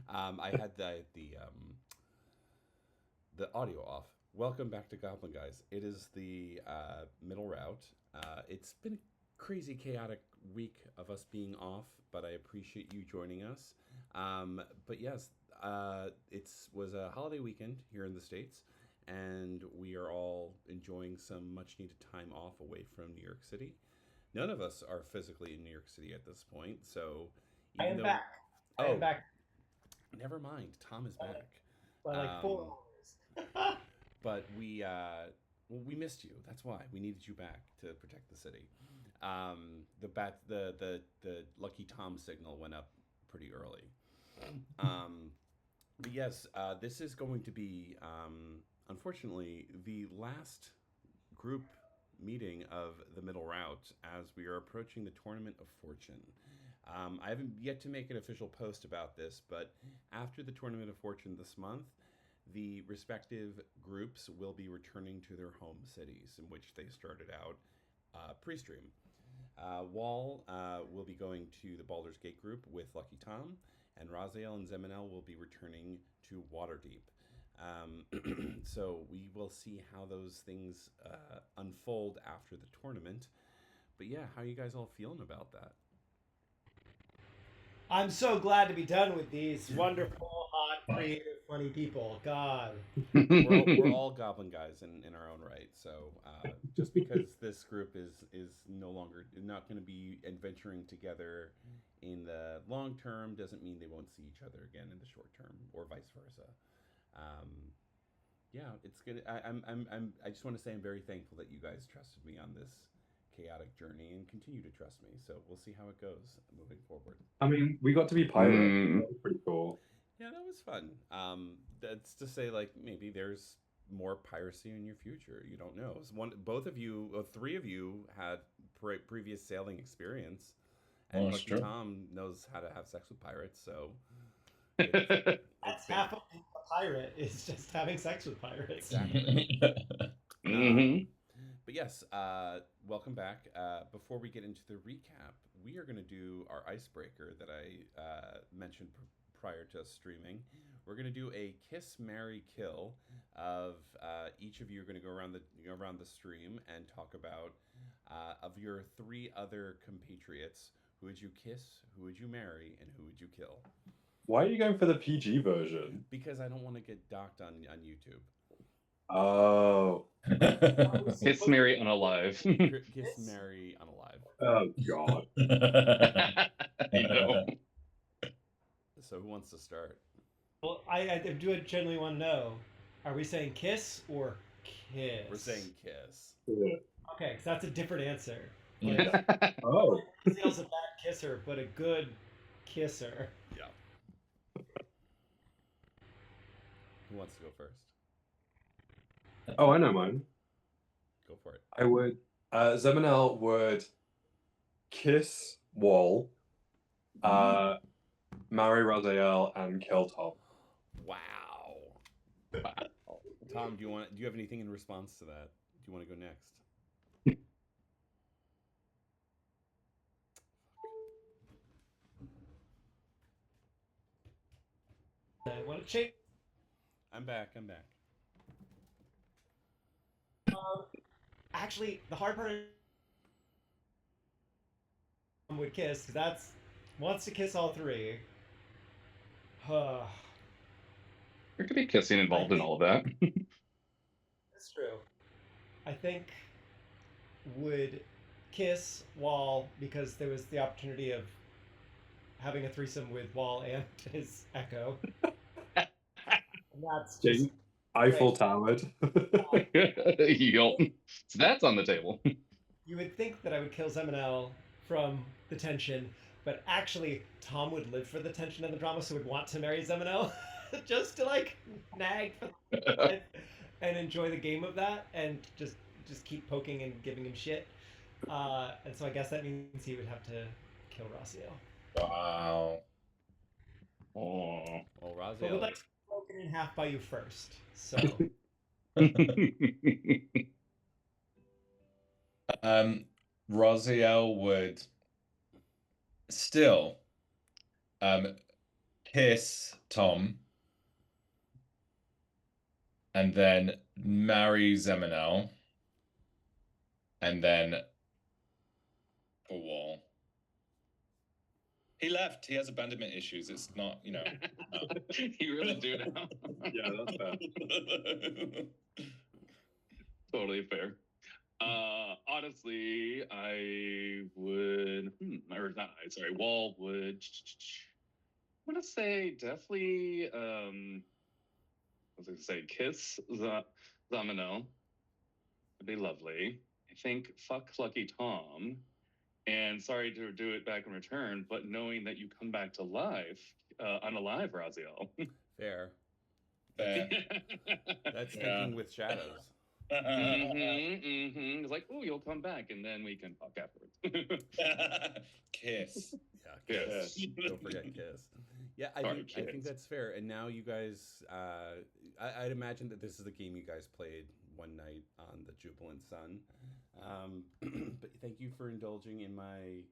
I had the audio off. Welcome back to Goblin Guys. It is the middle route. It's been a crazy, chaotic week of us being off, but I appreciate you joining us. But yes, it was a holiday weekend here in the States, and we are all enjoying some much needed time off away from New York City. None of us are physically in New York City at this point, so I even am though, back. I am oh, back never mind, Tom is by, back. by like Um, 4 hours. but well, we missed you. That's why we needed you back to protect the city. The lucky Tom signal went up pretty early. Um, but yes, this is going to be unfortunately the last group meeting of the middle route as we are approaching the tournament of fortune. I haven't yet to make an official post about this, but after the tournament of fortune this month, the respective groups will be returning to their home cities in which they started out pre-stream. Wall will be going to the Baldur's Gate group with Lucky Tom, and Raziel and Zeminel will be returning to Waterdeep. So we will see how those things unfold after the tournament. But yeah, how are you guys all feeling about that? I'm so glad to be done with these wonderful, hot, creative, funny people. God. We're all Goblin guys in our own right. So just because this group is no longer not going to be adventuring together in the long term doesn't mean they won't see each other again in the short term, or vice versa. Um, yeah, it's good. I just want to say I'm very thankful that you guys trusted me on this chaotic journey and continue to trust me. So we'll see how it goes moving forward. I mean, we got to be pirates. Mm, That was pretty cool. Yeah, that was fun. That's to say, like maybe there's more piracy in your future. You don't know. Both of you, three of you had previous sailing experience, well, and that's Lucky true. Tom knows how to have sex with pirates. So it's it's That's been half of being a pirate is just having sex with pirates. exactly. Um, hmm but yes, welcome back. Before we get into the recap, we are going to do our icebreaker that I mentioned prior to us streaming. We're going to do a kiss, marry, kill of each of you are going to go around the stream and talk about of your three other compatriots. Who would you kiss? Who would you marry? And who would you kill? Why are you going for the PG version? Because I don't want to get docked on YouTube. Oh, Kiss Mary unalive. Kiss, marry, unalive. oh God. I know. So who wants to start? Well, I do generally want to know, are we saying kiss or kiss? We're saying kiss. Okay, because that's a different answer. Yeah. Oh, Raziel's a bad kisser, but a good kisser. Yeah. Who wants to go first? oh, I know mine. Go for it. I would. Zeminel would kiss Wall, marry Raziel, and kill Tom. Wow. Tom, do you have anything in response to that? Do you want to go next? I want to change. I'm back. I'm back. Actually, the hard part would kiss because that's wants to kiss all three. That's There could be kissing involved in all of that. true. I think would kiss Wall because there was the opportunity of having a threesome with Wall and his Echo. And that's just Jane, Eiffel great. Towered. Yup. So that's on the table. You would think that I would kill Zeminel from the tension, but actually Tom would live for the tension and the drama, so would want to marry Zeminel just to like nag for and enjoy the game of that, and just keep poking and giving him shit. And so I guess that means he would have to kill Raziel. Wow. Oh. Well, But would Raziel. like to be broken in half by you first. So Raziel would still kiss Tom, and then marry Zeminel, and then a wall. He left. He has abandonment issues. It's not, you know. No. You really do now. Yeah, that's fair. Totally fair. Honestly, I would, or not I, sorry, Wall would, I'm gonna say definitely, I was gonna say kiss Zamanel. It'd be lovely. I think fuck Lucky Tom. And sorry to do it back in return, but knowing that you come back to life, unalive, Raziel. Fair. Fair. That's Yeah. thinking with shadows. It's like, oh, you'll come back, and then we can fuck afterwards. Kiss. Yeah, Kiss. Don't forget kiss. Yeah, I Sorry, think kiss. that's fair. And now you guys, I'd imagine that this is the game you guys played one night on the Jubilant Sun. But thank you for indulging in my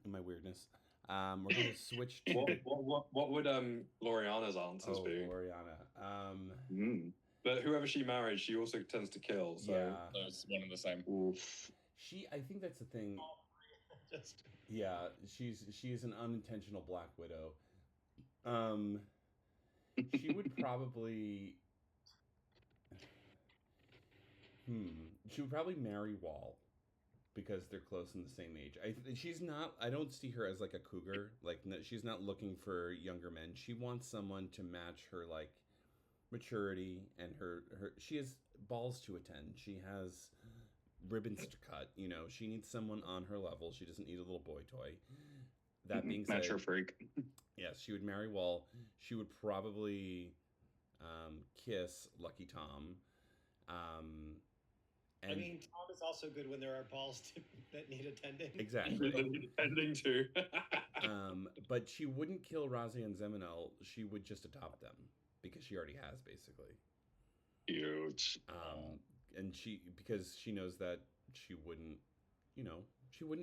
weirdness. We're going to switch to What would Gloriana's answers be? Gloriana. But whoever she married, she also tends to kill. So Yeah. Those one and the same. Oof. I think that's the thing. Just Yeah, she is an unintentional Black Widow. She would probably she would probably marry Wall because they're close in the same age. She's not. I don't see her as like a cougar. Like she's not looking for younger men. She wants someone to match her like maturity and her. She has balls to attend. She has ribbons to cut. You know, she needs someone on her level. She doesn't need a little boy toy. That being said, Match her freak. yes, she would marry Wall. She would probably kiss Lucky Tom. I mean, Tom is also good when there are balls that need attending. Exactly. Ending too. But she wouldn't kill Raziel and Zeminel. She would just adopt them because she already has, basically. Huge. And because she knows that she wouldn't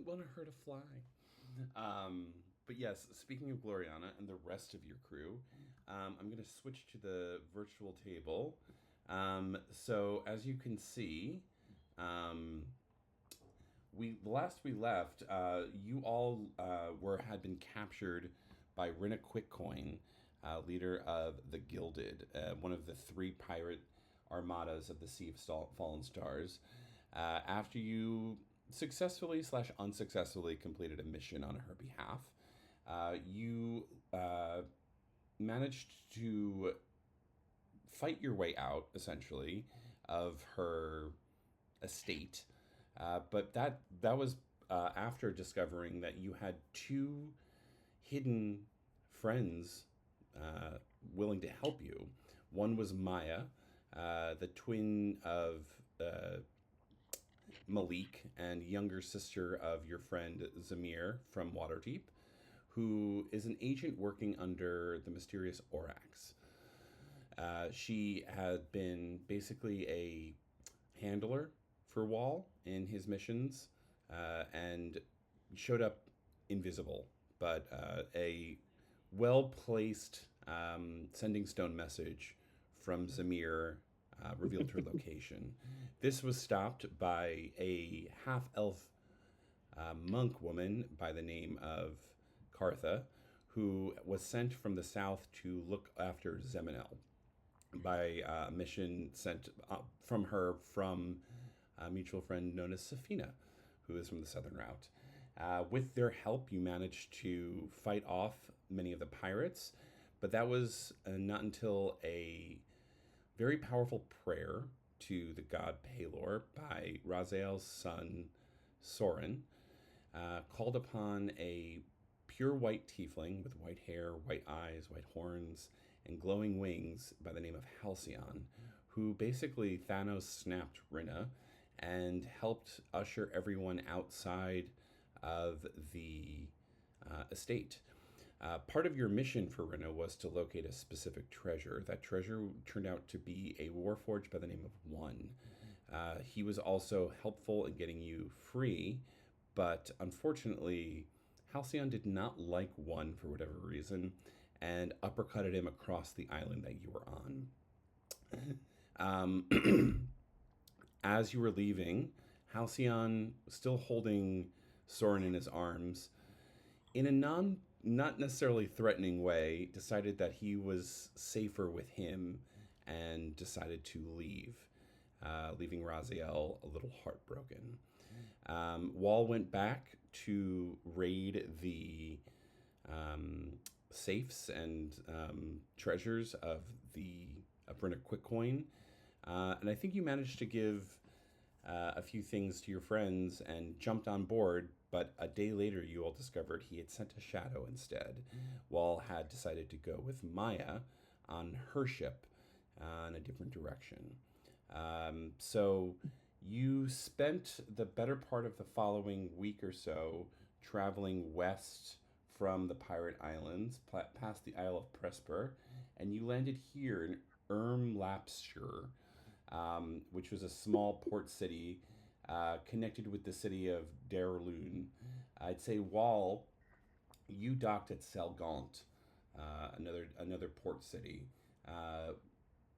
want her to fly. But yes, speaking of Gloriana and the rest of your crew, I'm going to switch to the virtual table. So as you can see, last we left, you all had been captured by Rinna Quickcoin, leader of the Gilded, one of the 3 pirate armadas of the Sea of Fallen Stars. After you successfully / unsuccessfully completed a mission on her behalf, you managed to fight your way out, essentially, of her estate. But that was after discovering that you had 2 hidden friends willing to help you. One was Maya, the twin of Malik and younger sister of your friend Zamir from Waterdeep, who is an agent working under the mysterious Orax. She had been basically a handler for Wall in his missions and showed up invisible, but a well-placed sending stone message from Zamir revealed her location. This was stopped by a half-elf monk woman by the name of Kartha, who was sent from the south to look after Zeminel by a mission sent from her from a mutual friend known as Safina, who is from the southern route. With their help, you managed to fight off many of the pirates, but that was not until a very powerful prayer to the god Pelor by Raziel's son Soren called upon a pure white tiefling with white hair, white eyes, white horns, and glowing wings by the name of Halcyon, who basically Thanos snapped Rinna and helped usher everyone outside of the estate. Part of your mission for Rinna was to locate a specific treasure. That treasure turned out to be a warforged by the name of One. He was also helpful in getting you free, but unfortunately, Halcyon did not like one for whatever reason and uppercutted him across the island that you were on. As you were leaving, Halcyon, still holding Soren in his arms, in a not necessarily threatening way, decided that he was safer with him and decided to leave, leaving Raziel a little heartbroken. Wall went back to raid the safes and treasures of the Brenna Quickcoin, and I think you managed to give a few things to your friends and jumped on board. But a day later, you all discovered he had sent a shadow instead. Wall had decided to go with Maya on her ship in a different direction. So you spent the better part of the following week or so traveling west from the Pirate Islands, past the Isle of Presper, and you landed here in Ermlapshire, which was a small port city connected with the city of Darloon. I'd say Wall, you docked at Selgaunt, another port city,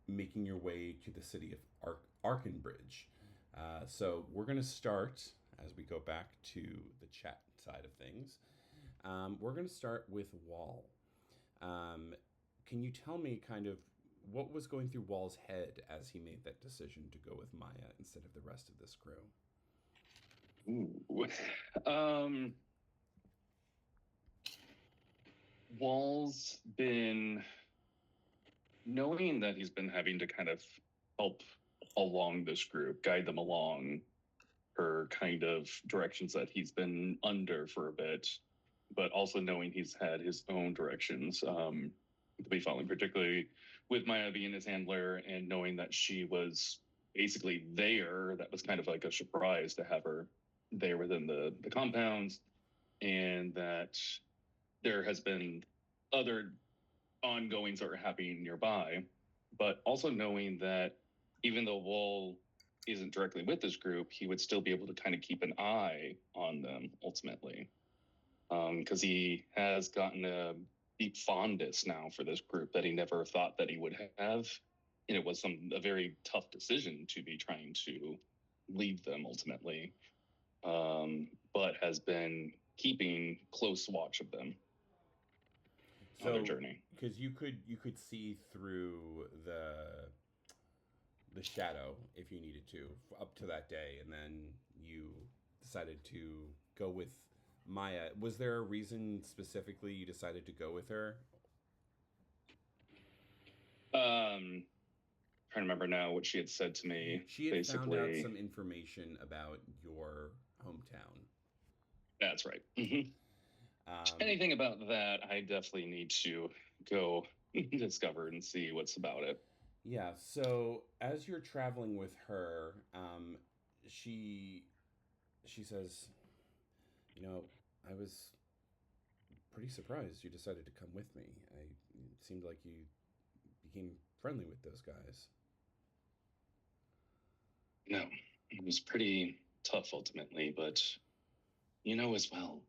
making your way to the city of Arkenbridge. So we're going to start, as we go back to the chat side of things, we're going to start with Wall. Can you tell me kind of what was going through Wall's head as he made that decision to go with Maya instead of the rest of this crew? Ooh. Wall's been knowing that he's been having to kind of help along this group, guide them along for kind of directions that he's been under for a bit, but also knowing he's had his own directions to be following, particularly with Maya being his handler and knowing that she was basically there. That was kind of like a surprise to have her there within the compounds, and that there has been other ongoings that are happening nearby, but also knowing that even though Wall isn't directly with this group, he would still be able to kind of keep an eye on them ultimately, because he has gotten a deep fondness now for this group that he never thought that he would have, and it was a very tough decision to be trying to leave them ultimately, but has been keeping close watch of them on their journey. Because you could see through the shadow if you needed to up to that day, and then you decided to go with Maya. Was there a reason specifically you decided to go with her? Trying to remember now what she had said to me. She had basically found out some information about your hometown. That's right. Anything about that, I definitely need to go discover and see what's about it. Yeah, so as you're traveling with her, she says, I was pretty surprised you decided to come with me. It seemed like you became friendly with those guys. No, it was pretty tough ultimately, but as well,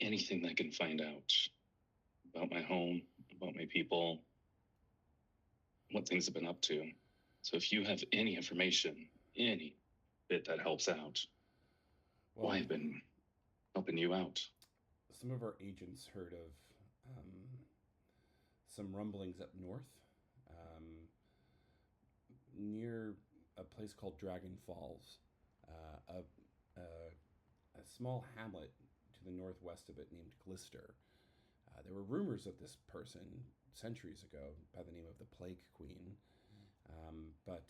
anything I can find out about my home, about my people, what things have been up to. So if you have any information, any bit that helps out, well, I've been helping you out. Some of our agents heard of some rumblings up north, near a place called Dragon Falls, a small hamlet to the northwest of it named Glister. There were rumors of this person centuries ago by the name of the Plague Queen, but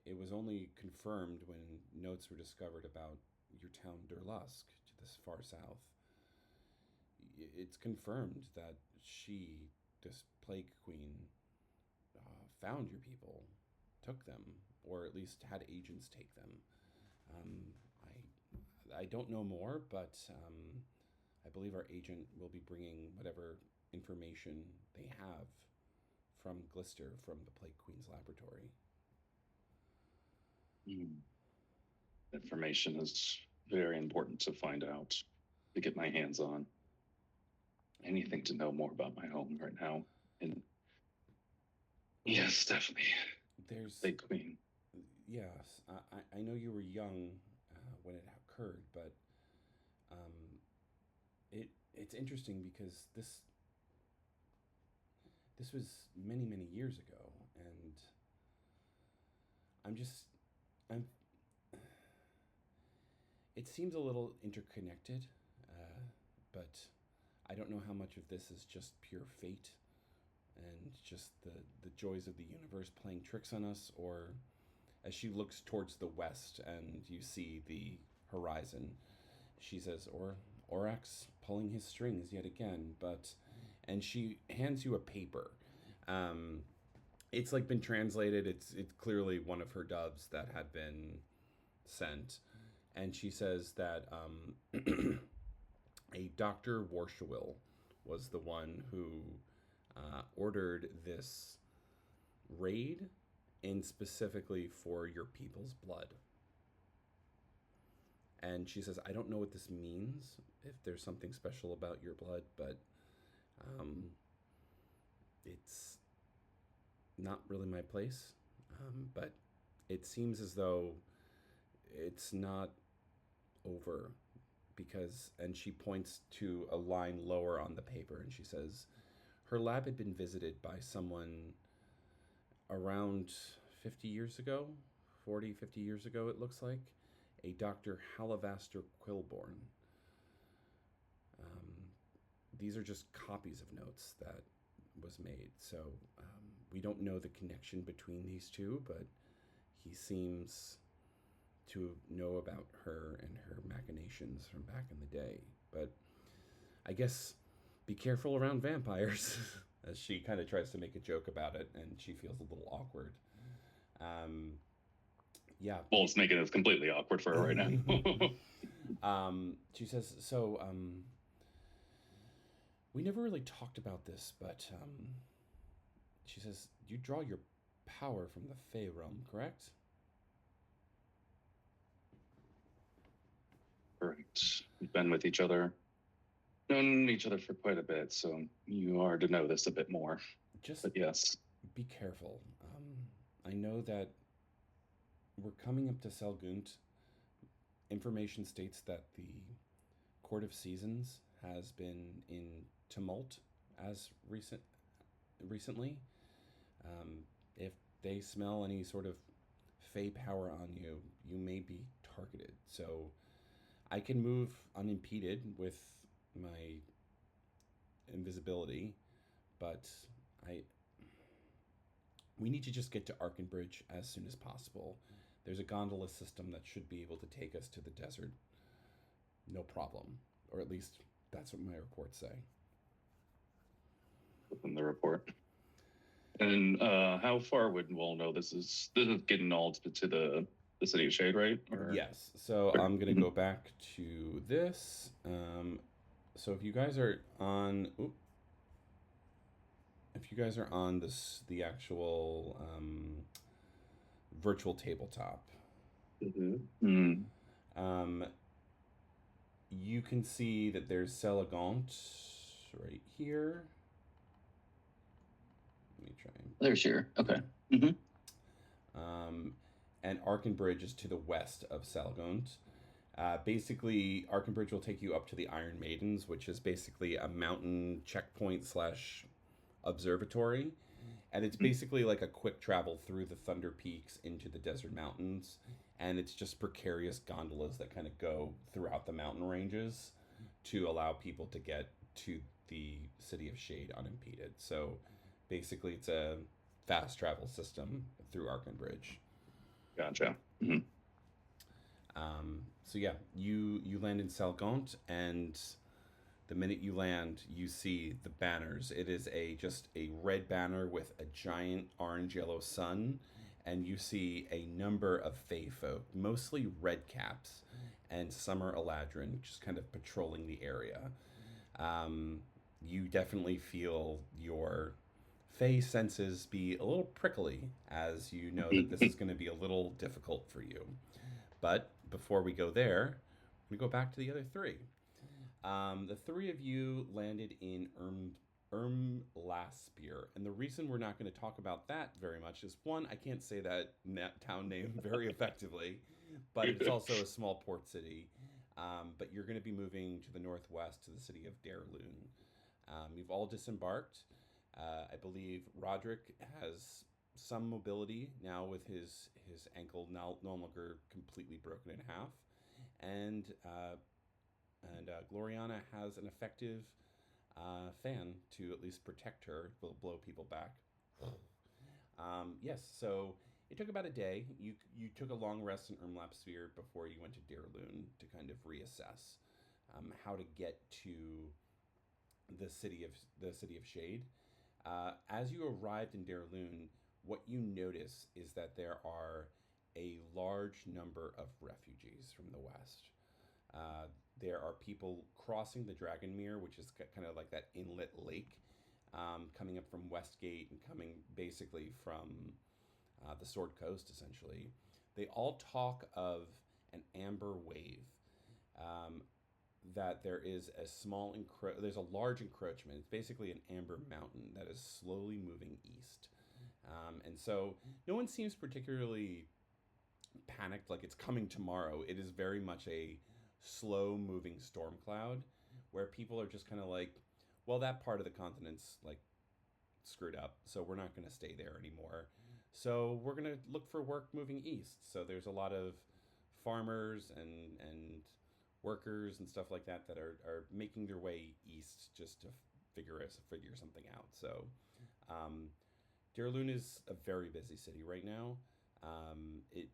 it was only confirmed when notes were discovered about your town Durlusk to this far south. It's confirmed that she, this Plague Queen, found your people, took them, or at least had agents take them. I don't know more, but I believe our agent will be bringing whatever information they have from Glister, from the Plague Queen's laboratory. Information is very important to find out, to get my hands on. anything to know more about my home right now. And yes, definitely. There's Late Queen. yes, I know you were young when it occurred, but um, it's interesting because this was many years ago, and I'm just I'm. It seems a little interconnected, but I don't know how much of this is just pure fate and just the joys of the universe playing tricks on us, or as she looks towards the west and you see the horizon, she says, or Orax pulling his strings yet again, but and she hands you a paper. Um, it's like been translated. It's clearly one of her doves that had been sent, and she says that a Dr. Warshawil was the one who ordered this raid in specifically for your people's blood. And she says, I don't know what this means, if there's something special about your blood, but um, it's not really my place. But it seems as though it's not over because, and she points to a line lower on the paper and she says, her lab had been visited by someone around 50 years ago, 40, 50 years ago, it looks like, a Dr. Halivaster Quilborn. Um, these are just copies of notes that was made, so we don't know the connection between these two, but he seems to know about her and her machinations from back in the day. But I guess be careful around vampires, as she kind of tries to make a joke about it, and she feels a little awkward. Um, yeah. Well, it's making this completely awkward for her right now. She says, so, we never really talked about this, but she says, you draw your power from the Fey realm, correct? Correct. We've been with each other, known each other for quite a bit, so you are to know this a bit more. Just But yes, be careful. I know that we're coming up to Selgunt. Information states that the Court of Seasons has been in tumult as recently. If they smell any sort of fey power on you, you may be targeted. So I can move unimpeded with my invisibility, but we need to just get to Arkenbridge as soon as possible. There's a gondola system that should be able to take us to the desert. No problem. Or at least that's what my reports say. within the report. And how far would Wall know this is getting all to the city of Shade, right? Or... Yes. So I'm gonna go back to this. So if you guys are on, if you guys are on this, the actual virtual tabletop, you can see that there's Selagant right here. Let me try. There's your okay. And Arkenbridge is to the west of Selagant. Basically, Arkenbridge will take you up to the Iron Maidens, which is basically a mountain checkpoint slash observatory. And it's basically like a quick travel through the Thunder Peaks into the Desert Mountains. And it's just precarious gondolas that kind of go throughout the mountain ranges to allow people to get to the City of Shade unimpeded. So basically, it's a fast travel system through Arkenbridge. Gotcha. So yeah, you land in Selgaunt, and the minute you land, you see the banners. It is just a red banner with a giant orange-yellow sun, and you see a number of Fey folk, mostly red caps, and some are Eladrin, just kind of patrolling the area. You definitely feel your Fey senses be a little prickly, as you know that this is going to be a little difficult for you. But before we go there, we go back to the other three. The three of you landed in Ermlaspir, and the reason we're not going to talk about that very much is one, I can't say that town name very effectively, but it's also a small port city. But you're going to be moving to the northwest to the city of Darloon. You've all disembarked. I believe Roderick has some mobility now with his ankle now no longer completely broken in half, and Gloriana has an effective fan to at least protect her, will blow people back. Yes, so it took about a day. You took a long rest in Ermlapsphere before you went to Darloon to kind of reassess how to get to the city of Shade. As you arrived in Darloon, what you notice is that there are a large number of refugees from the west. There are people crossing the Dragonmere, which is kind of like that inlet lake, coming up from Westgate and coming basically from the Sword Coast, essentially. They all talk of an amber wave. That there is a there's a large encroachment. It's basically an amber mountain that is slowly moving east. And so no one seems particularly panicked like it's coming tomorrow. It is very much a slow moving storm cloud where people are just kind of like, well, that part of the continent's like screwed up, so we're not going to stay there anymore. So we're going to look for work moving east. So there's a lot of farmers and workers and stuff like that are making their way east just to figure something out. So Darloon is a very busy city right now. It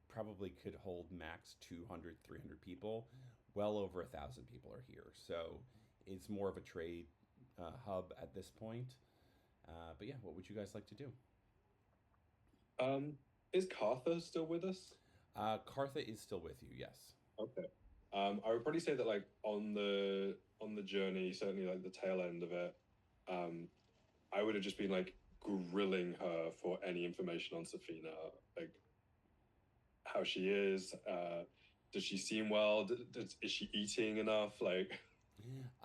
probably could hold max 200, 300 people. Well over 1,000 people are here. So it's more of a trade hub at this point. But yeah, what would you guys like to do? Is Cartha still with us? Cartha is still with you, yes. Okay. I would probably say that like on the journey, certainly like the tail end of it, I would have just been like grilling her for any information on Safina, like how she is. Does she seem well? Is she eating enough? Like,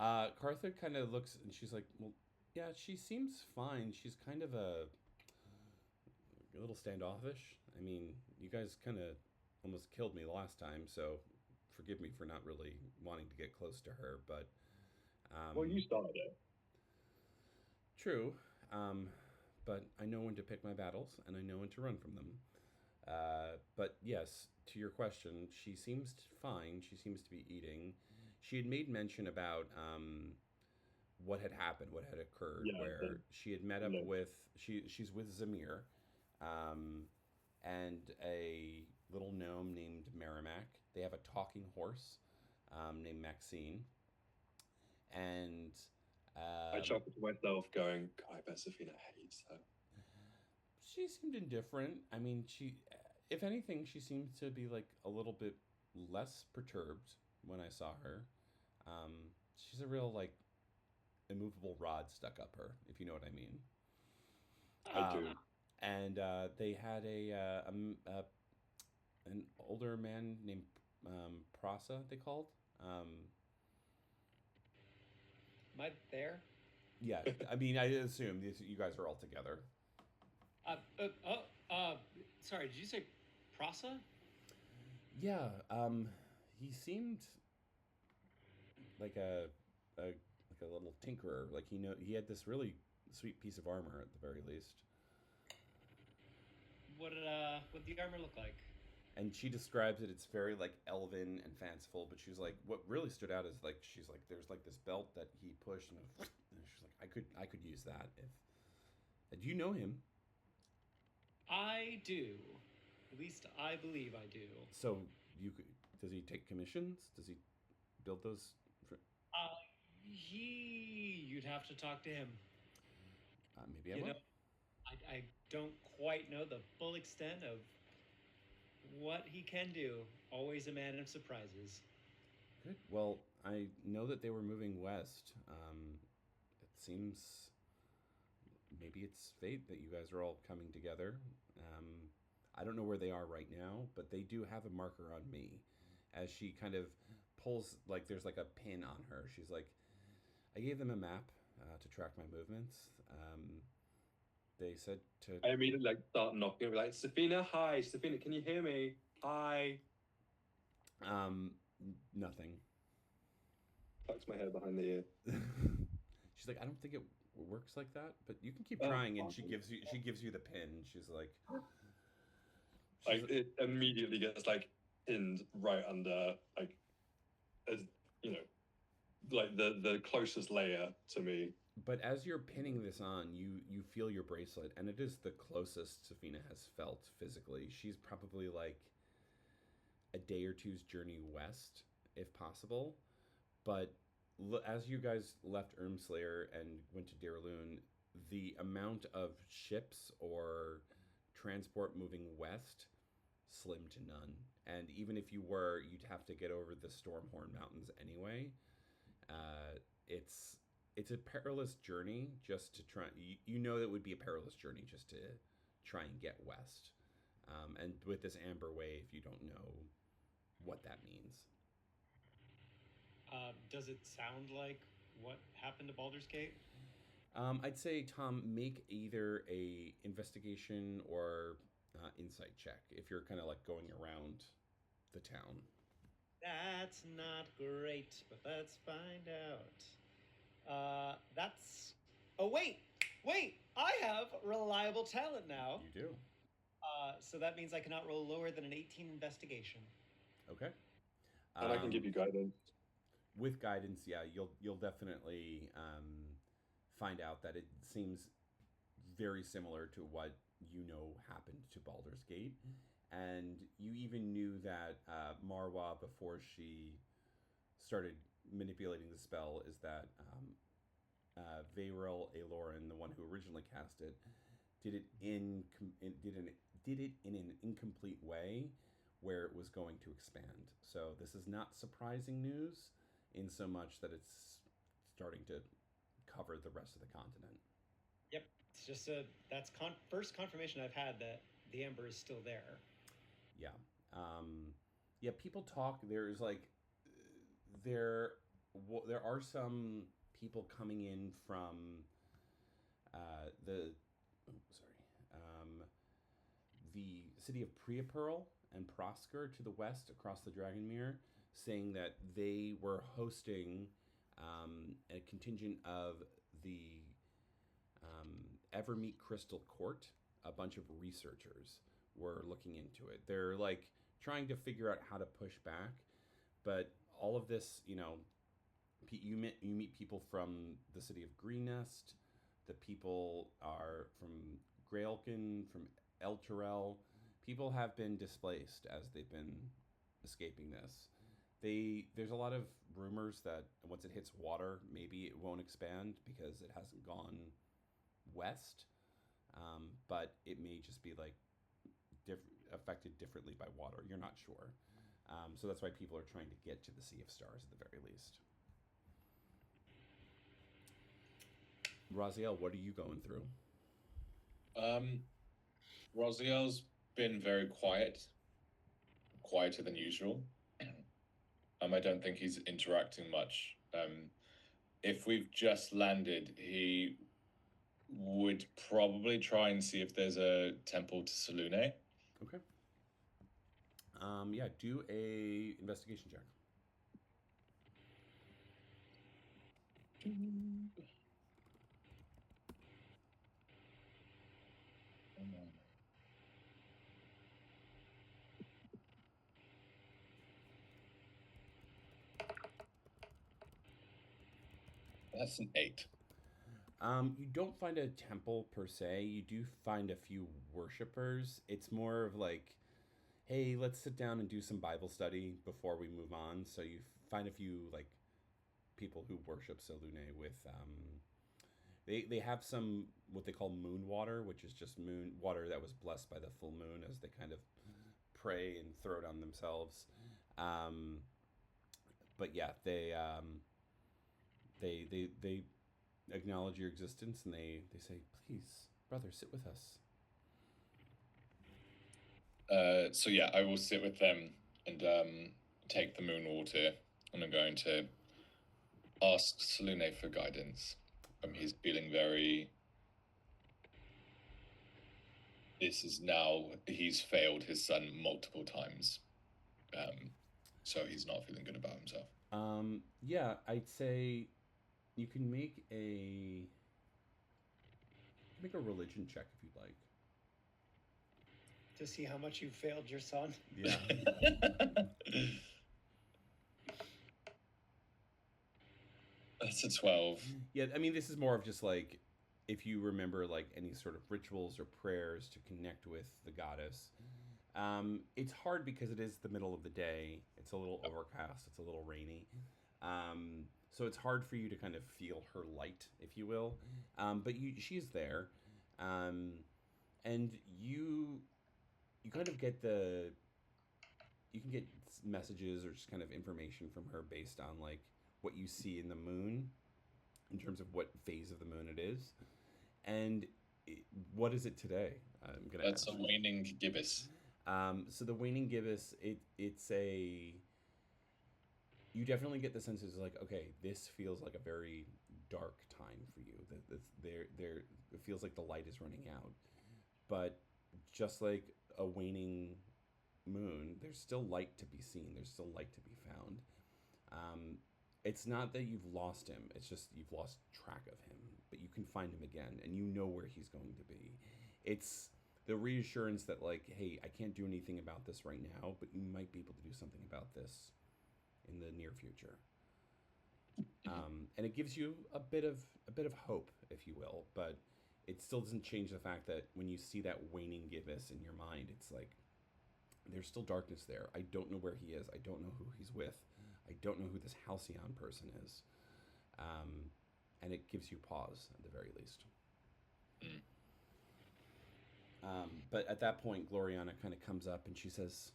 Cartha kind of looks and she's like, well, yeah, she seems fine. She's kind of a little standoffish. I mean, you guys kind of almost killed me the last time, so forgive me for not really wanting to get close to her, but well, you started it. True, but I know when to pick my battles and I know when to run from them. But yes, to your question, she seems fine. She seems to be eating. She had made mention about what had happened, what had occurred, where she had met up with she's with Zamir, and a little gnome named Merrimack. They have a talking horse named Maxine, and I chuckled to myself, going, "God, I bet Safina hates her." She seemed indifferent. I mean, if anything, she seemed to be like a little bit less perturbed when I saw her. She's a real like immovable rod stuck up her, if you know what I mean. I do. And they had an older man named Prasa, they called. Am I there? Yeah, I mean, I assume you guys are all together. Sorry, did you say Prasa? Yeah, he seemed like a little tinkerer. Like he had this really sweet piece of armor at the very least. What did the armor look like? And she describes it. It's very like elven and fanciful. But she's like, what really stood out is like she's like, there's like this belt that he pushed, and she's like, I could use that if. Do you know him? I do. At least I believe I do. So does he take commissions? Does he build those? You'd have to talk to him. Maybe I will. I don't quite know the full extent of what he can do. Always a man of surprises. Good. Well, I know that they were moving west. It seems maybe it's fate that you guys are all coming together. I don't know where they are right now, but they do have a marker on me. As she kind of pulls like there's like a pin on her. She's like, I gave them a map to track my movements. They said to. I immediately like start knocking. I'll be like, Safina, hi, Safina, can you hear me? Hi. Nothing. Tucks my head behind the ear. She's like, I don't think it works like that, but you can keep trying. And she gives you the pin. She's like, it immediately gets like pinned right under like, as you know, like the closest layer to me. But as you're pinning this on, you feel your bracelet, and it is the closest Safina has felt physically. She's probably like a day or two's journey west, if possible. But as you guys left Ermslayer and went to Darloon, the amount of ships or transport moving west, slim to none. And even if you were, you'd have to get over the Stormhorn Mountains anyway. It's a perilous journey just to try. You know that it would be a perilous journey just to try and get west. And with this amber wave, you don't know what that means. Does it sound like what happened to Baldur's Gate? I'd say, Tom, make either a investigation or insight check if you're kind of like going around the town. That's not great, but let's find out. That's... Oh, wait! I have reliable talent now. You do. So that means I cannot roll lower than an 18 investigation. Okay. And I can give you guidance. With guidance, yeah, you'll definitely find out that it seems very similar to what you know happened to Baldur's Gate. And you even knew that Marwa, before she started manipulating the spell, is that Vayril Aloran, the one who originally cast it, did it in an incomplete way where it was going to expand. So this is not surprising news in so much that it's starting to cover the rest of the continent. Yep, it's just that's first confirmation I've had that the Amber is still there. Yeah. Yeah, people talk. There's like there are some people coming in from the city of Priapearl and Prosker to the west across the Dragonmere, saying that they were hosting a contingent of the Evermeet Crystal Court. A bunch of researchers were looking into it. They're like trying to figure out how to push back, but all of this, you meet people from the city of Greennest. The people are from Grailkin, from Elturel. People have been displaced as they've been escaping this. There's a lot of rumors that once it hits water, maybe it won't expand because it hasn't gone west. But it may just be like affected differently by water. You're not sure. So that's why people are trying to get to the Sea of Stars at the very least. Raziel, what are you going through? Raziel's been very quiet, quieter than usual. I don't think he's interacting much. If we've just landed, he would probably try and see if there's a temple to Selune. Okay. Yeah, do a investigation check. That's an 8. You don't find a temple per se. You do find a few worshippers. It's more of like, hey, let's sit down and do some Bible study before we move on. So you find a few like people who worship Selune with they have some what they call moon water, which is just moon water that was blessed by the full moon as they kind of pray and throw it on themselves. But yeah, they acknowledge your existence and they say, please, brother, sit with us. So yeah, I will sit with them and take the moon water and I'm going to ask Selune for guidance. He's feeling very... he's failed his son multiple times. So he's not feeling good about himself. Yeah, I'd say you can make a religion check if you'd like. To see how much you failed your son. Yeah. That's a 12. Yeah, I mean, this is more of just like if you remember like any sort of rituals or prayers to connect with the goddess. It's hard because it is the middle of the day. It's a little overcast. It's a little rainy. So it's hard for you to kind of feel her light, if you will. But she's there. And you kind of get you can get messages or just kind of information from her based on like what you see in the moon in terms of what phase of the moon it is. And what is it today? I'm gonna That's ask. a waning gibbous. So the waning gibbous, it's a... You definitely get the sense it's like, okay, this feels like a very dark time for you. It feels like the light is running out. But just like a waning moon, there's still light to be seen. There's still light to be found. It's not that you've lost him. It's just you've lost track of him. But you can find him again, and you know where he's going to be. It's the reassurance that like, hey, I can't do anything about this right now, but you might be able to do something about this in the near future. And it gives you a bit of hope, if you will, but it still doesn't change the fact that when you see that waning gibbous in your mind, it's like there's still darkness there. I don't know where he is. I don't know who he's with. I don't know who this Halcyon person is. And it gives you pause at the very least. But at that point, Gloriana kind of comes up and she says,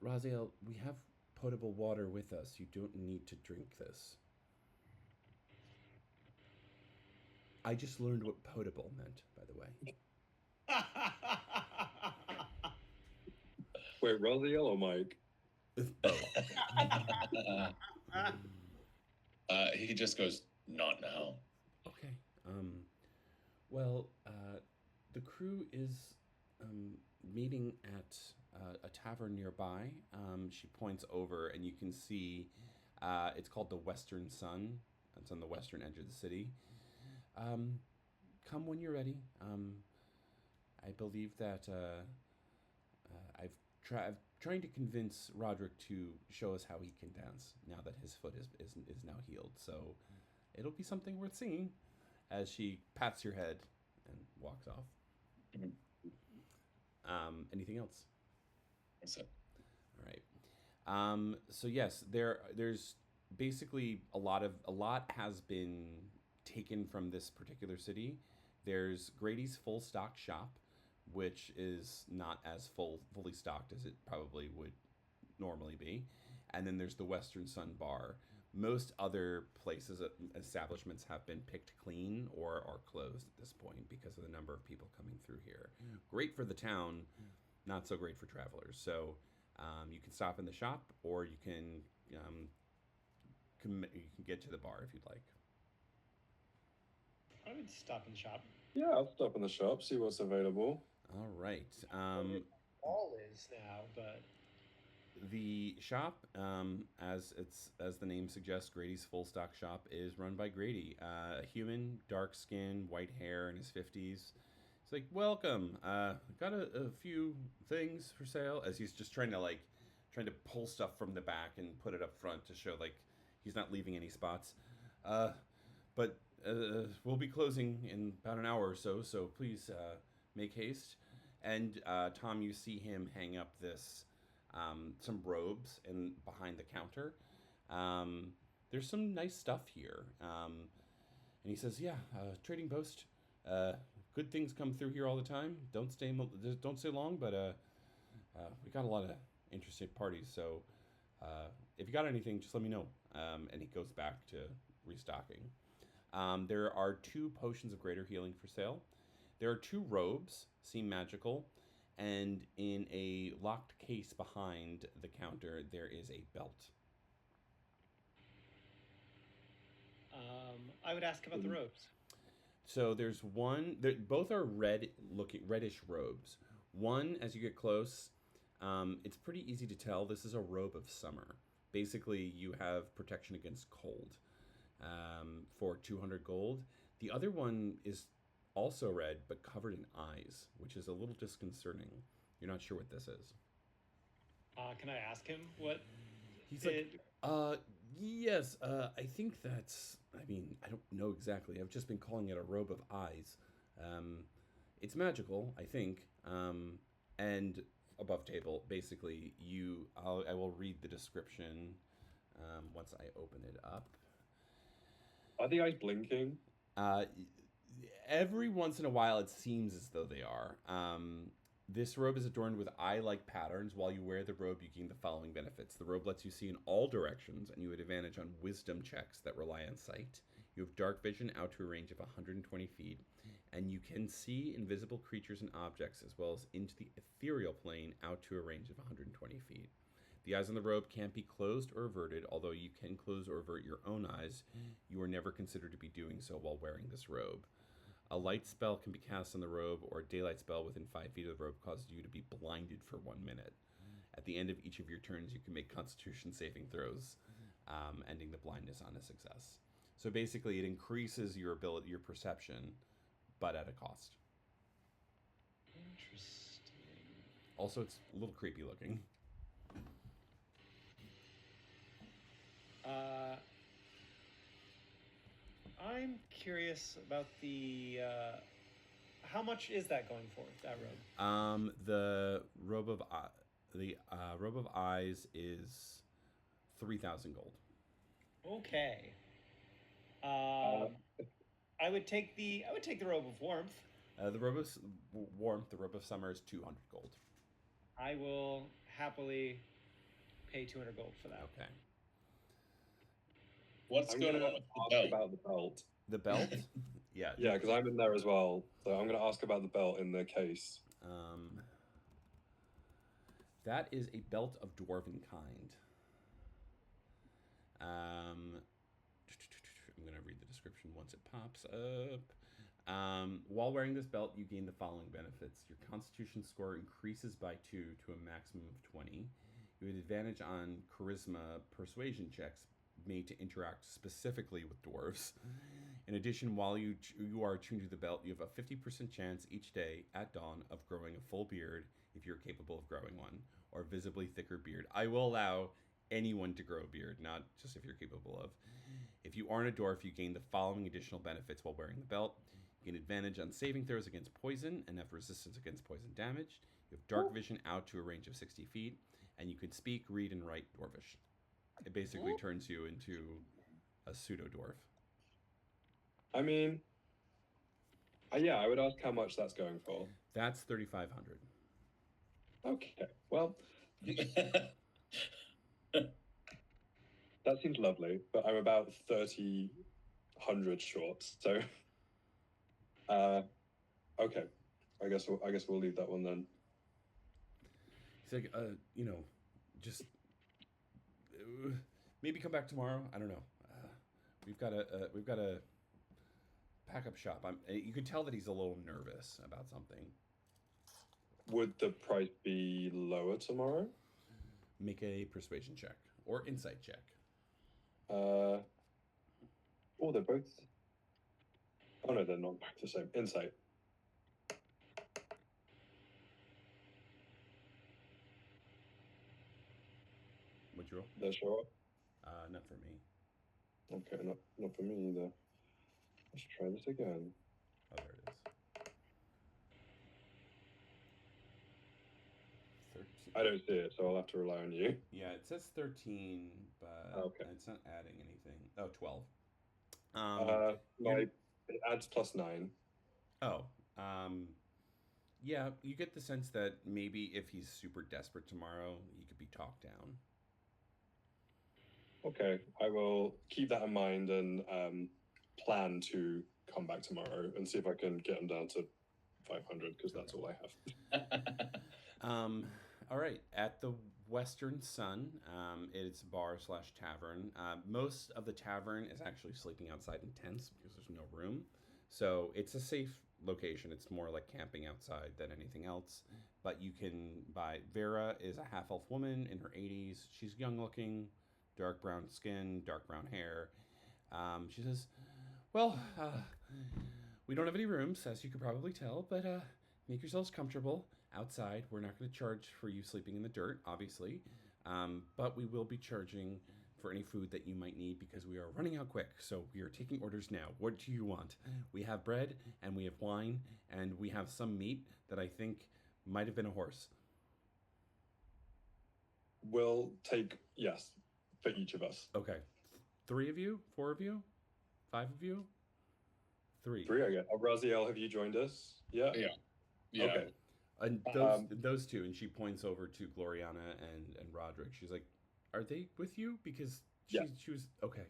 Raziel, we have potable water with us. You don't need to drink this. I just learned what potable meant, by the way. Wait, Raziel or Mike? Both. He just goes, not now. Okay. Well, the crew is meeting at a tavern nearby. She points over, and you can see it's called the Western Sun. It's on the western edge of the city. Come when you're ready. I believe that I've trying to convince Roderick to show us how he can dance now that his foot is now healed. So it'll be something worth seeing. As she pats your head and walks off. Anything else? That's it. All right. So yes, there's basically a lot has been taken from this particular city. There's Grady's full stock shop, which is not as fully stocked as it probably would normally be. And then there's the Western Sun Bar. Most other places, establishments have been picked clean or are closed at this point because of the number of people coming through here. Great for the town, not so great for travelers. So you can stop in the shop, or you can get to the bar if you'd like. I would stop in the shop. Yeah, I'll stop in the shop, see what's available. All right. All is now, but The shop, as the name suggests, Grady's Full Stock Shop is run by Grady, a human, dark skin, white hair, in his 50s. He's like, "Welcome. Got a few things for sale." As he's just trying to pull stuff from the back and put it up front to show like he's not leaving any spots. But we'll be closing in about an hour or so, so please make haste. And Tom, you see him hang up this. Some robes behind the counter. There's some nice stuff here. And he says, "Yeah, trading post. Good things come through here all the time. Don't stay long, but we got a lot of interested parties. So if you got anything, just let me know." And he goes back to restocking. There are 2 potions of greater healing for sale. There are 2 robes, seem magical. And in a locked case behind the counter, there is a belt. I would ask about the robes. So there's one. Both are reddish robes. One, as you get close, it's pretty easy to tell. This is a robe of summer. Basically, you have protection against cold for 200 gold. The other one is also red, but covered in eyes, which is a little disconcerting. You're not sure what this is. Can I ask him what? He's like, yes, I think that's, I mean, I don't know exactly. I've just been calling it a robe of eyes. It's magical, I think. And above table, basically, I will read the description once I open it up. Are the eyes blinking? Every once in a while, it seems as though they are. This robe is adorned with eye-like patterns. While you wear the robe, you gain the following benefits. The robe lets you see in all directions, and you have advantage on wisdom checks that rely on sight. You have dark vision out to a range of 120 feet, and you can see invisible creatures and objects, as well as into the ethereal plane out to a range of 120 feet. The eyes on the robe can't be closed or averted, although you can close or avert your own eyes. You are never considered to be doing so while wearing this robe. A light spell can be cast on the robe, or a daylight spell within 5 feet of the robe causes you to be blinded for 1 minute. At the end of each of your turns, you can make Constitution saving throws, ending the blindness on a success. So basically, it increases your perception, but at a cost. Interesting. Also, it's a little creepy looking. I'm curious about the. How much is that going for, that robe? The robe of robe of eyes is 3,000 gold. Okay. I would take the robe of warmth. The robe of warmth, the robe of summer is 200 gold. I will happily pay 200 gold for that. Okay. What's I'm going gonna on with the ask belt? about the belt. The belt? Yeah. Yeah, because I'm in there as well. So I'm going to ask about the belt in the case. That is a belt of dwarven kind. I'm going to read the description once it pops up. While wearing this belt, you gain the following benefits. Your Constitution score increases by 2 to a maximum of 20. You have advantage on charisma persuasion checks made to interact specifically with dwarves. In addition, while you are attuned to the belt, you have a 50% chance each day at dawn of growing a full beard if you're capable of growing one, or visibly thicker beard. I will allow anyone to grow a beard, not just if you're capable of. If you aren't a dwarf, you gain the following additional benefits while wearing the belt. You gain advantage on saving throws against poison and have resistance against poison damage. You have dark vision out to a range of 60 feet, and you can speak, read, and write Dwarvish. It basically turns you into a pseudo-dwarf. I mean, yeah, I would ask how much that's going for. That's 3,500. Okay, well, that seems lovely, but I'm about 3,000 short, so okay. I guess we'll leave that one then. He's like, just maybe come back tomorrow. I don't know. We've got a pack up shop. You could tell that he's a little nervous about something. Would the price be lower tomorrow? Make a persuasion check or insight check. Oh, they're both. Oh no, they're not both the same. Insight. What'd you roll? They're sure. Not for me. Okay, not for me either. Let's try this again. Oh, there it is. 13. I don't see it, so I'll have to rely on you. Yeah, it says 13, but Okay. it's not adding anything. Oh, 12. It adds +9. Oh, yeah, you get the sense that maybe if he's super desperate tomorrow, he could be talked down. Okay, I will keep that in mind and plan to come back tomorrow and see if I can get him down to 500 because that's all I have. All right, at the Western Sun. It's bar slash tavern. Most of the tavern is actually sleeping outside in tents because there's no room. So it's a safe location. It's more like camping outside than anything else. But you can buy. Vera is a half elf woman in her 80s. She's young looking, dark brown skin, dark brown hair. She says, "Well, we don't have any rooms, as you could probably tell, but make yourselves comfortable outside. We're not going to charge for you sleeping in the dirt, obviously, but we will be charging for any food that you might need because we are running out quick. So we are taking orders now. What do you want? We have bread and we have wine and we have some meat that I think might have been a horse." We'll take, yes, for each of us. Okay. 3 of you? 4 of you? 5 of you? 3. 3, I guess. Raziel, have you joined us? Yeah? Yeah. Okay. And those two, and she points over to Gloriana and Roderick. She's like, "Are they with you?" Because she was okay.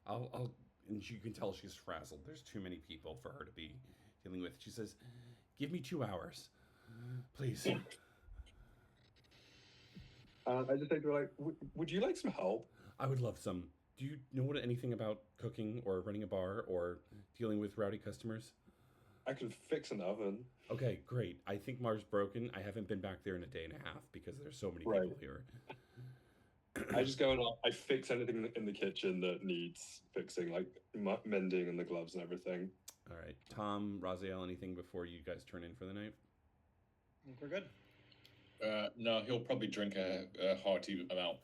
I'll and you can tell she's frazzled. There's too many people for her to be dealing with. She says, "Give me 2 hours, please." I just think we're like, would you like some help? I would love some. Do you know anything about cooking or running a bar or dealing with rowdy customers? I can fix an oven. Okay, great. I think Mars broken. I haven't been back there in a day and a half because there's so many people here. I just go and I fix anything in the kitchen that needs fixing, like mending and the gloves and everything. All right. Tom, Raziel, anything before you guys turn in for the night? I think we're good. No, he'll probably drink a hearty amount,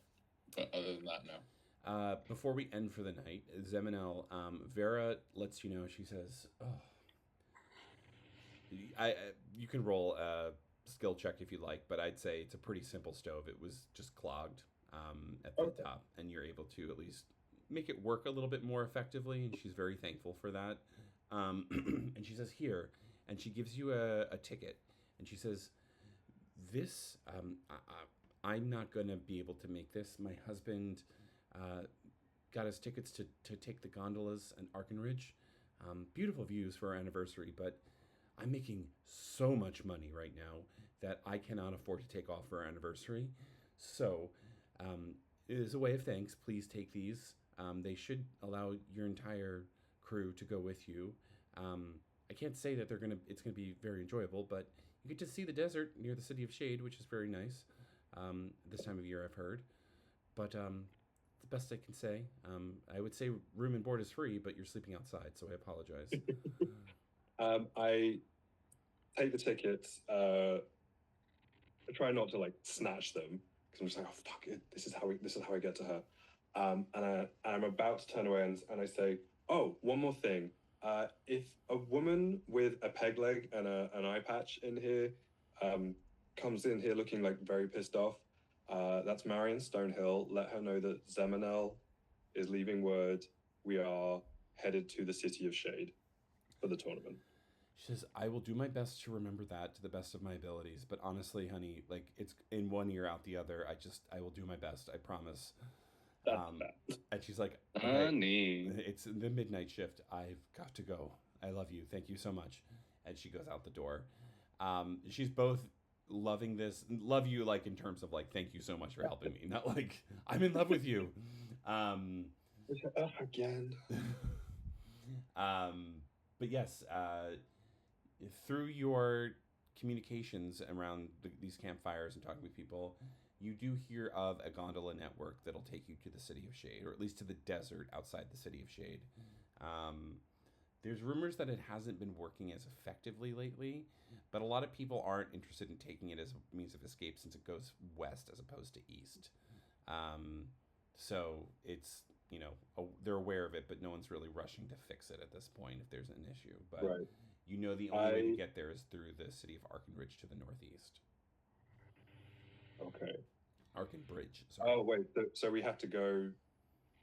but other than that, no. Before we end for the night, Zeminel, Vera lets you know, she says, "Oh, you can roll a skill check if you like, but I'd say it's a pretty simple stove. It was just clogged at the top, and you're able to at least make it work a little bit more effectively, and she's very thankful for that. And she says, "Here," and she gives you a ticket, and she says, "This, I'm not going to be able to make this. My husband got us tickets to take the gondolas in Arkenridge. Beautiful views for our anniversary, but I'm making so much money right now that I cannot afford to take off for our anniversary. So it is a way of thanks. Please take these. They should allow your entire crew to go with you. I can't say that it's gonna be very enjoyable, but you get to see the desert near the City of Shade, which is very nice. This time of year, I've heard. But the best I can say. I would say room and board is free, but you're sleeping outside, so I apologize." I take the tickets. I try not to like snatch them because I'm just like, "Oh fuck it, this is how I get to her." And I'm about to turn away and I say, "Oh, one more thing. If a woman with a peg leg and an eye patch in here comes in here looking like very pissed off, that's Marion Stonehill. Let her know that Zeminel is leaving word. We are headed to the City of Shade for the tournament." She says, "I will do my best to remember that to the best of my abilities. But honestly, honey, like it's in one ear out the other. I will do my best. I promise." And she's like, "Okay, Honey. it's the midnight shift. I've got to go. I love you. Thank you so much." And she goes out the door. She's both loving this. Love you, like in terms of like, thank you so much for helping me. Not like, I'm in love with you. Again. But yes, through your communications around these campfires and talking with people, you do hear of a gondola network that'll take you to the City of Shade, or at least to the desert outside the City of Shade. There's rumors that it hasn't been working as effectively lately, but a lot of people aren't interested in taking it as a means of escape since it goes west as opposed to east. So it's, they're aware of it, but no one's really rushing to fix it at this point if there's an issue. But the only way to get there is through the City of Arkenridge to the northeast. Okay. Arkenbridge, sorry. Oh, wait. So we have to go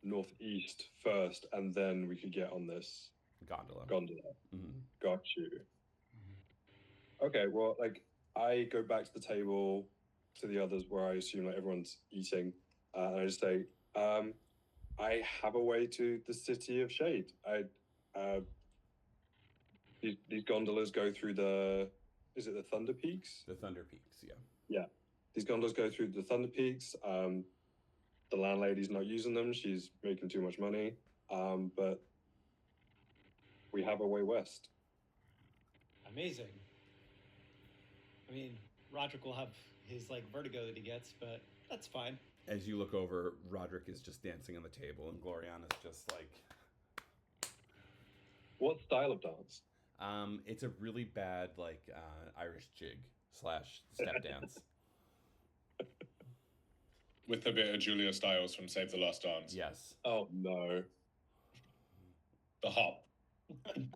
northeast first, and then we could get on this gondola. Mm-hmm. Got you. Okay, well, like, I go back to the table to the others where I assume like everyone's eating, and I just say, I have a way to the City of Shade. These gondolas go through is it the Thunder Peaks? The Thunder Peaks, yeah. Yeah. these gondolas go through the Thunder Peaks. The landlady's not using them; she's making too much money. But we have a way west. Amazing. I mean, Roderick will have his like vertigo that he gets, but that's fine. As you look over, Roderick is just dancing on the table, and Gloriana's just like. What style of dance? It's a really bad like Irish jig / step dance. With a bit of Julia Stiles from Save the Last Dance. Yes. Oh no. The hop.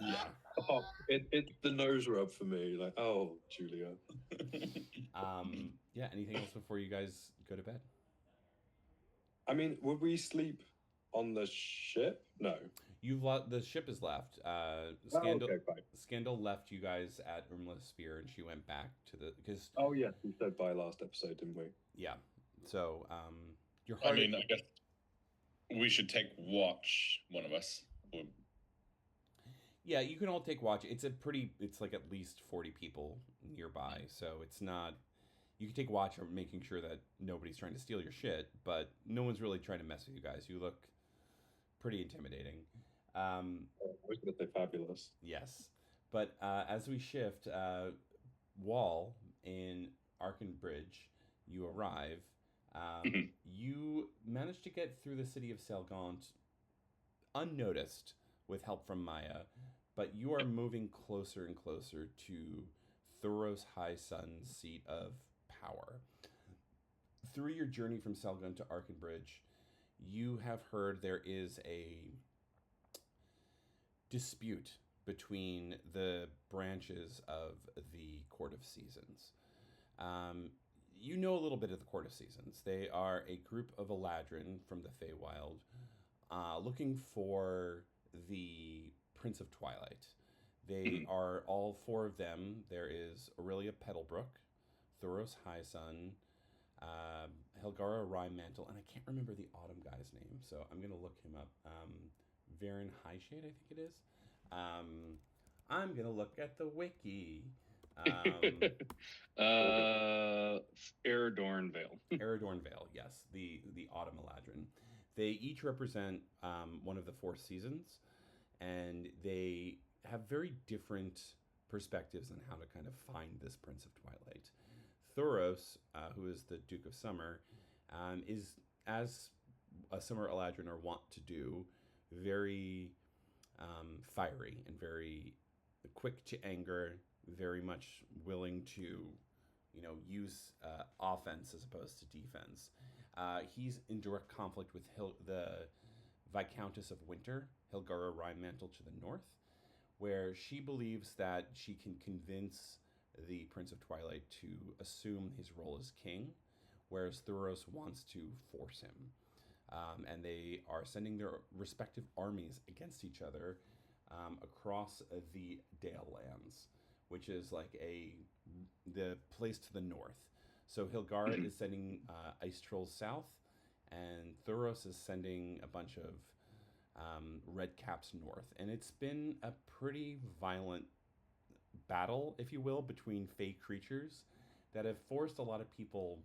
Yeah. Oh, it's the nose rub for me. Like, oh, Julia. Yeah. Anything else before you guys go to bed? I mean, would we sleep on the ship? No. The ship is left. Scandal left you guys at Umla Sphere, and she went back to because. Oh yes, we said bye last episode, didn't we? Yeah. So your I heart. mean, I guess we should take watch. One of us. Yeah, you can all take watch. It's like at least 40 people nearby, so it's not. You can take watch of making sure that nobody's trying to steal your shit, but no one's really trying to mess with you guys. You look pretty intimidating. I was going to say fabulous. Yes, but as we shift, Wall in Arkenbridge, you arrive. You manage to get through the city of Selgaunt unnoticed with help from Maya, but you are moving closer and closer to Thoros High Sun's seat of power. Through your journey from Selgaunt to Arkenbridge, you have heard there is a dispute between the branches of the Court of Seasons. You know a little bit of the Court of Seasons. They are a group of Eladrin from the Feywild looking for the Prince of Twilight. They are all four of them. There is Aurelia Petalbrook, Thoros High Sun, Helgara Rhymantle, and I can't remember the Autumn guy's name, so I'm going to look him up. Varen Highshade, I think it is. I'm going to look at the wiki. Eredorn Vale. Eredorn Vale, yes, the Autumn Eladrin. They each represent one of the four seasons, and they have very different perspectives on how to kind of find this Prince of Twilight. Thoros, who is the Duke of Summer, is, as a Summer Eladrin are wont to do, very fiery and very quick to anger, very much willing to, use offense as opposed to defense. He's in direct conflict with the Viscountess of Winter, Hilgara Rhymantle to the north, where she believes that she can convince the Prince of Twilight to assume his role as king, whereas Thoros wants to force him. And they are sending their respective armies against each other across the Dale Lands, which is like the place to the north. So Hilgara is sending ice trolls south, and Thoros is sending a bunch of red caps north. And it's been a pretty violent battle, if you will, between fey creatures that have forced a lot of people,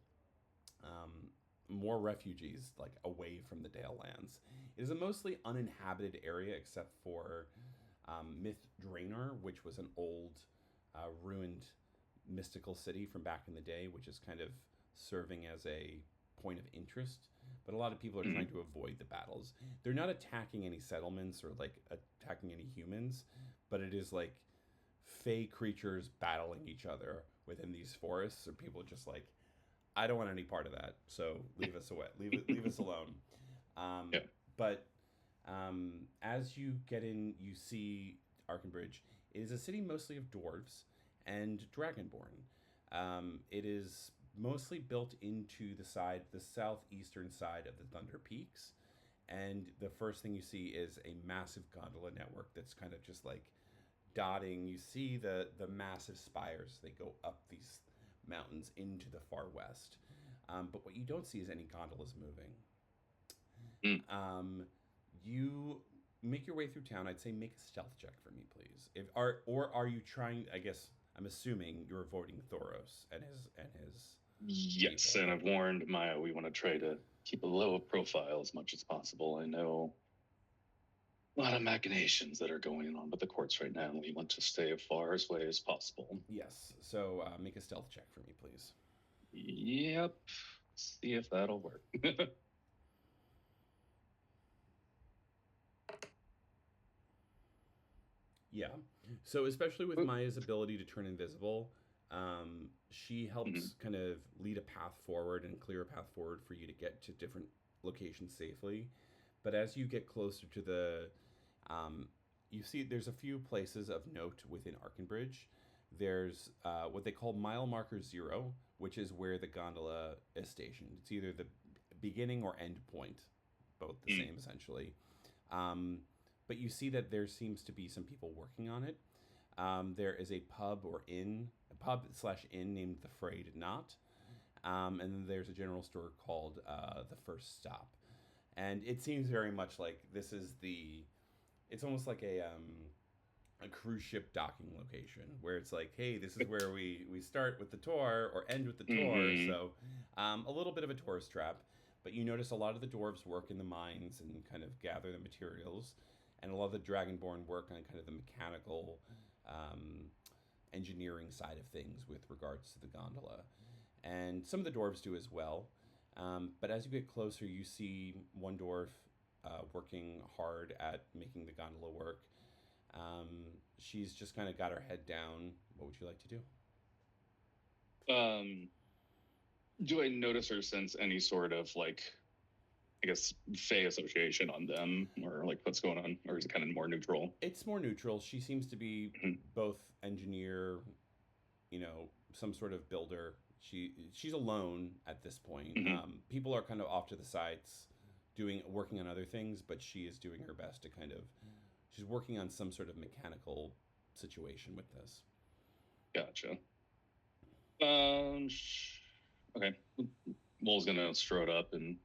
more refugees, like away from the Dale Lands. It is a mostly uninhabited area except for Myth Draenor, which was an old ruined mystical city from back in the day, which is kind of serving as a point of interest. But a lot of people are trying to avoid the battles. They're not attacking any settlements or like attacking any humans, but it is like fey creatures battling each other within these forests, or people just like, I don't want any part of that, so leave us away, leave us alone. But as you get in, you see Arkenbridge. It is a city mostly of dwarves and dragonborn. It is mostly built into the southeastern side of the Thunder Peaks, and the first thing you see is a massive gondola network that's kind of just like dotting. You see the massive spires. They go up these mountains into the far west. But what you don't see is any gondolas moving. You make your way through town. I'd say make a stealth check for me, please. Are you trying? I guess I'm assuming you're avoiding Thoros and his Yes, people. and I've warned Maya we want to try to keep a low profile as much as possible. I know a lot of machinations that are going on with the courts right now, and we want to stay as far away as possible. Yes. So make a stealth check for me, please. Yep. See if that'll work. Yeah. So especially with Maya's ability to turn invisible, she helps kind of lead a path forward and clear a path forward for you to get to different locations safely. But as you get closer to the, you see there's a few places of note within Arkenbridge. There's what they call mile marker 0, which is where the gondola is stationed. It's either the beginning or end point, both the same essentially. But you see that there seems to be some people working on it. There is a pub/inn named the Frayed Knot. And then there's a general store called the First Stop. And it seems very much like this is it's almost like a cruise ship docking location where it's like, hey, this is where we start with the tour or end with the tour. So a little bit of a tourist trap. But you notice a lot of the dwarves work in the mines and kind of gather the materials. And a lot of the Dragonborn work on kind of the mechanical engineering side of things with regards to the gondola. And some of the dwarves do as well. But as you get closer, you see one dwarf working hard at making the gondola work. She's just kind of got her head down. What would you like to do? Do I notice or sense any sort of like, I guess, Fey association on them, or like what's going on, or is it kind of more neutral? It's more neutral. She seems to be both engineer, some sort of builder. She's alone at this point. People are kind of off to the sides, working on other things, but she is doing her best to kind of. She's working on some sort of mechanical situation with this. Gotcha. Okay. Wol's gonna strut up and.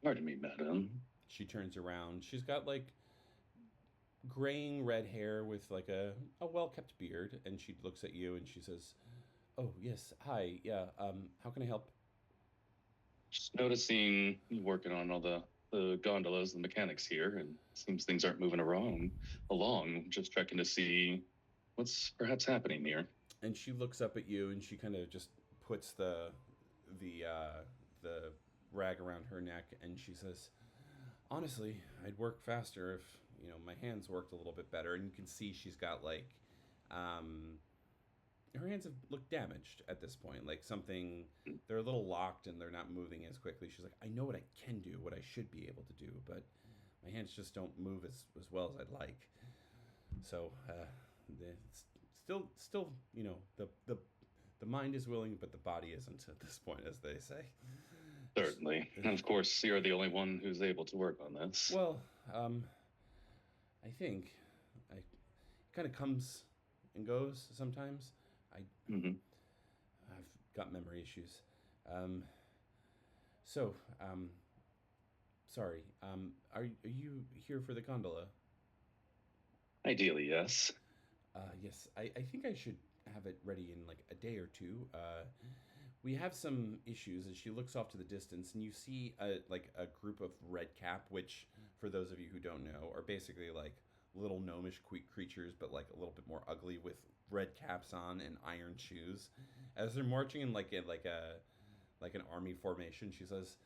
Pardon me, madam. She turns around. She's got like graying red hair with like a well-kept beard, and she looks at you and she says, "Oh yes, hi, yeah. How can I help?" Just noticing you working on all the gondolas, the mechanics here, and seems things aren't moving along. Just checking to see what's perhaps happening here. And she looks up at you and she kind of just puts the rag around her neck, and she says, "Honestly, I'd work faster if my hands worked a little bit better." And you can see she's got like her hands have looked damaged at this point, like something, they're a little locked and they're not moving as quickly. She's like, "I know what I can do, what I should be able to do, but my hands just don't move as well as I'd like." So still the mind is willing, but the body isn't at this point, as they say. Certainly. And of course, you're the only one who's able to work on this. Well, I think it kind of comes and goes sometimes. I've got memory issues. Sorry. Are you here for the gondola? Ideally, yes. Yes. I think I should have it ready in like a day or two. We have some issues, and she looks off to the distance, and you see a group of red cap, which, for those of you who don't know, are basically like little gnomish creatures, but like a little bit more ugly, with red caps on and iron shoes. As they're marching in like an army formation, she says,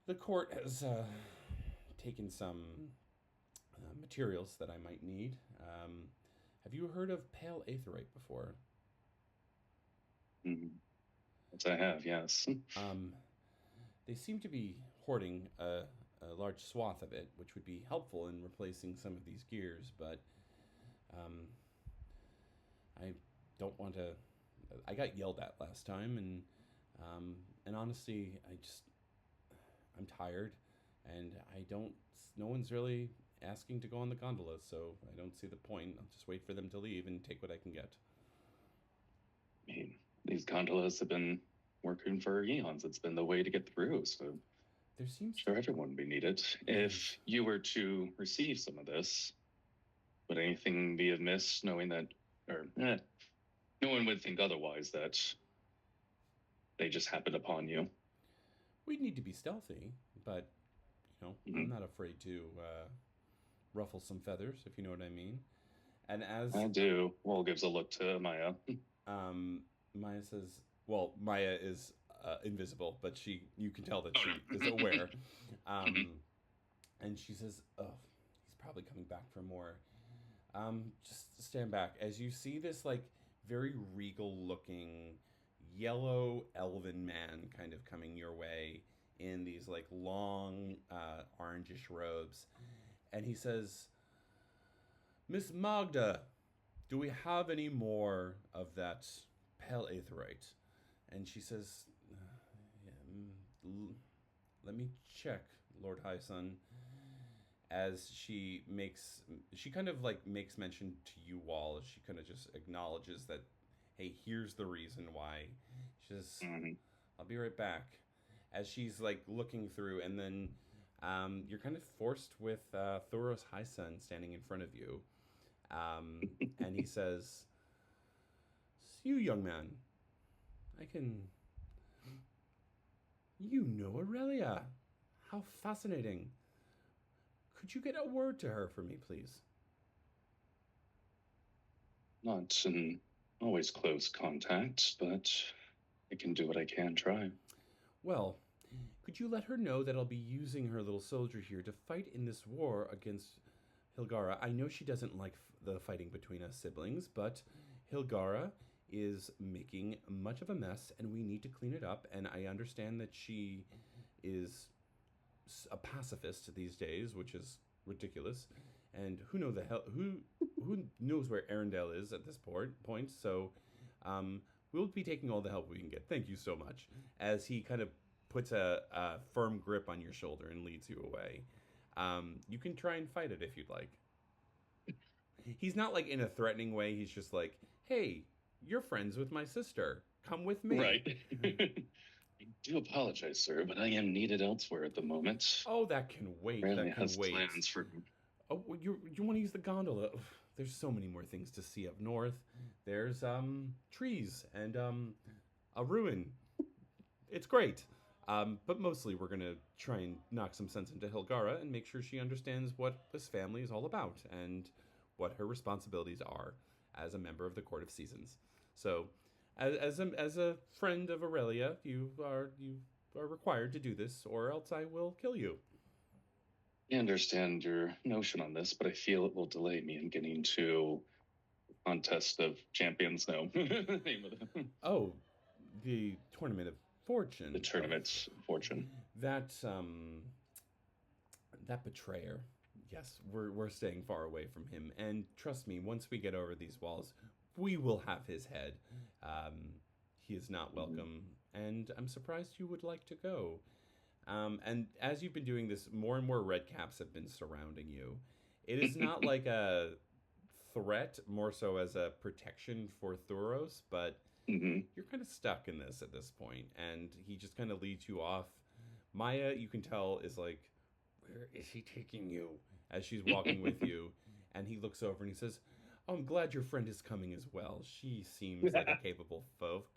"The court has taken some materials that I might need. Have you heard of pale aetheryte before?" Yes, I have, yes. They seem to be hoarding a large swath of it, which would be helpful in replacing some of these gears, but I don't want to. I got yelled at last time, and honestly, I'm tired, and no one's really asking to go on the gondola, so I don't see the point. I'll just wait for them to leave and take what I can get. I mean, these gondolas have been working for eons. It's been the way to get through, so there seems sure everyone would be needed. If you were to receive some of this, would anything be amiss, knowing that, or no one would think otherwise, that they just happened upon you? We need to be stealthy, but I'm not afraid to ruffle some feathers, if you know what I mean. And as I do. Wall gives a look to Maya. Maya says, well, Maya is invisible, but you can tell that she is aware. And she says, oh, he's probably coming back for more. Just stand back. As you see this, like, very regal-looking, yellow elven man kind of coming your way in these, like, long, orangish robes. And he says, Miss Magda, do we have any more of that pale aetherite? And she says, let me check, Lord Highsun. As she kind of like makes mention to you all, she kind of just acknowledges that, hey, here's the reason why. She says, I'll be right back. As she's like looking through, and then you're kind of forced with Thoros Highsun standing in front of you. And he says, you young man, you know Aurelia. How fascinating. Could you get a word to her for me, please? Not in always close contact, but I can do what I can try. Well, could you let her know that I'll be using her little soldier here to fight in this war against Hilgara? I know she doesn't like the fighting between us siblings, but Hilgara is making much of a mess, and we need to clean it up, and I understand that she is a pacifist these days, which is ridiculous, and who knows where Arendelle is at this point. So we'll be taking all the help we can get. Thank you so much. As he kind of puts a firm grip on your shoulder and leads you away. You can try and fight it if you'd like. He's not like in a threatening way. He's just like, hey, you're friends with my sister, come with me. Right. I do apologize, sir, but I am needed elsewhere at the moment. Oh, that can wait. Rarely that can has wait. Plans for... Oh, you want to use the gondola? There's so many more things to see up north. There's trees and a ruin. It's great. But mostly we're gonna try and knock some sense into Hilgara and make sure she understands what this family is all about and what her responsibilities are as a member of the Court of Seasons. So, as a friend of Aurelia, you are required to do this, or else I will kill you. I understand your notion on this, but I feel it will delay me in getting to Contest of Champions. No, name of it. Oh, the Tournament of Fortune. The Tournament of Fortune. That betrayer. Yes, we're staying far away from him, and trust me, once we get over these walls, we will have his head. He is not welcome, and I'm surprised you would like to go. And as you've been doing this, more and more red caps have been surrounding you. It is not like a threat, more so as a protection for Thoros, but you're kind of stuck in this at this point, and he just kind of leads you off. Maya, you can tell, is like, where is he taking you? As she's walking with you, and he looks over and he says, oh, I'm glad your friend is coming as well. She seems like a capable folk.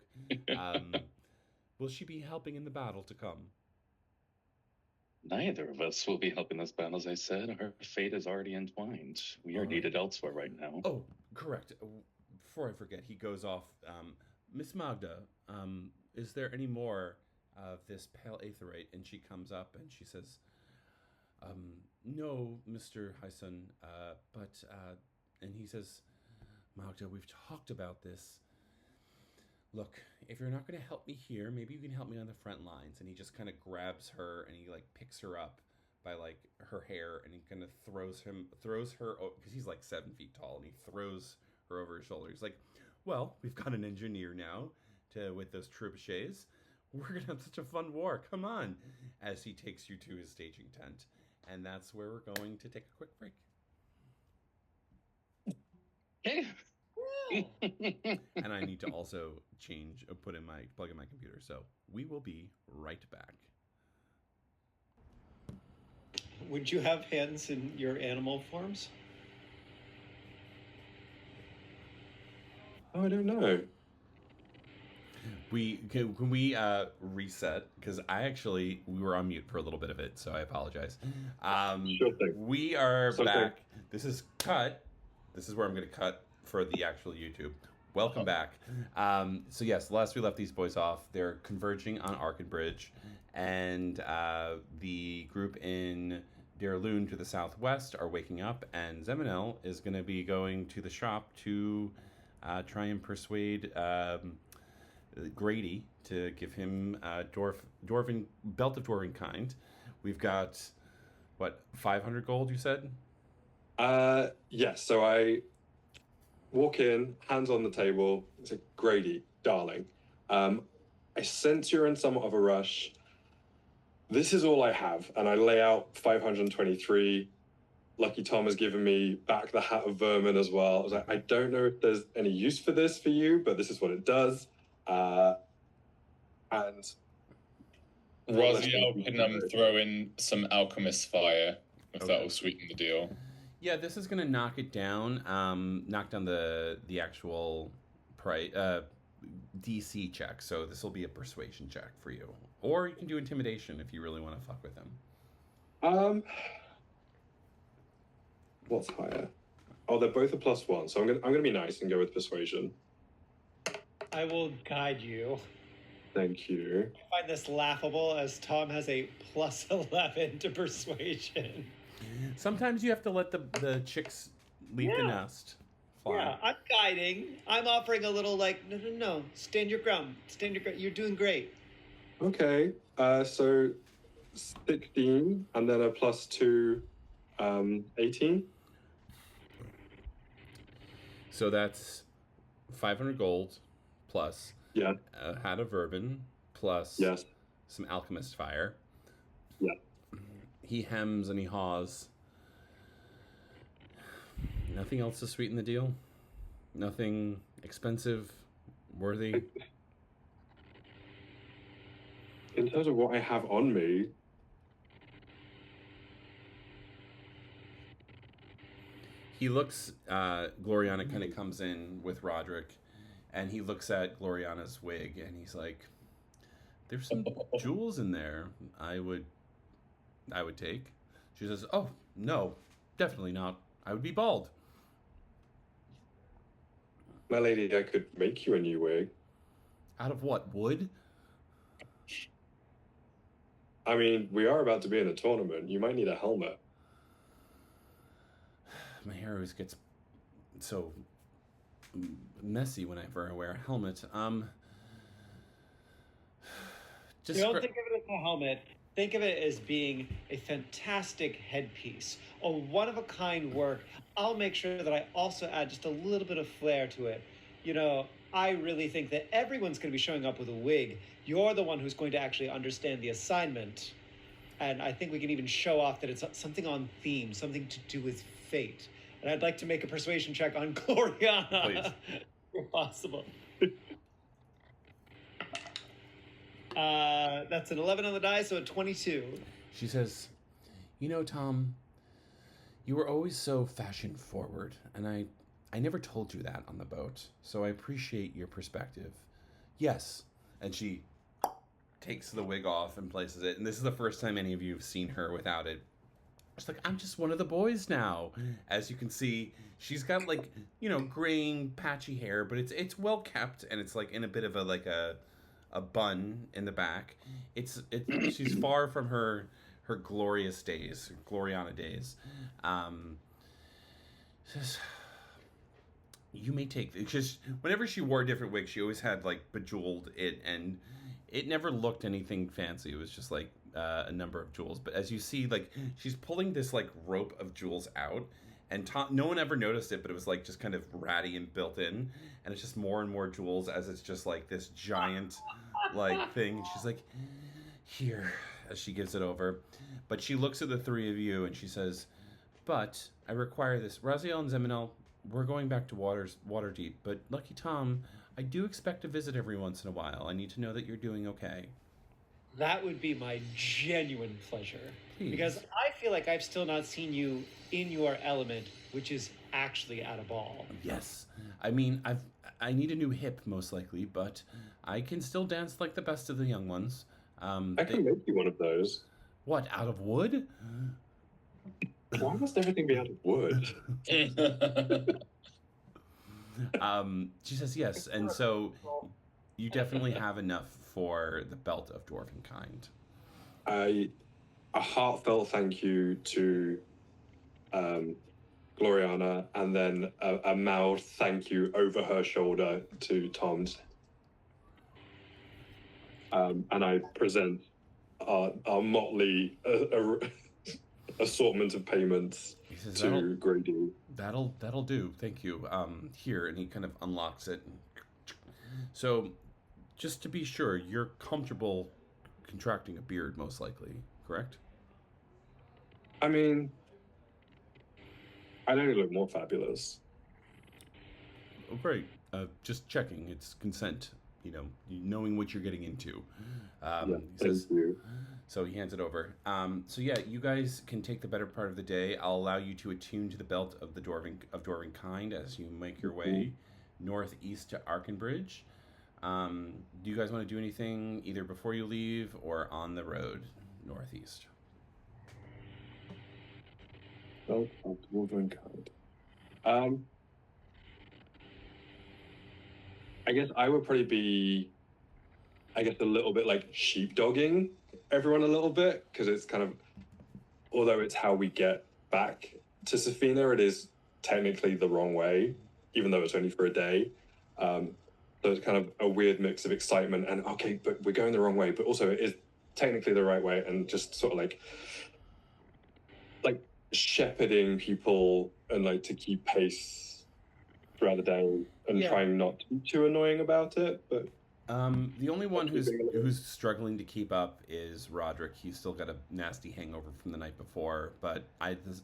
Will she be helping in the battle to come? Neither of us will be helping this battle, as I said. Our fate is already entwined. We are needed elsewhere right now. Oh, correct. Before I forget, he goes off. Miss Magda, is there any more of this pale aetherite? And she comes up and she says, no, Mr. Highsun, but, and he says, Magda, we've talked about this. Look, if you're not going to help me here, maybe you can help me on the front lines. And he just kind of grabs her and he like picks her up by like her hair, and he kind of throws her, because he's like 7 feet tall, and he throws her over his shoulder. He's like, well, we've got an engineer now with those trebuchets. We're going to have such a fun war. Come on. As he takes you to his staging tent. And that's where we're going to take a quick break. Okay. And I need to also plug in my computer. So we will be right back. Would you have hands in your animal forms? Oh, I don't know. Can we reset? Because we were on mute for a little bit of it, so I apologize. Sure thing. We are So back. This is cut. This is where I'm going to cut for the actual YouTube. Welcome back. So yes, last we left these boys off, they're converging on Arkenbridge, and the group in Darloon to the southwest are waking up, and Zeminel is going to be going to the shop to try and persuade Grady to give him dwarven belt of dwarven kind. We've got what, 500 gold? You said. Yes. So I walk in, hands on the table. It's like, Grady, darling. I sense you're in somewhat of a rush. This is all I have, and I lay out 523. Lucky Tom has given me back the Hat of Vermin as well. I was like, I don't know if there's any use for this for you, but this is what it does. And Raziel can throw in some alchemist fire if that will sweeten the deal. Yeah, this is gonna knock it down. Knock down the actual price DC check. So this will be a persuasion check for you, or you can do intimidation if you really want to fuck with him. What's higher? Oh, they're both a +1, so I'm gonna be nice and go with persuasion. I will guide you. Thank you. I find this laughable as Tom has a +11 to persuasion. Sometimes you have to let the chicks leave the nest. Fly. Yeah, I'm guiding. I'm offering a little like, no, stand your ground. Stand your ground. You're doing great. Okay, so 16 and then a +2, 18. So that's 500 gold plus Yeah. a Hat of Vermin plus Yes. some alchemist fire. Yeah. He hems and he haws. Nothing else to sweeten the deal? Nothing expensive, worthy? In terms of what I have on me, He looks, Gloriana kind of comes in with Roderick, and he looks at Gloriana's wig, and he's like, there's some jewels in there I would take. She says, oh, no, definitely not. I would be bald. my lady, I could make you a new wig. Out of what, wood? I mean, we are about to be in a tournament. You might need a helmet. My hair always gets so messy whenever I wear a helmet. Just Don't think of it as a helmet. Think of it as being a fantastic headpiece, a one-of-a-kind work. I'll make sure that I also add just a little bit of flair to it. You know, I really think that everyone's going to be showing up with a wig. You're the one who's going to actually understand the assignment. And I think we can even show off that it's something on theme, something to do with fate. And I'd like to make a persuasion check on Gloriana. Please. If possible. That's an 11 on the die, so a 22. She says, you know, Tom, you were always so fashion forward, and I never told you that on the boat, so I appreciate your perspective. Yes. And she takes the wig off and places it, and this is the first time any of you have seen her without it. She's like, I'm just one of the boys now. As you can see, she's got like, you know, graying, patchy hair, but it's well kept, and it's like in a bit of a bun in the back. She's far from her glorious days, Gloriana days. Says, you may take this. Just whenever she wore a different wig, she always had like bejeweled it, and it never looked anything fancy. It was just like a number of jewels. But as you see, like she's pulling this like rope of jewels out, and no one ever noticed it, but it was like just kind of ratty and built in, and it's just more and more jewels as it's just like this giant like thing. And she's like, here, as she gives it over. But she looks at the three of you and she says, but I require this. Raziel and Zeminel, we're going back to Waterdeep, but Lucky Tom, I do expect to visit every once in a while. I need to know that you're doing okay. That would be my genuine pleasure. Please. Because I feel like I've still not seen you in your element, which is actually at a ball. Yes. I mean, I need a new hip, most likely, but I can still dance like the best of the young ones. I can make you one of those. What, out of wood? Why must everything be out of wood? She says yes, and so you definitely have enough for the belt of dwarven kind. A heartfelt thank you to Gloriana, and then a mouthed thank you over her shoulder to Tom's. And I present our motley assortment of payments to Grady. That'll do. Thank you. Here, and he kind of unlocks it. So, just to be sure, you're comfortable contracting a beard, most likely, correct? I mean, I'd only look more fabulous. Oh, great. Just checking. It's consent. You know, knowing what you're getting into. Thank says, you. So he hands it over. So yeah, you guys can take the better part of the day. I'll allow you to attune to the belt of the dwarven kind as you make your way northeast to Arkenbridge. Do you guys want to do anything either before you leave or on the road northeast? Belt of dwarven kind. I guess I would probably be, a little bit like sheepdogging everyone a little bit, because it's kind of, although it's how we get back to Safina, it is technically the wrong way, even though it's only for a day. So it's kind of a weird mix of excitement and, okay, but we're going the wrong way, but also it is technically the right way, and just sort of like shepherding people and like to keep pace throughout the day and trying not to be too annoying about it, but the only one who's struggling to keep up is Roderick. He's still got a nasty hangover from the night before. But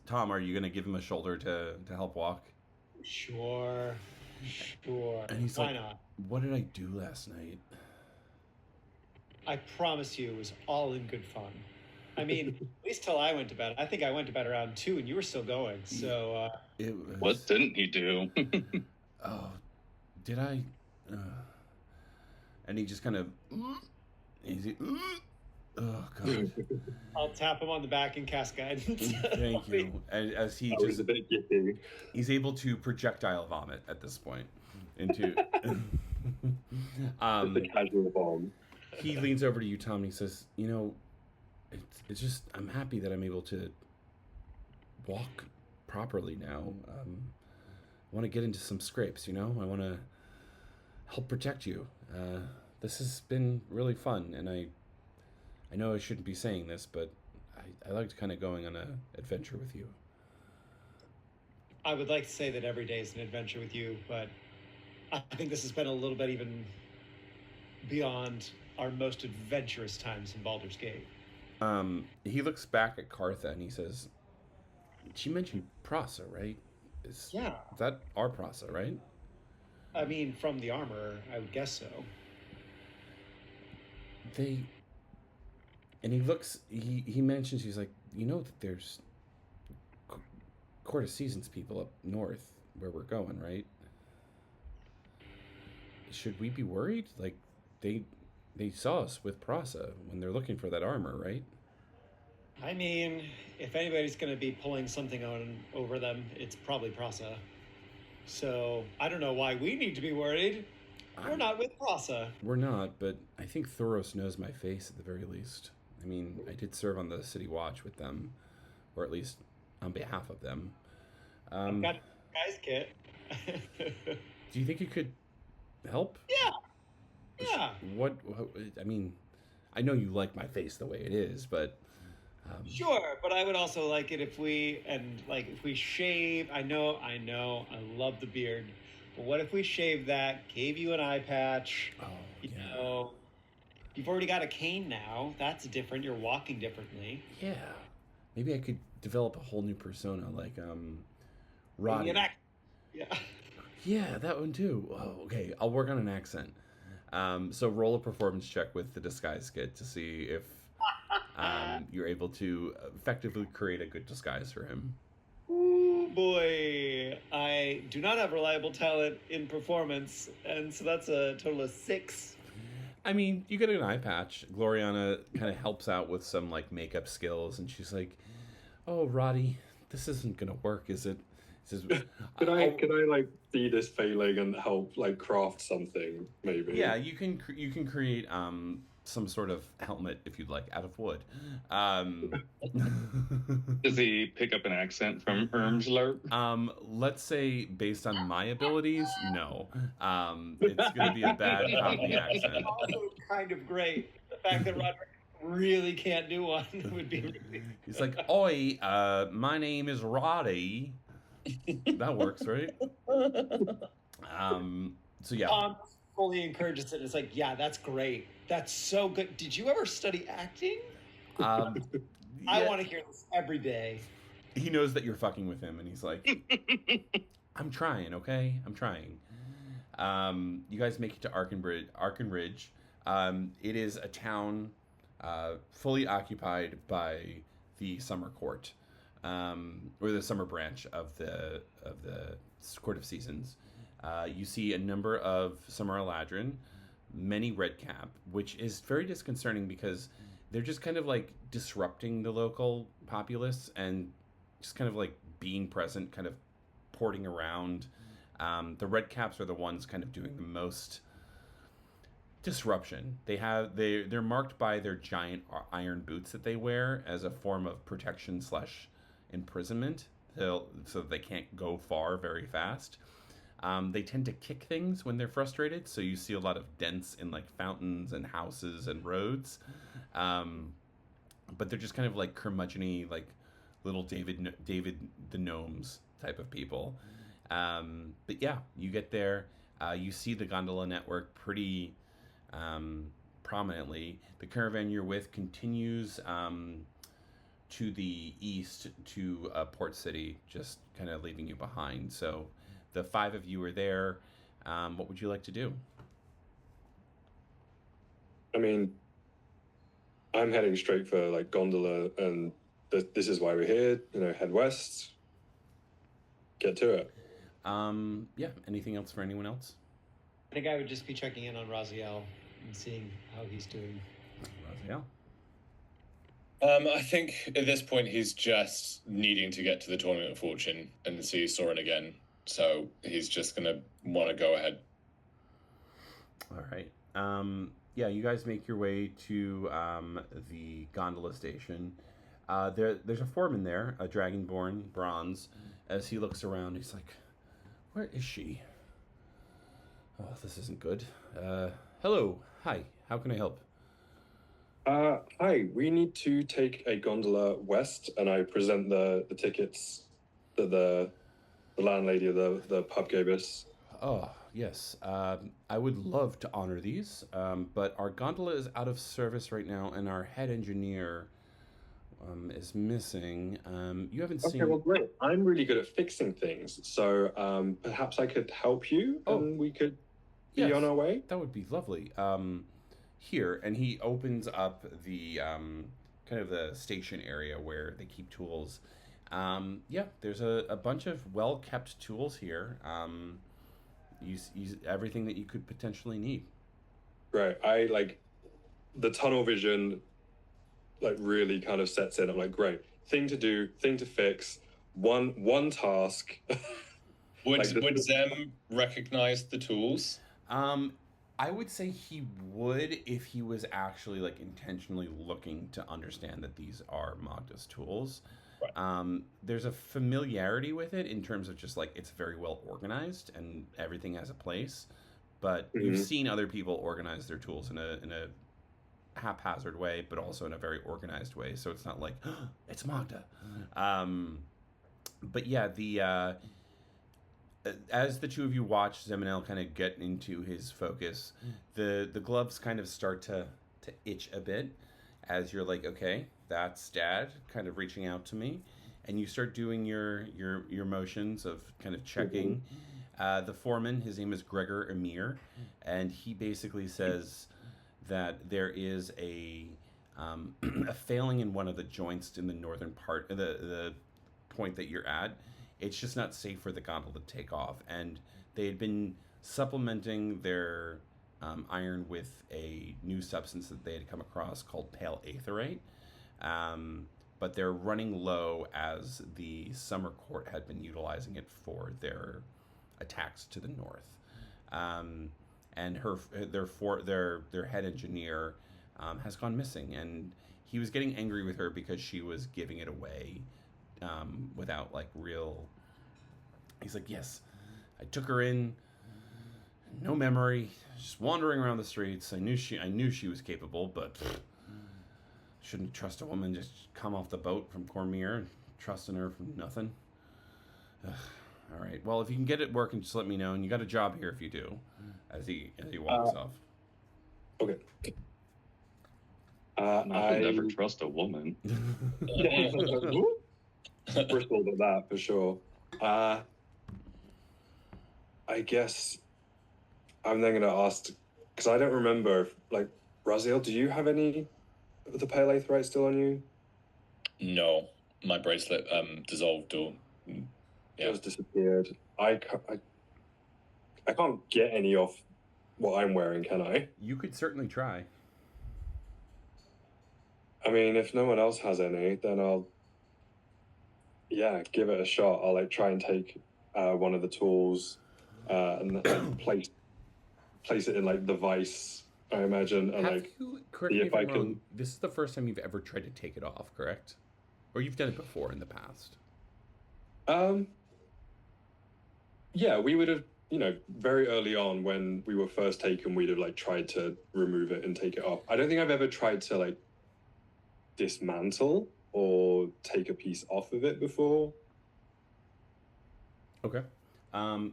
Tom, are you going to give him a shoulder to help walk? Sure. And he's Why not? What did I do last night? I promise you, it was all in good fun. I mean, at least till I went to bed. I think I went to bed around 2, and you were still going. So. What didn't he do? Oh, did I? And he just kind of, oh god. I'll tap him on the back and cast guidance. Thank you. As he just, he's able to projectile vomit at this point into. The casual bomb. He leans over to you, Tom, and he says, "You know, it's just I'm happy that I'm able to walk properly now. I want to get into some scrapes. You know, I want to help protect you. This has been really fun, and I know I shouldn't be saying this, but I liked kind of going on an adventure with you." I would like to say that every day is an adventure with you, but I think this has been a little bit even beyond our most adventurous times in Baldur's Gate. He looks back at Kartha and he says, "She mentioned Prasa, right? Is that our Prasa, right?" I mean, from the armor, I would guess so. And he looks, he mentions, he's like, "You know that there's Court of Seasons people up north where we're going, right? Should we be worried? Like, they saw us with Prasa when they're looking for that armor, right?" I mean, if anybody's going to be pulling something over them, it's probably Prasa. So, I don't know why we need to be worried. We're not with Prasa. We're not, but I think Thoros knows my face at the very least. I mean, I did serve on the City Watch with them, or at least on behalf of them. I've got a guy's kit. Do you think you could help? Yeah. What? I mean, I know you like my face the way it is, but sure, but I would also like it if we shave. I know, I love the beard, but what if we shave that, gave you an eye patch? Oh, you know, you've already got a cane now. That's different. You're walking differently. Yeah, maybe I could develop a whole new persona, like Roddy. Yeah, that one too. Oh, okay, I'll work on an accent. So roll a performance check with the disguise kit to see if you're able to effectively create a good disguise for him. Ooh, boy, I do not have reliable talent in performance, and so that's a total of 6. I mean, you get an eye patch. Gloriana kind of helps out with some like makeup skills, and she's like, "Oh, Roddy, this isn't gonna work, is it?" Says, Could I like see this failing and help like craft something maybe? Yeah, you can create some sort of helmet if you'd like out of wood. Does he pick up an accent from Ermslurp? Let's say based on my abilities, no. It's gonna be a bad Cockney accent. Also kind of great. The fact that Roderick really can't do one would be really... He's like, "Oi, my name is Roddy." That works, right? So yeah. Tom fully encourages it. It's like, yeah, that's great. That's so good. Did you ever study acting? Yeah. I want to hear this every day. He knows that you're fucking with him, and he's like, "I'm trying, okay? I'm trying." You guys make it to Arkin Ridge. It is a town fully occupied by the Summer Court, or the Summer Branch of the Court of Seasons. You see a number of Summer Eladrin, many Redcap, which is very disconcerting because they're just kind of like disrupting the local populace and just kind of like being present, kind of porting around. The Redcaps are the ones kind of doing the most disruption. They're marked by their giant iron boots that they wear as a form of protection / imprisonment, so that they can't go far very fast. They tend to kick things when they're frustrated, so you see a lot of dents in like fountains and houses and roads. But they're just kind of like curmudgeon-y, like little David the Gnomes type of people. But yeah, you get there. You see the gondola network pretty prominently. The caravan you're with continues to the east to Port City, just kind of leaving you behind. So the 5 of you are there. What would you like to do? I mean, I'm heading straight for like gondola, and this is why we're here. You know, head west. Get to it. Yeah. Anything else for anyone else? I think I would just be checking in on Raziel and seeing how he's doing. Raziel? I think at this point he's just needing to get to the Tournament of Fortune and see Soren again. So he's just gonna want to go ahead. All right. Yeah, you guys make your way to the gondola station. There's a foreman there, a Dragonborn, Bronze. As he looks around, he's like, "Where is she? Oh, this isn't good. Hello. Hi. How can I help?" Hi, we need to take a gondola west, and I present the tickets that the landlady of the pub gave us. Oh, yes. I would love to honor these, but our gondola is out of service right now, and our head engineer is missing. You haven't seen... Okay, well, great. I'm really good at fixing things, so perhaps I could help you, and we could be on our way? That would be lovely. Here, and he opens up the kind of the station area where they keep tools. Yeah, there's a bunch of well-kept tools here. Use everything that you could potentially need. Right. I like the tunnel vision, like really kind of sets in. I'm like, great thing to do, thing to fix. One task. Would Zem recognize the tools? I would say he would if he was actually like intentionally looking to understand that these are Magda's tools. Right. There's a familiarity with it in terms of just like it's very well organized and everything has a place. But you've seen other people organize their tools in a haphazard way, but also in a very organized way. So it's not like it's Magda. But yeah, the as the two of you watch Zeminel kind of get into his focus, the gloves kind of start to itch a bit as you're like, okay, that's Dad kind of reaching out to me, and you start doing your motions of kind of checking. The foreman, his name is Gregor Emir, and he basically says that there is a failing in one of the joints in the northern part, the point that you're at. it's just not safe for the gondola to take off. And they had been supplementing their iron with a new substance that they had come across called pale aetherite. But they're running low as the Summer Court had been utilizing it for their attacks to the north. And their head engineer has gone missing, and he was getting angry with her because she was giving it away without like real. He's like, yes, I took her in, no memory, just wandering around the streets. I knew she was capable, but shouldn't trust a woman just come off the boat from Cormier, trusting her from nothing. Ugh. All right. Well, if you can get it working, just let me know. And you got a job here if you do. As he walks off. Okay. I would never trust a woman. Bristol at that for sure. I guess I'm then going to ask, because I don't remember, if, like, Raziel, do you have any of the pale aetherite still on you? No, my bracelet dissolved or It was disappeared. I can't get any off what I'm wearing, can I? You could certainly try. I mean, if no one else has any, then I'll give it a shot. I'll like try and take one of the tools and place it in like the vice, I imagine, and Have you, correct me if I I'm wrong, can. this is the first time you've ever tried to take it off, correct? Or you've done it before in the past? Yeah, we would have, very early on when we were first taken, we'd have like tried to remove it and take it off. I don't think I've ever tried to like dismantle or take a piece off of it before. Okay.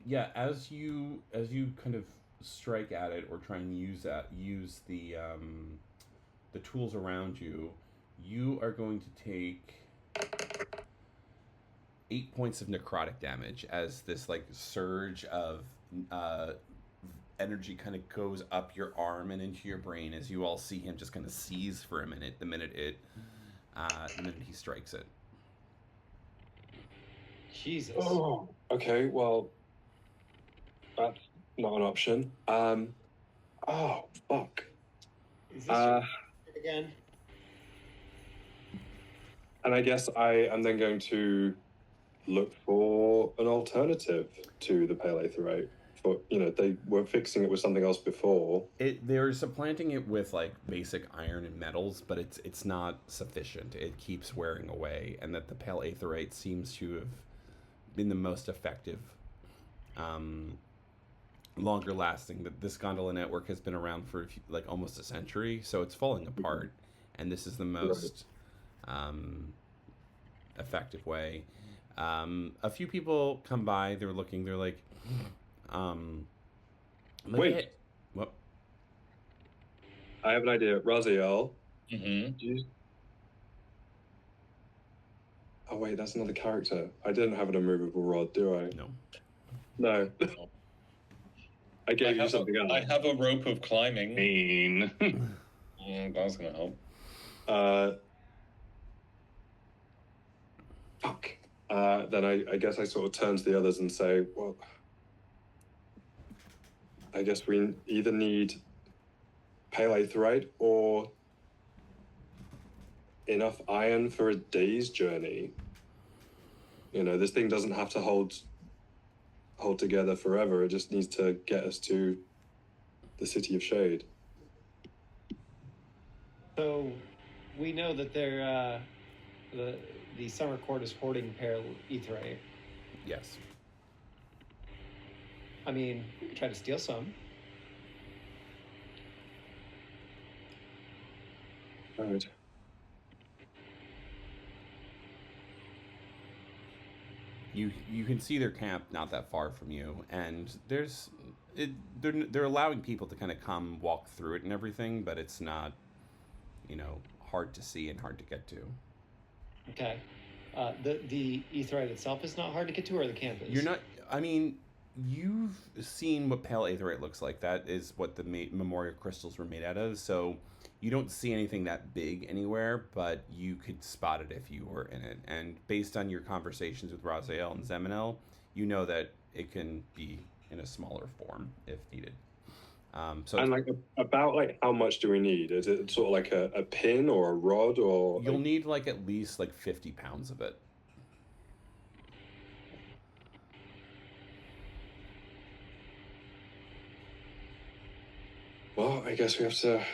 Yeah, as you kind of strike at it or try and use the tools around you, you are going to take 8 points of necrotic damage as this like surge of energy kind of goes up your arm and into your brain as you all see him just kind of seize for a minute the minute he strikes it. Jesus. Oh, okay. Well, that's not an option. Oh, fuck. Is this your again? And I guess I am then going to look for an alternative to the pale aetherite. For they were fixing it with something else before. They're supplanting it with like basic iron and metals, but it's not sufficient. It keeps wearing away, and that the pale aetherite seems to have been the most effective, longer lasting. That this gondola network has been around for like almost a century, so it's falling apart, and this is the most effective way. A few people come by. They're looking. They're like, wait. What? I have an idea. Raziel. Mm-hmm. Oh wait, that's another character. I didn't have an immovable rod, do I? No. I gave you something else. I have a rope of climbing. Mean. That's gonna help. Fuck. Then I guess I sort of turn to the others and say, well, I guess we either need pale aetherite or enough iron for a day's journey. This thing doesn't have to hold together forever. It just needs to get us to the City of Shade. So we know that they're the Summer Court is hoarding pale aetherite. Yes. I mean, we could try to steal some. All right. You can see their camp not that far from you, and they're allowing people to kind of come walk through it and everything, but it's not, hard to see and hard to get to. Okay. The aetherite itself is not hard to get to, or the camp is? You're not. I mean, You've seen what pale aetheryte looks like. That is what the memorial crystals were made out of. So you don't see anything that big anywhere, but you could spot it if you were in it. And based on your conversations with Raziel and Zeminel, you know that it can be in a smaller form if needed. So And like about like how much do we need? Is it sort of like a pin or a rod or? you'll need like at least like 50 pounds of it. Well, I guess we have to.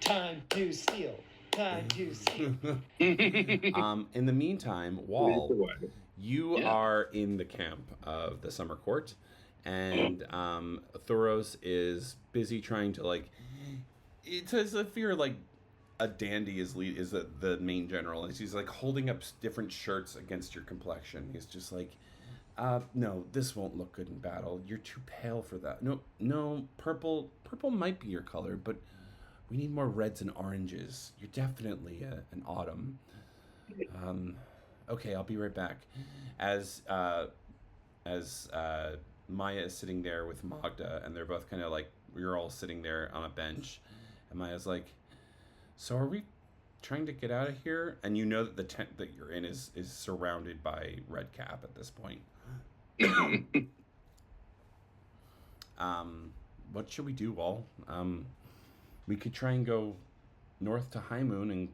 Time to steal. Time to steal. In the meantime, Wall, Lead the way. you Yeah. are in the camp of the summer court, and Thoros is busy trying to like. It's as if you're like a dandy is the main general, and he's like holding up different shirts against your complexion. He's just like, no, this won't look good in battle. You're too pale for that. No, purple might be your color, but we need more reds and oranges. You're definitely an autumn. Okay, I'll be right back. As Maya is sitting there with Magda, and they're both kind of like, we're all sitting there on a bench, and Maya's like, so are we trying to get out of here? And you know that the tent that you're in is surrounded by Red Cap at this point. What should we do, Wall? We could try and go north to High Moon and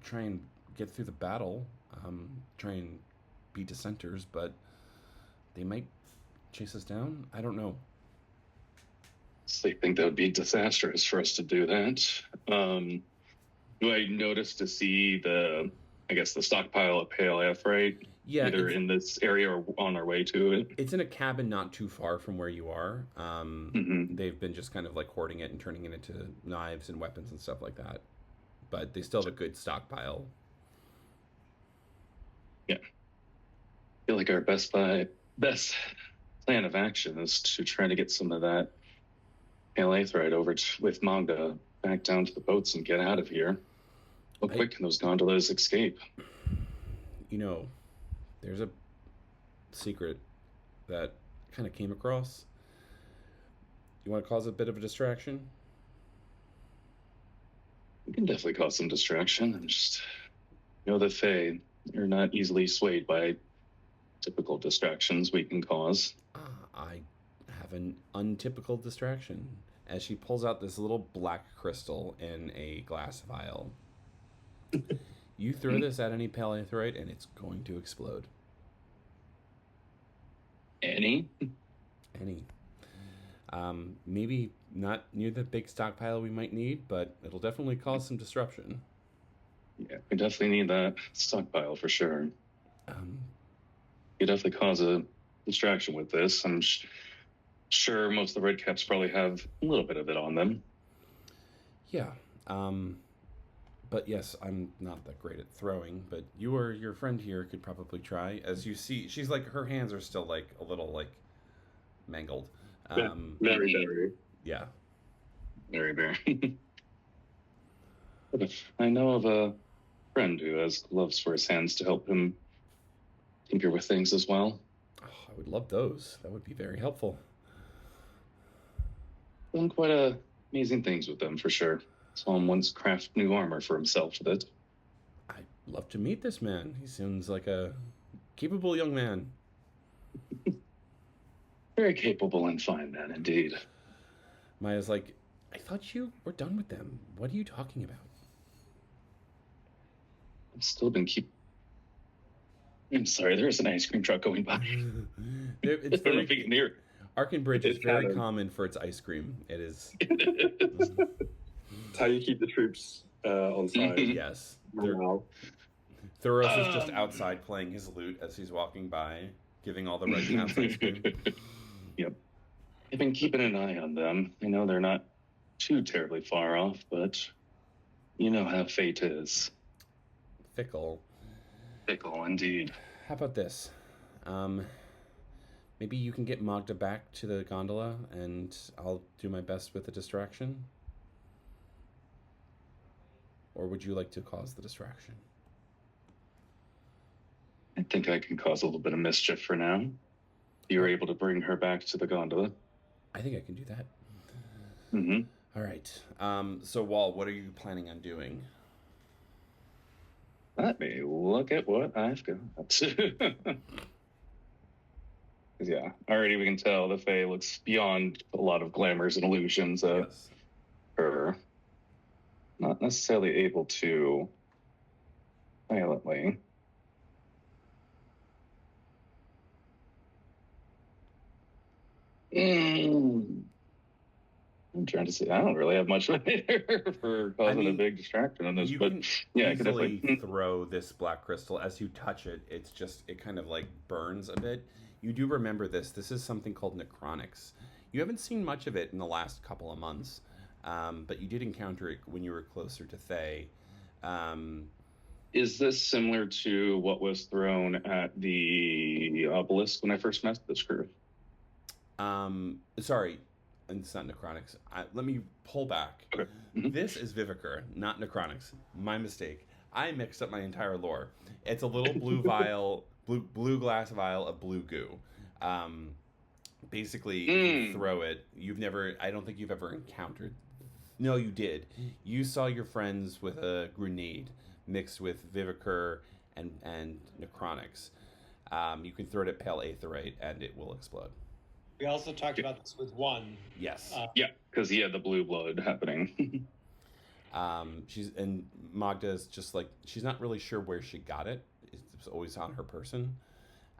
try and get through the battle. Try and be dissenters, but they might chase us down. I don't know. So I think that would be disastrous for us to do that. Do I notice to see the stockpile of pale aetheryte? Yeah, either in this area or on our way to it. It's in a cabin not too far from where you are. They've been just kind of like hoarding it and turning it into knives and weapons and stuff like that. But they still have a good stockpile. Yeah. I feel like our best plan of action is to try to get some of that pale aetheryte over with Magda back down to the boats and get out of here. How quick can those gondolas escape? You know, there's a secret that kind of came across. You want to cause a bit of a distraction? We can definitely cause some distraction. And just, the Fae, you're not easily swayed by typical distractions we can cause. I have an untypical distraction. As she pulls out this little black crystal in a glass vial. You throw this at any pale aetheryte and it's going to explode. Any? Maybe not near the big stockpile we might need, but it'll definitely cause some disruption. Yeah, we definitely need that stockpile for sure. You definitely cause a distraction with this. I'm sure most of the red caps probably have a little bit of it on them. Yeah. But yes, I'm not that great at throwing, but you or your friend here could probably try. As you see, she's like, her hands are still like a little like mangled. Very. Yeah. Very. But if I know of a friend who has gloves for his hands to help him tinker with things as well. Oh, I would love those. That would be very helpful. Done quite amazing things with them for sure. Saw him once craft new armor for himself with it. I'd love to meet this man. He seems like a capable young man. Very capable and fine man, indeed. Maya's like, I thought you were done with them. What are you talking about? I've still been I'm sorry, there's an ice cream truck going by. It's very, near. Arkenbridge is very common for its ice cream. It is. It's how you keep the troops on side. Yes. Thoros is just outside playing his lute as he's walking by, giving all the red caps ice cream. Yep. I've been keeping an eye on them. I know they're not too terribly far off, but you know how fate is. Fickle. Fickle, indeed. How about this? Maybe you can get Magda back to the gondola, and I'll do my best with the distraction? Or would you like to cause the distraction? I think I can cause a little bit of mischief for now. You're able to bring her back to the gondola. I think I can do that. Mm-hmm. All right. So, Wall, what are you planning on doing? Let me look at what I've got. Yeah, already we can tell the Fae looks beyond a lot of glamours and illusions of Yes. her. Not necessarily able to violently. I'm trying to say, I don't really have much later for causing a big distraction on this, You but can yeah, I easily could definitely throw this black crystal. As you touch it, it kind of like burns a bit. You do remember this. This is something called necronics. You haven't seen much of it in the last couple of months, but you did encounter it when you were closer to Thay. Is this similar to what was thrown at the obelisk when I first met this crew? Sorry, it's not necronics. Let me pull back. Okay. This is Viviker, not necronics. My mistake. I mixed up my entire lore. It's a little blue vial, blue glass vial of blue goo. Basically, if you throw it, I don't think you've ever encountered. No, you did. You saw your friends with a grenade mixed with Viviker and necronics. You can throw it at pale aetherite and it will explode. We also talked about this with one. Yes. Yeah, because he had the blue blood happening. Magda's just like, she's not really sure where she got it. It's always on her person.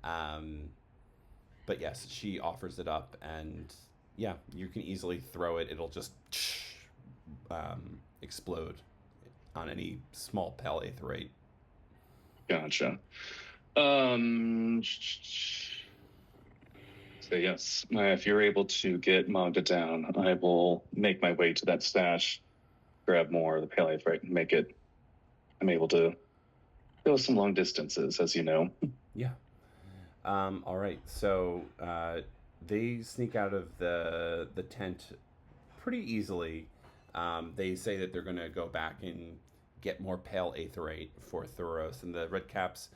But yes, she offers it up, and yeah, you can easily throw it. It'll just explode on any small pale aetherite. Gotcha. So yes, if you're able to get Magda down, I will make my way to that stash, grab more of the pale aetherite, and make it. I'm able to go some long distances, as you know. Yeah. All right. So they sneak out of the tent pretty easily. They say that they're going to go back and get more pale aetherite for Thuros, and the Redcaps,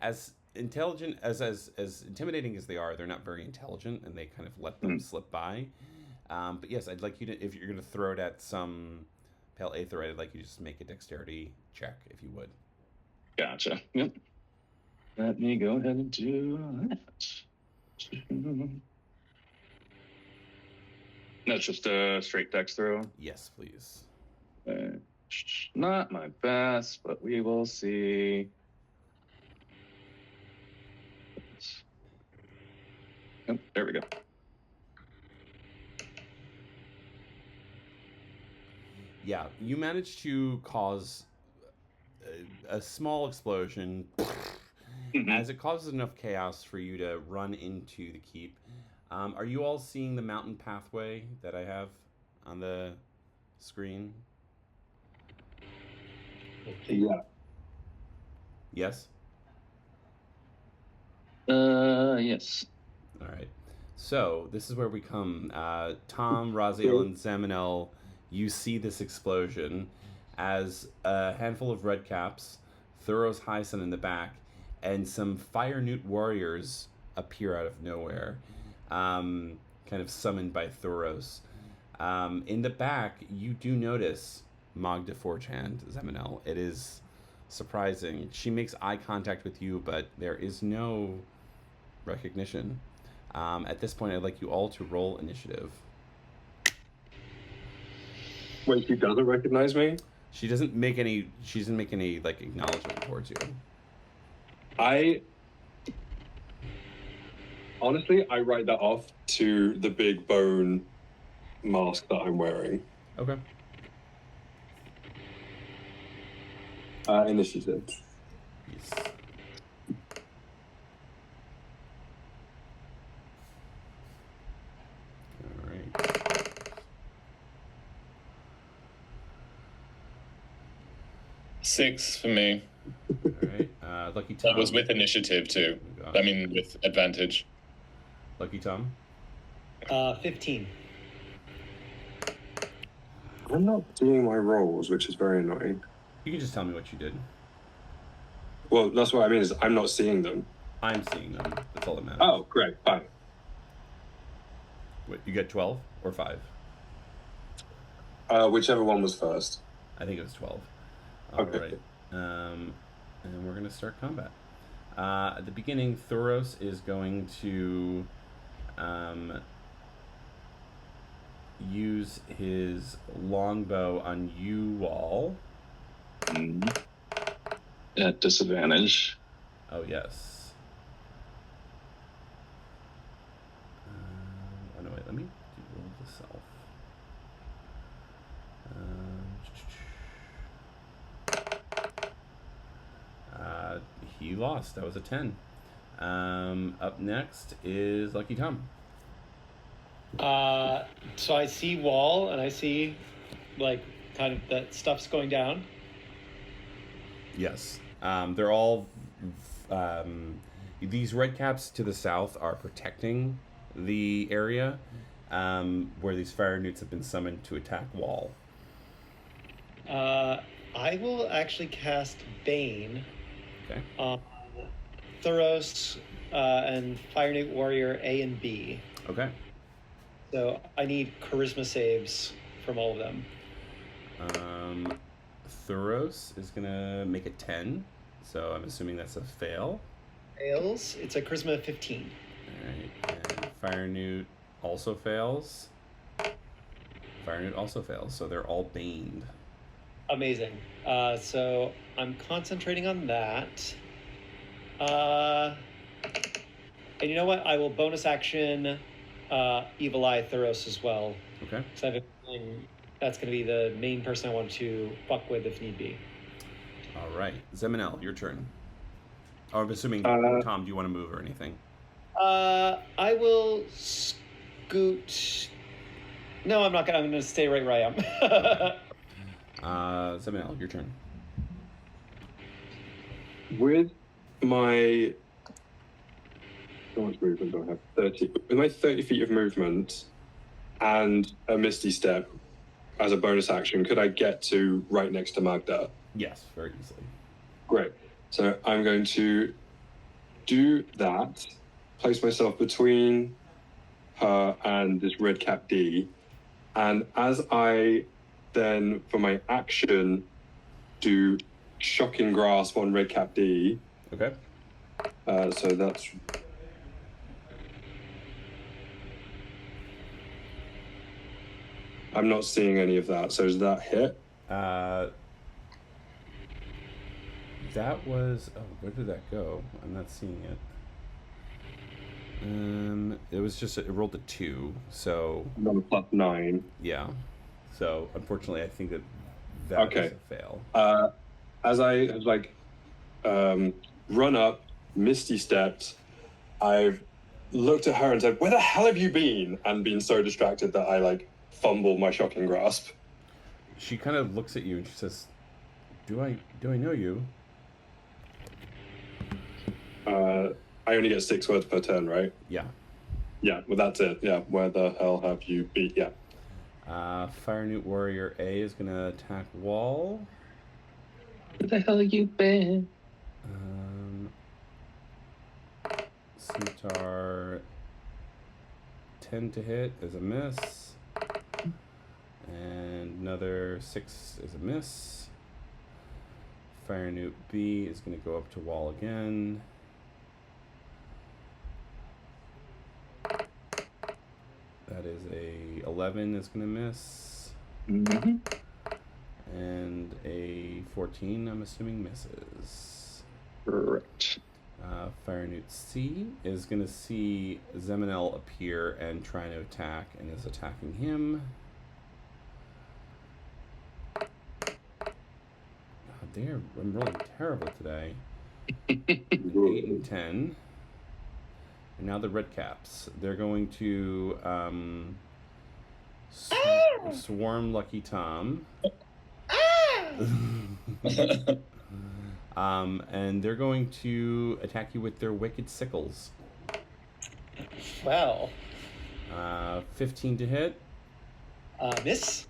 as intelligent as intimidating as they are, they're not very intelligent, and they kind of let them slip by. But yes, I'd like you to, if you're going to throw it at some pale aetherite, I'd like you to just make a dexterity check, if you would. Gotcha. Yep. Let me go ahead and do that. That's just a straight dex throw. Yes, please. Not my best, but we will see. Oh, there we go. Yeah, you managed to cause a small explosion. As it causes enough chaos for you to run into the keep. Are you all seeing the mountain pathway that I have on the screen? Yeah. Yes? Yes. All right. So, this is where we come. Tom, Raziel, and Zamanel, you see this explosion as a handful of redcaps, Thuros Hyson in the back, and some fire newt warriors appear out of nowhere, kind of summoned by Thuros. In the back, you do notice Magda Forgehand, Zamanel. It is surprising. She makes eye contact with you, but there is no recognition. At this point, I'd like you all to roll initiative. Wait, she doesn't recognize me? She doesn't make any like acknowledgement towards you. I write that off to the big bone mask that I'm wearing. Okay. Initiative. Yes. All right. Six for me. All right. Lucky Tom. That was with initiative too. I mean, with advantage. Lucky Tom. 15. I'm not doing my rolls, which is very annoying. You can just tell me what you did. Well, that's what I mean. Is I'm not seeing them. I'm seeing them. That's all that matters. Oh, great, fine. Wait, you get 12 or 5? Whichever one was first. I think it was 12. All Okay. right. And we're going to start combat. At the beginning, Thoros is going to use his longbow on you all. At disadvantage. Oh, yes. Oh, no, wait. Let me do roll this self. He lost. That was a 10. Up next is Lucky Tom. So I see wall, and I see, like, kind of that stuff's going down. Yes. They're all... these red caps to the south are protecting the area where these fire newts have been summoned to attack wall. I will actually cast Bane Okay. on Thoros and Fire Newt Warrior A and B. Okay. So I need charisma saves from all of them. Thoros is going to make a 10. So I'm assuming that's a fail. Fails. It's a charisma 15. Alright. And Fire Newt also fails. Fire Newt also fails. So they're all baned. Amazing. So I'm concentrating on that. And you know what? I will bonus action Evil Eye Thoros as well. Okay. So I have a feeling that's going to be the main person I want to fuck with if need be. All right. Zeminel, your turn. Oh, I'm assuming, Tom, do you want to move or anything? I will scoot. No, I'm not going to. I'm going to stay right where I am. Zeminel, your turn. With my... How much movement do I have? 30. With my 30 feet of movement and a Misty Step as a bonus action, could I get to right next to Magda? Yes, very easily. Great. So I'm going to do that, place myself between her and this red cap D, and as I then, for my action, do Shocking Grasp on red cap D. Okay. So that's... I'm not seeing any of that. So is that hit? That was... Oh, where did that go? I'm not seeing it. It was just... It rolled a 2, so... Another +9. Yeah. So, unfortunately, I think that Okay. is a fail. As I run up, Misty stepped, I've looked at her and said, "Where the hell have you been?" And been so distracted that I fumble my Shocking Grasp. She kind of looks at you and she says, Do I know you? I only get 6 words per turn, right? Yeah. Yeah, well that's it. Yeah, where the hell have you been? Yeah. Fire Newt Warrior A is going to attack Wall. Where the hell you been? Scimitar 10 to hit is a miss. And another 6 is a miss. Fire Newt B is going to go up to Wall again. That is a 11 is going to miss. Mm-hmm. And a 14, I'm assuming, misses. Right. Fire Newt C is going to see Zeminel appear and try to attack, and is attacking him. God, I'm rolling terrible today. 8 and 10. And now the red caps. They're going to swarm Lucky Tom. And they're going to attack you with their wicked sickles. Well. 15 to hit. Miss.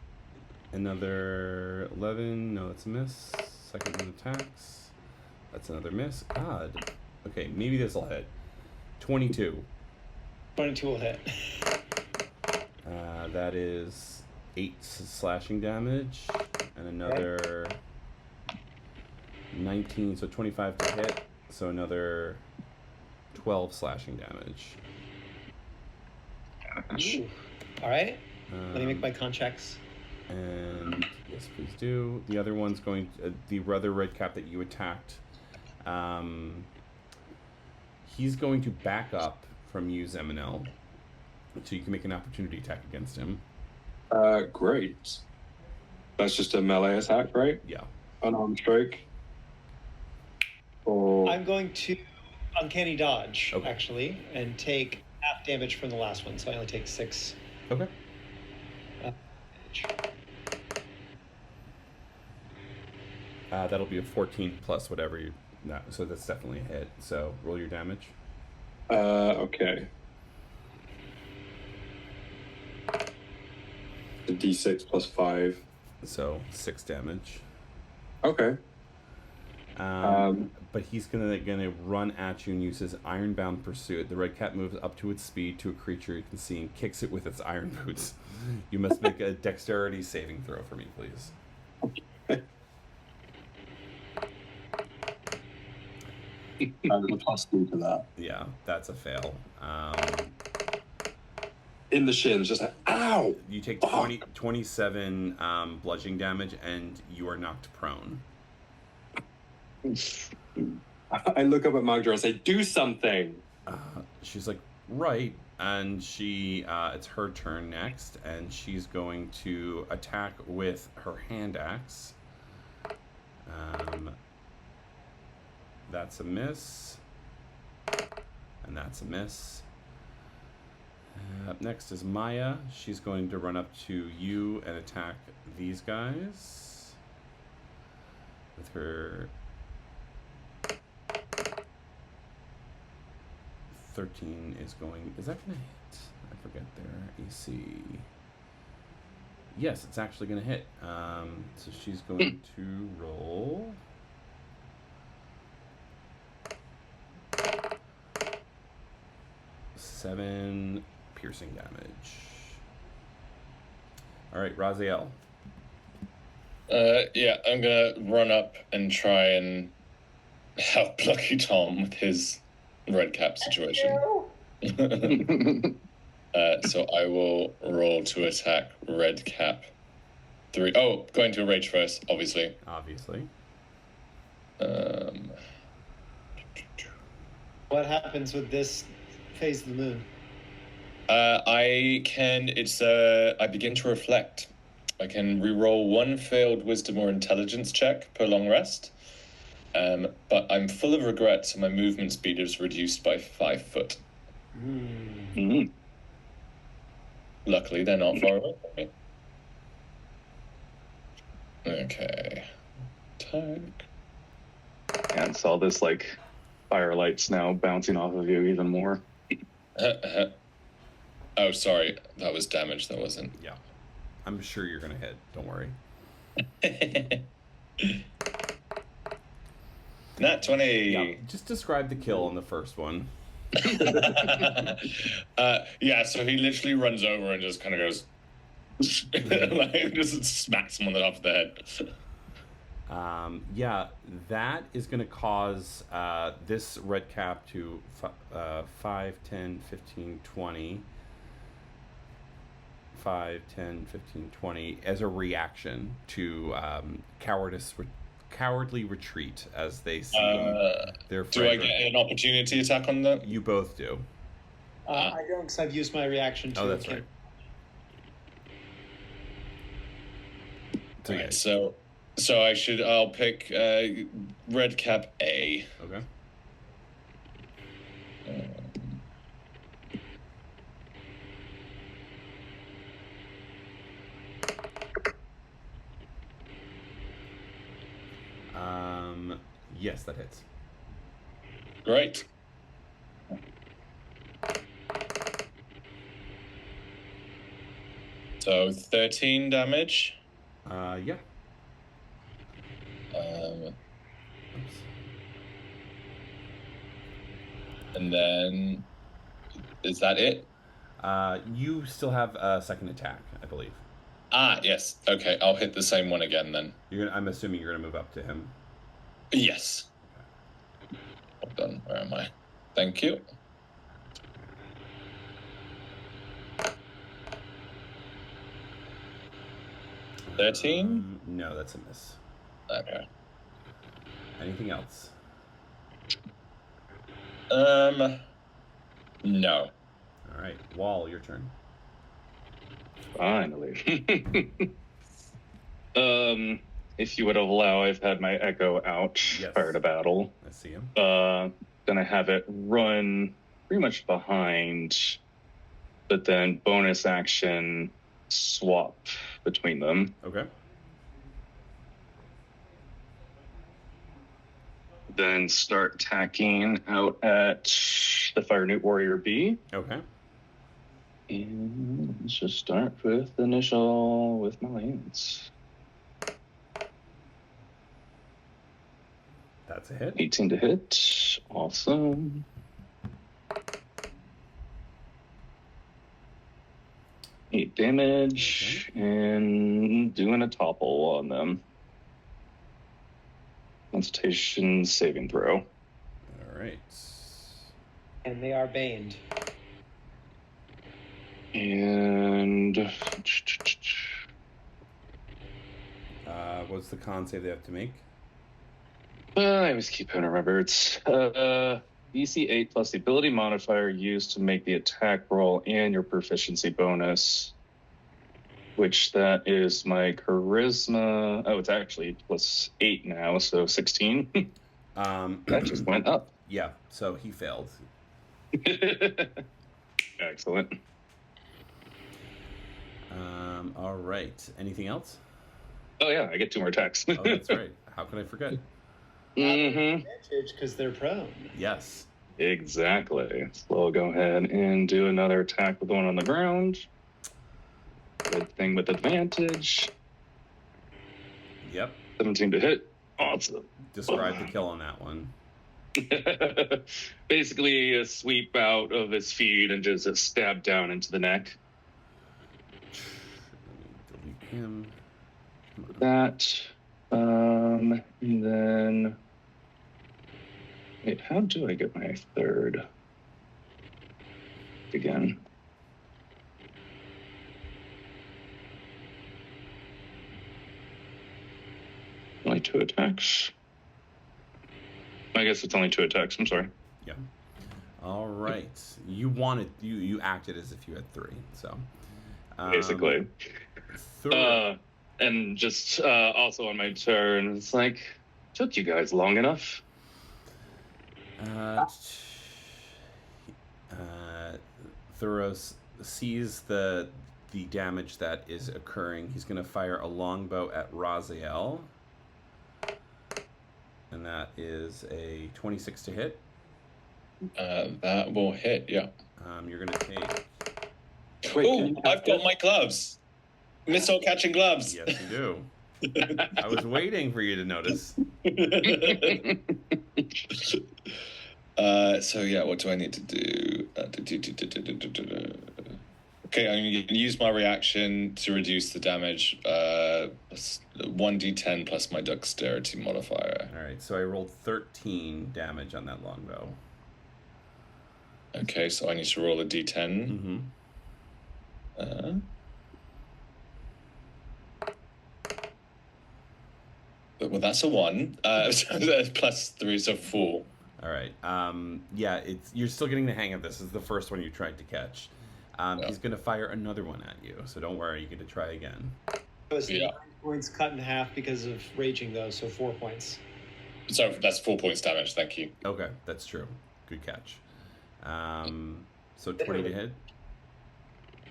Another 11. No, it's a miss. Second one attacks. That's another miss. God. Okay, maybe this will hit. 22. 22 will hit. That is 8 slashing damage, and another 19, so 25 to hit, so another 12 slashing damage. Ooh. All right. Let me make my con checks. And yes, please do. The other one's going the other red cap that you attacked. He's going to back up from you, Zeminel, so you can make an opportunity attack against him. Great. That's just a melee attack, right? Yeah. Unarmed strike. Or I'm going to uncanny dodge, Okay. actually, and take half damage from the last one, so I only take 6. Okay. Damage. That'll be a 14 plus whatever you... No, so that's definitely a hit. So roll your damage. okay. The D6 plus 5. So 6 damage. Okay. But he's gonna run at you and use his Ironbound Pursuit. The red cat moves up to its speed to a creature you can see and kicks it with its iron boots. You must make a dexterity saving throw for me, please. There's a plus 2 to that. Yeah, that's a fail. In the shins, just like, ow! You take Fuck. 27 bludgeoning damage and you are knocked prone. I look up at Magdra and say, do something! She's like, right. And she, it's her turn next, and she's going to attack with her hand axe. That's a miss. And that's a miss. Up next is Maya. She's going to run up to you and attack these guys with her 13 is going... Is that going to hit? I forget their AC. Yes, it's actually going to hit. So she's going to roll... 7 piercing damage. All right, Raziel. Yeah, I'm gonna run up and try and help Lucky Tom with his red cap situation. So I will roll to attack red cap 3. Oh, going to a rage first, obviously. Obviously. What happens with this phase of the moon? I begin to reflect. I can reroll 1 failed wisdom or intelligence check per long rest. But I'm full of regret, so my movement speed is reduced by 5 foot. Mm. Luckily, they're not far away from me. Okay. Attack. And saw this like firelights now bouncing off of you even more. Oh, sorry. That was damage. That wasn't. Yeah. I'm sure you're going to hit. Don't worry. Nat 20. Yeah. Just describe the kill on the first one. Yeah, so he literally runs over and just kind of goes, like, just smacks him on the top of the head. Yeah, that is going to cause this red cap to 5, 10, 15, 20. 5, 10, 15, 20 as a reaction to cowardly retreat as they see their Do I get an opportunity attack on that? You both do. I don't, because I've used my reaction to... Oh, that's right. Okay, so I'll pick red cap A. Okay. Yes, that hits. Great. So 13 damage. Yeah. And then, is that it? You still have a second attack, I believe. Ah, yes. Okay, I'll hit the same one again then. I'm assuming you're gonna move up to him. Yes. Well done. Where am I? Thank you. Um, 13? No, that's a miss. Okay. Anything else? No. All right, Wall, your turn. Finally. If you would allow, I've had my echo out Yes. prior to battle. I see him. Gonna have it run pretty much behind, but then bonus action swap between them. Okay. Then start attacking out at the Fire Newt Warrior B. Okay. And let's just start with the initial with my lance. That's a hit. 18 to hit. Awesome. 8 damage. And doing a topple on them. Constitution saving throw. All right. And they are baned. And What's the con save they have to make? I always keep having to remember. It's DC 8 plus the ability modifier used to make the attack roll and your proficiency bonus, which that is my charisma. Oh, it's actually plus 8 now, so 16. That just went up. Yeah, so he failed. Excellent. All right. Anything else? Oh, yeah, I get 2 more attacks. Oh, that's right. How could I forget? Mm-hmm. Advantage because they're prone. Yes. Exactly. So we'll go ahead and do another attack with the one on the ground. Good thing with advantage. Yep. 17 to hit. Awesome. Describe the kill on that one. Basically, a sweep out of his feet and just a stab down into the neck. Let me delete him. That. And then. Wait, how do I get my third? Again. Only 2 attacks. I guess it's only 2 attacks. I'm sorry. Yeah. All right. You wanted you acted as if you had 3. So. Basically. Thor- And just also on my turn, it's like, took you guys long enough. Thuros sees the damage that is occurring. He's going to fire a longbow at Raziel. And that is a 26 to hit. That will hit, yeah. You're going to take... Oh, I've got my gloves. Missile catching gloves. Yes, you do. I was waiting for you to notice. So yeah, what do I need to do? Okay, I'm going to use my reaction to reduce the damage. 1d10 plus my dexterity modifier. All right, so I rolled 13 damage on that longbow. Okay, so I need to roll a d10. Mm-hmm. Well, that's a 1. Plus 3, so 4. All right. Yeah, you're still getting the hang of this. This is the first one you tried to catch. Yeah. He's going to fire another one at you, so don't worry. You get to try again. So it's Yeah. 9 points cut in half because of raging, though, so 4 points. So that's 4 points damage, thank you. Okay, that's true. Good catch. So 20 to hit.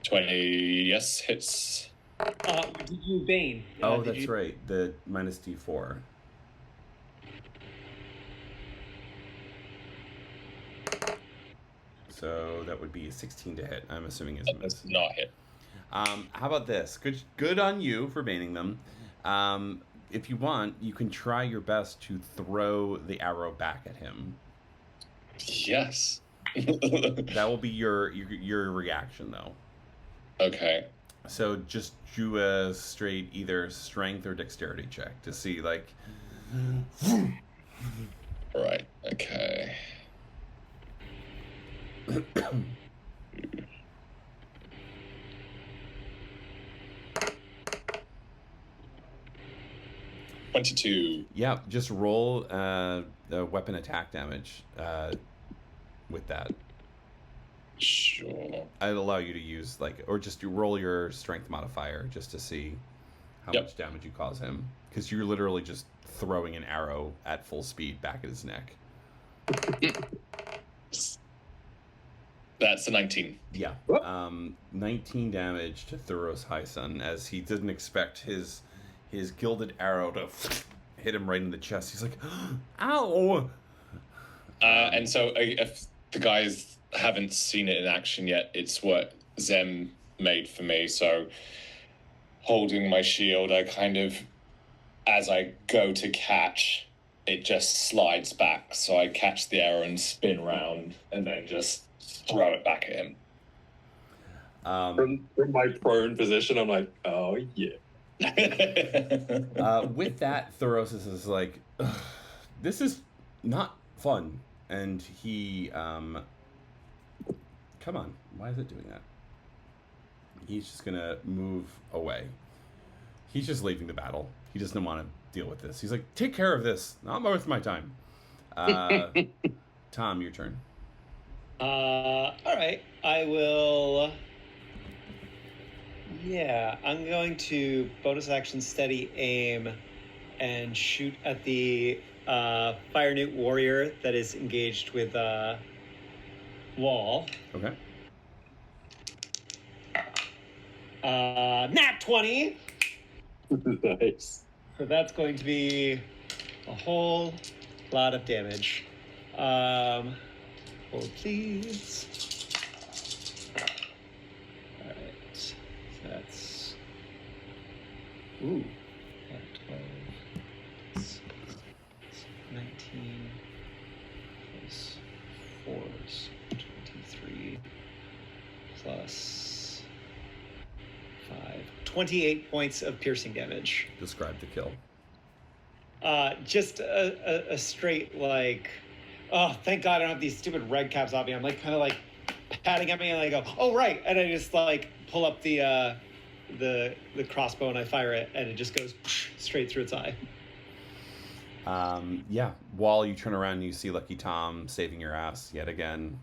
20, yes, hits. Did you Bane? Oh, that's right. The minus D4. So that would be a 16 to hit. I'm assuming is a miss. That's not hit. How about this? Good on you for banning them. If you want, you can try your best to throw the arrow back at him. Yes. That will be your reaction, though. Okay. So just do a straight either strength or dexterity check to see, like... Right. Okay. $22. Yeah, just roll the weapon attack damage with that. Sure. I'd allow you to use, like, or just roll your strength modifier just to see how much damage you cause him. Because you're literally just throwing an arrow at full speed back at his neck. That's a 19. Yeah. 19 damage to Thuros Highsun as he didn't expect his gilded arrow to hit him right in the chest. He's like, ow! And so if the guys haven't seen it in action yet, it's what Zem made for me. So holding my shield, I kind of, as I go to catch, it just slides back. So I catch the arrow and spin round and then just throw it back at him. From my prone position, I'm like, oh yeah. With that, Thuros is like, this is not fun. And he, come on, why is it doing that? He's just gonna move away. He's just leaving the battle. He doesn't want to deal with this. He's like, take care of this. Not worth my time. Tom, your turn. All right. I will... Yeah, I'm going to bonus action steady aim and shoot at the Fire Newt warrior that is engaged with Wall. Okay. Nat 20! Nice. So that's going to be a whole lot of damage. Hold, please. Alright. So that's... Ooh. 12. 19 plus 4 is 23 plus 5. 28 points of piercing damage. Describe the kill. Just a straight, like, oh, thank God I don't have these stupid red caps on me. I'm like kind of like patting at me and I go, oh right, and I just like pull up the crossbow and I fire it and it just goes straight through its eye. Yeah. While you turn around and you see Lucky Tom saving your ass yet again.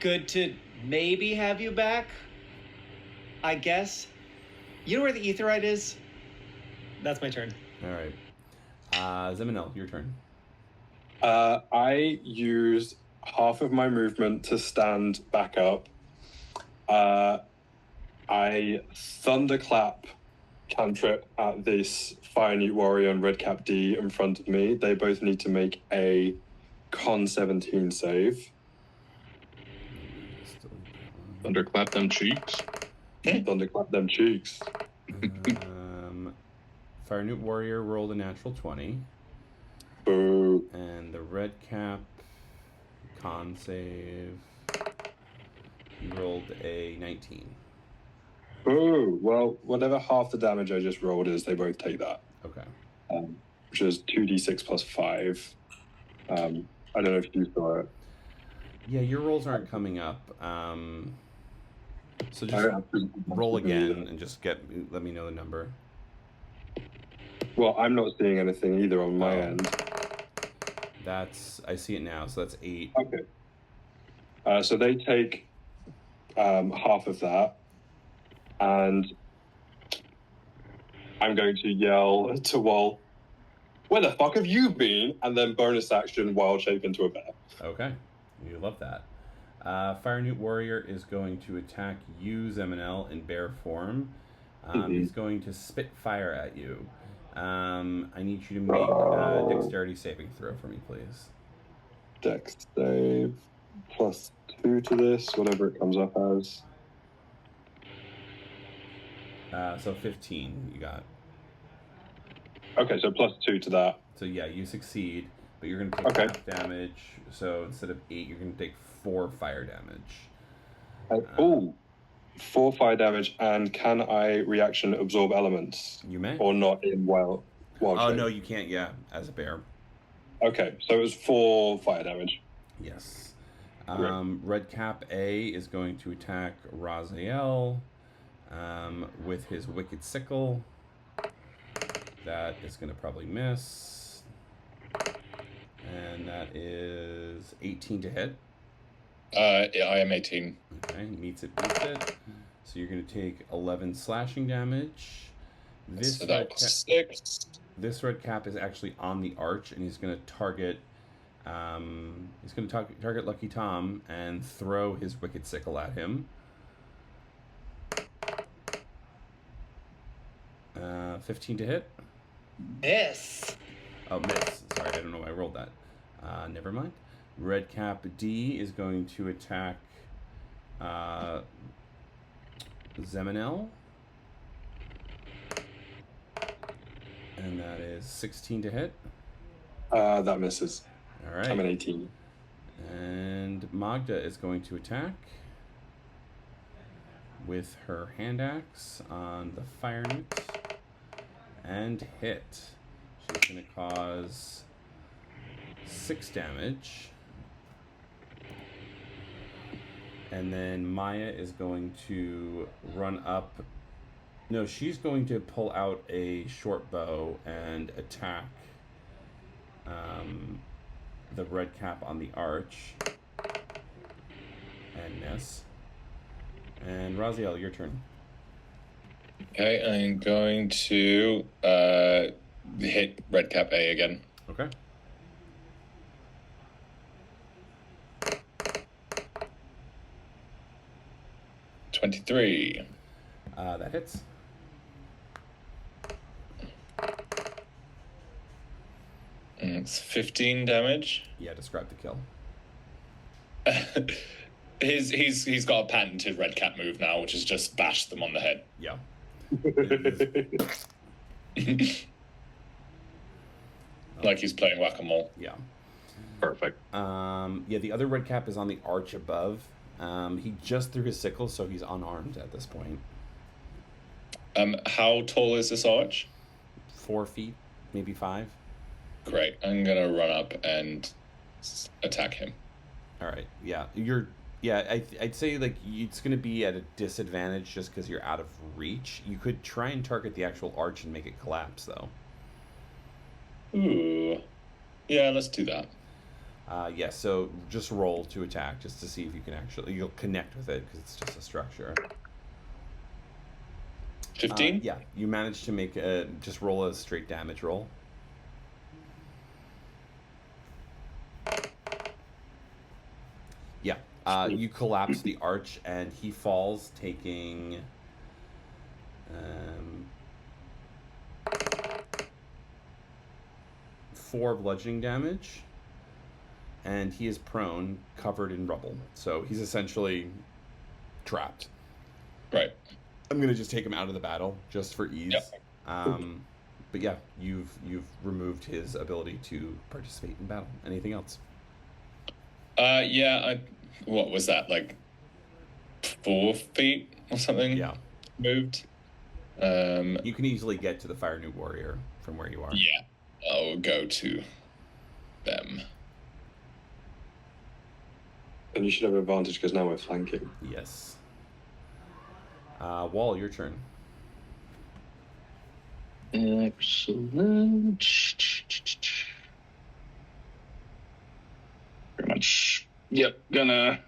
Good to maybe have you back, I guess. You know where the aetheryte is? That's my turn. All right. Zeminel, your turn. I used half of my movement to stand back up. I thunderclap cantrip at this Fire Newt warrior and Redcap D in front of me. They both need to make a con 17 save. Thunderclap them cheeks. Thunderclap them cheeks. Fire Newt warrior rolled a natural 20. Boo. And the red cap con save, he rolled a 19. Boo. Well, whatever half the damage I just rolled is, they both take that. Okay. Which is 2d6 plus 5. I don't know if you saw it. Yeah, your rolls aren't coming up. So just roll again and just let me know the number. Well, I'm not seeing anything either on my end. I see it now, so that's 8. Okay. So they take half of that, and I'm going to yell to Wall, where the fuck have you been? And then bonus action wild shape into a bear. Okay, you love that. Fire Newt warrior is going to attack you, Zeminel, in bear form. He's going to spit fire at you. I need you to make a dexterity saving throw for me, please. Dex save plus 2 to this, whatever it comes up as. So 15 you got. Okay, so plus 2 to that. So yeah, you succeed, but you're going to take Okay. half damage. So instead of 8, you're going to take 4 fire damage. Oh, 4 fire damage, and can I reaction absorb elements? You may. Or not in wild Oh, shape? no, you can't, yeah, as a bear. Okay, so it was 4 fire damage. Yes. Great. Red Cap A is going to attack Raziel with his Wicked Sickle. That is going to probably miss. And that is 18 to hit. I am 18. Okay, meets it, beats it. So you're going to take 11 slashing damage. So that was 6. This Red Cap is actually on the arch, and he's going to target... he's going to target Lucky Tom and throw his Wicked Sickle at him. 15 to hit. Miss. Oh, miss. Sorry, I don't know why I rolled that. Never mind. Red Cap D is going to attack Zeminel. And that is 16 to hit. That misses. All right. I'm an 18. And Magda is going to attack with her hand axe on the fire newt and hit. She's going to cause 6 damage. And then Maya is going to run up. No, she's going to pull out a short bow and attack the Red Cap on the arch and miss. And Raziel, your turn. Okay, I'm going to hit Red Cap A again. Okay. $23. That hits. And it's 15 damage. Yeah, describe the kill. He's got a patented Red Cap move now, which is just bash them on the head. Yeah. Like he's playing whack-a-mole. Yeah. Perfect. Yeah, the other Red Cap is on the arch above. He just threw his sickle, so he's unarmed at this point. How tall is this arch? 4 feet, maybe 5. Great. I'm gonna run up and attack him. All right. Yeah, I'd say like it's gonna be at a disadvantage just because you're out of reach. You could try and target the actual arch and make it collapse, though. Ooh. Yeah, let's do that. Yeah. So just roll to attack, just to see if you can you'll connect with it because it's just a structure. 15? Yeah, you managed to make just roll a straight damage roll. Yeah, you collapse the arch and he falls, taking 4 bludgeoning damage, and he is prone, covered in rubble. So he's essentially trapped. Right. I'm gonna just take him out of the battle just for ease. Yep. But yeah, you've removed his ability to participate in battle. Anything else? Yeah, what was that, like 4 feet or something? Yeah. Moved. You can easily get to the Fire New Warrior from where you are. Yeah, I'll go to them. And you should have advantage because now we're flanking. Yes. Wall, your turn. Excellent. Pretty much. Yep, gonna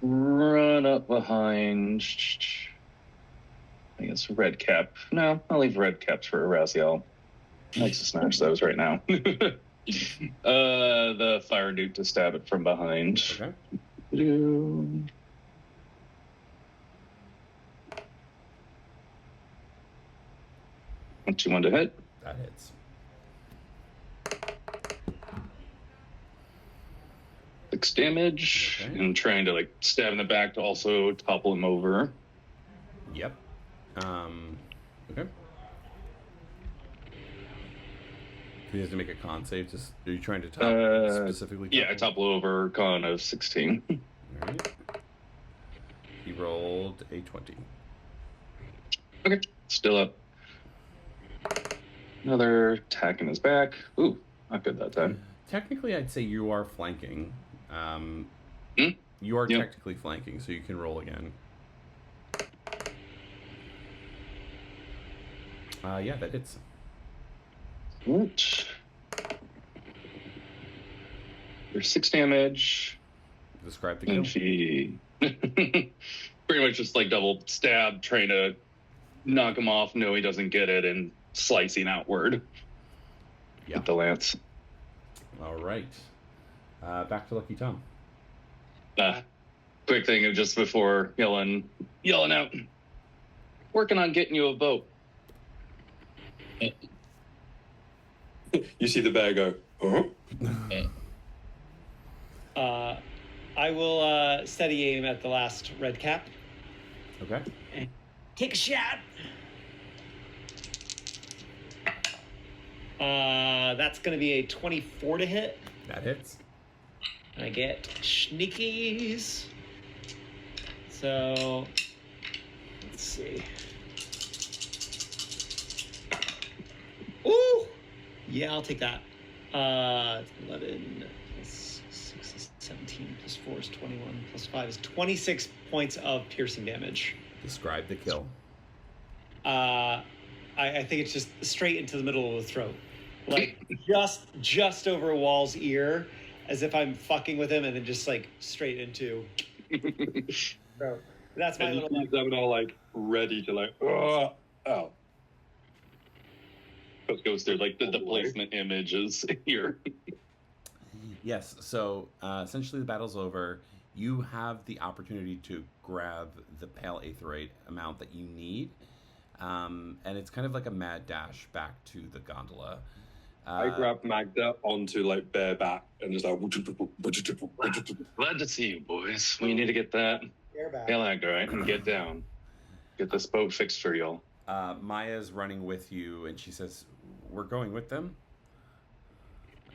run up behind. I guess Red Cap. No, I'll leave Red Caps for Raziel. Nice to snatch those right now. The fire dude to stab it from behind. Okay. 21 to hit. That hits. 6 damage. Okay. And trying to like stab in the back to also topple him over. Yep. Okay. He has to make a con save. Just are you trying to specifically? Yeah, topple over con of 16. All right. He rolled a 20. Okay, still up. Another attack in his back. Ooh, not good that time. Technically, I'd say you are flanking. You are technically flanking, so you can roll again. Yeah, that hits. What? There's 6 damage. Describe the kill. And she pretty much just like double stab, trying to knock him off. No, he doesn't get it, and slicing outward. Yeah. With the lance. All right. Back to Lucky Tom. Quick thing of just before yelling out. Working on getting you a vote. You see the bear go, I will steady aim at the last red cap. Okay. And take a shot. That's going to be a 24 to hit. That hits. And I get sneakies. So, let's see. Ooh! Yeah, I'll take that. 11 plus 6 is 17 plus 4 is 21 plus 5 is 26 points of piercing damage. Describe the kill. I think it's just straight into the middle of the throat. Like, just over Wall's ear, as if I'm fucking with him, and then just, like, straight into throat. That's my and little... I'm all, like, ready to, like, oh. It goes through, like, the placement images here. Yes, so essentially the battle's over. You have the opportunity to grab the pale aetheryte amount that you need. And it's kind of like a mad dash back to the gondola. I grab Magda onto, like, bareback and just like... Glad to see you, boys. We need to get that pale aetheryte and get down. Get this boat fixed for y'all. Maya's running with you, and she says, "We're going with them?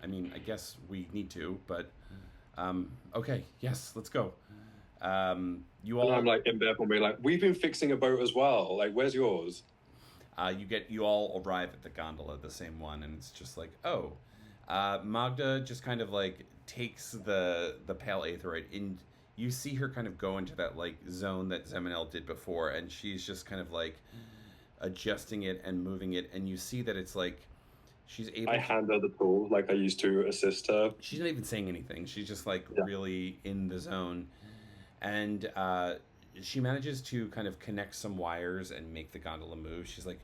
I mean, I guess we need to, but... okay, yes, let's go. You all... And I'm, like, in bed for me, like, we've been fixing a boat as well. Like, where's yours? You all arrive at the gondola, the same one, and it's just like, oh. Magda just kind of, like, takes the pale aetheryte, and you see her kind of go into that, like, zone that Zeminel did before, and she's just kind of, like, adjusting it and moving it, and you see that it's, like, she's able I hand her the tool, like I used to assist her. She's not even saying anything. She's just, like, really in the zone. And she manages to kind of connect some wires and make the gondola move. She's like,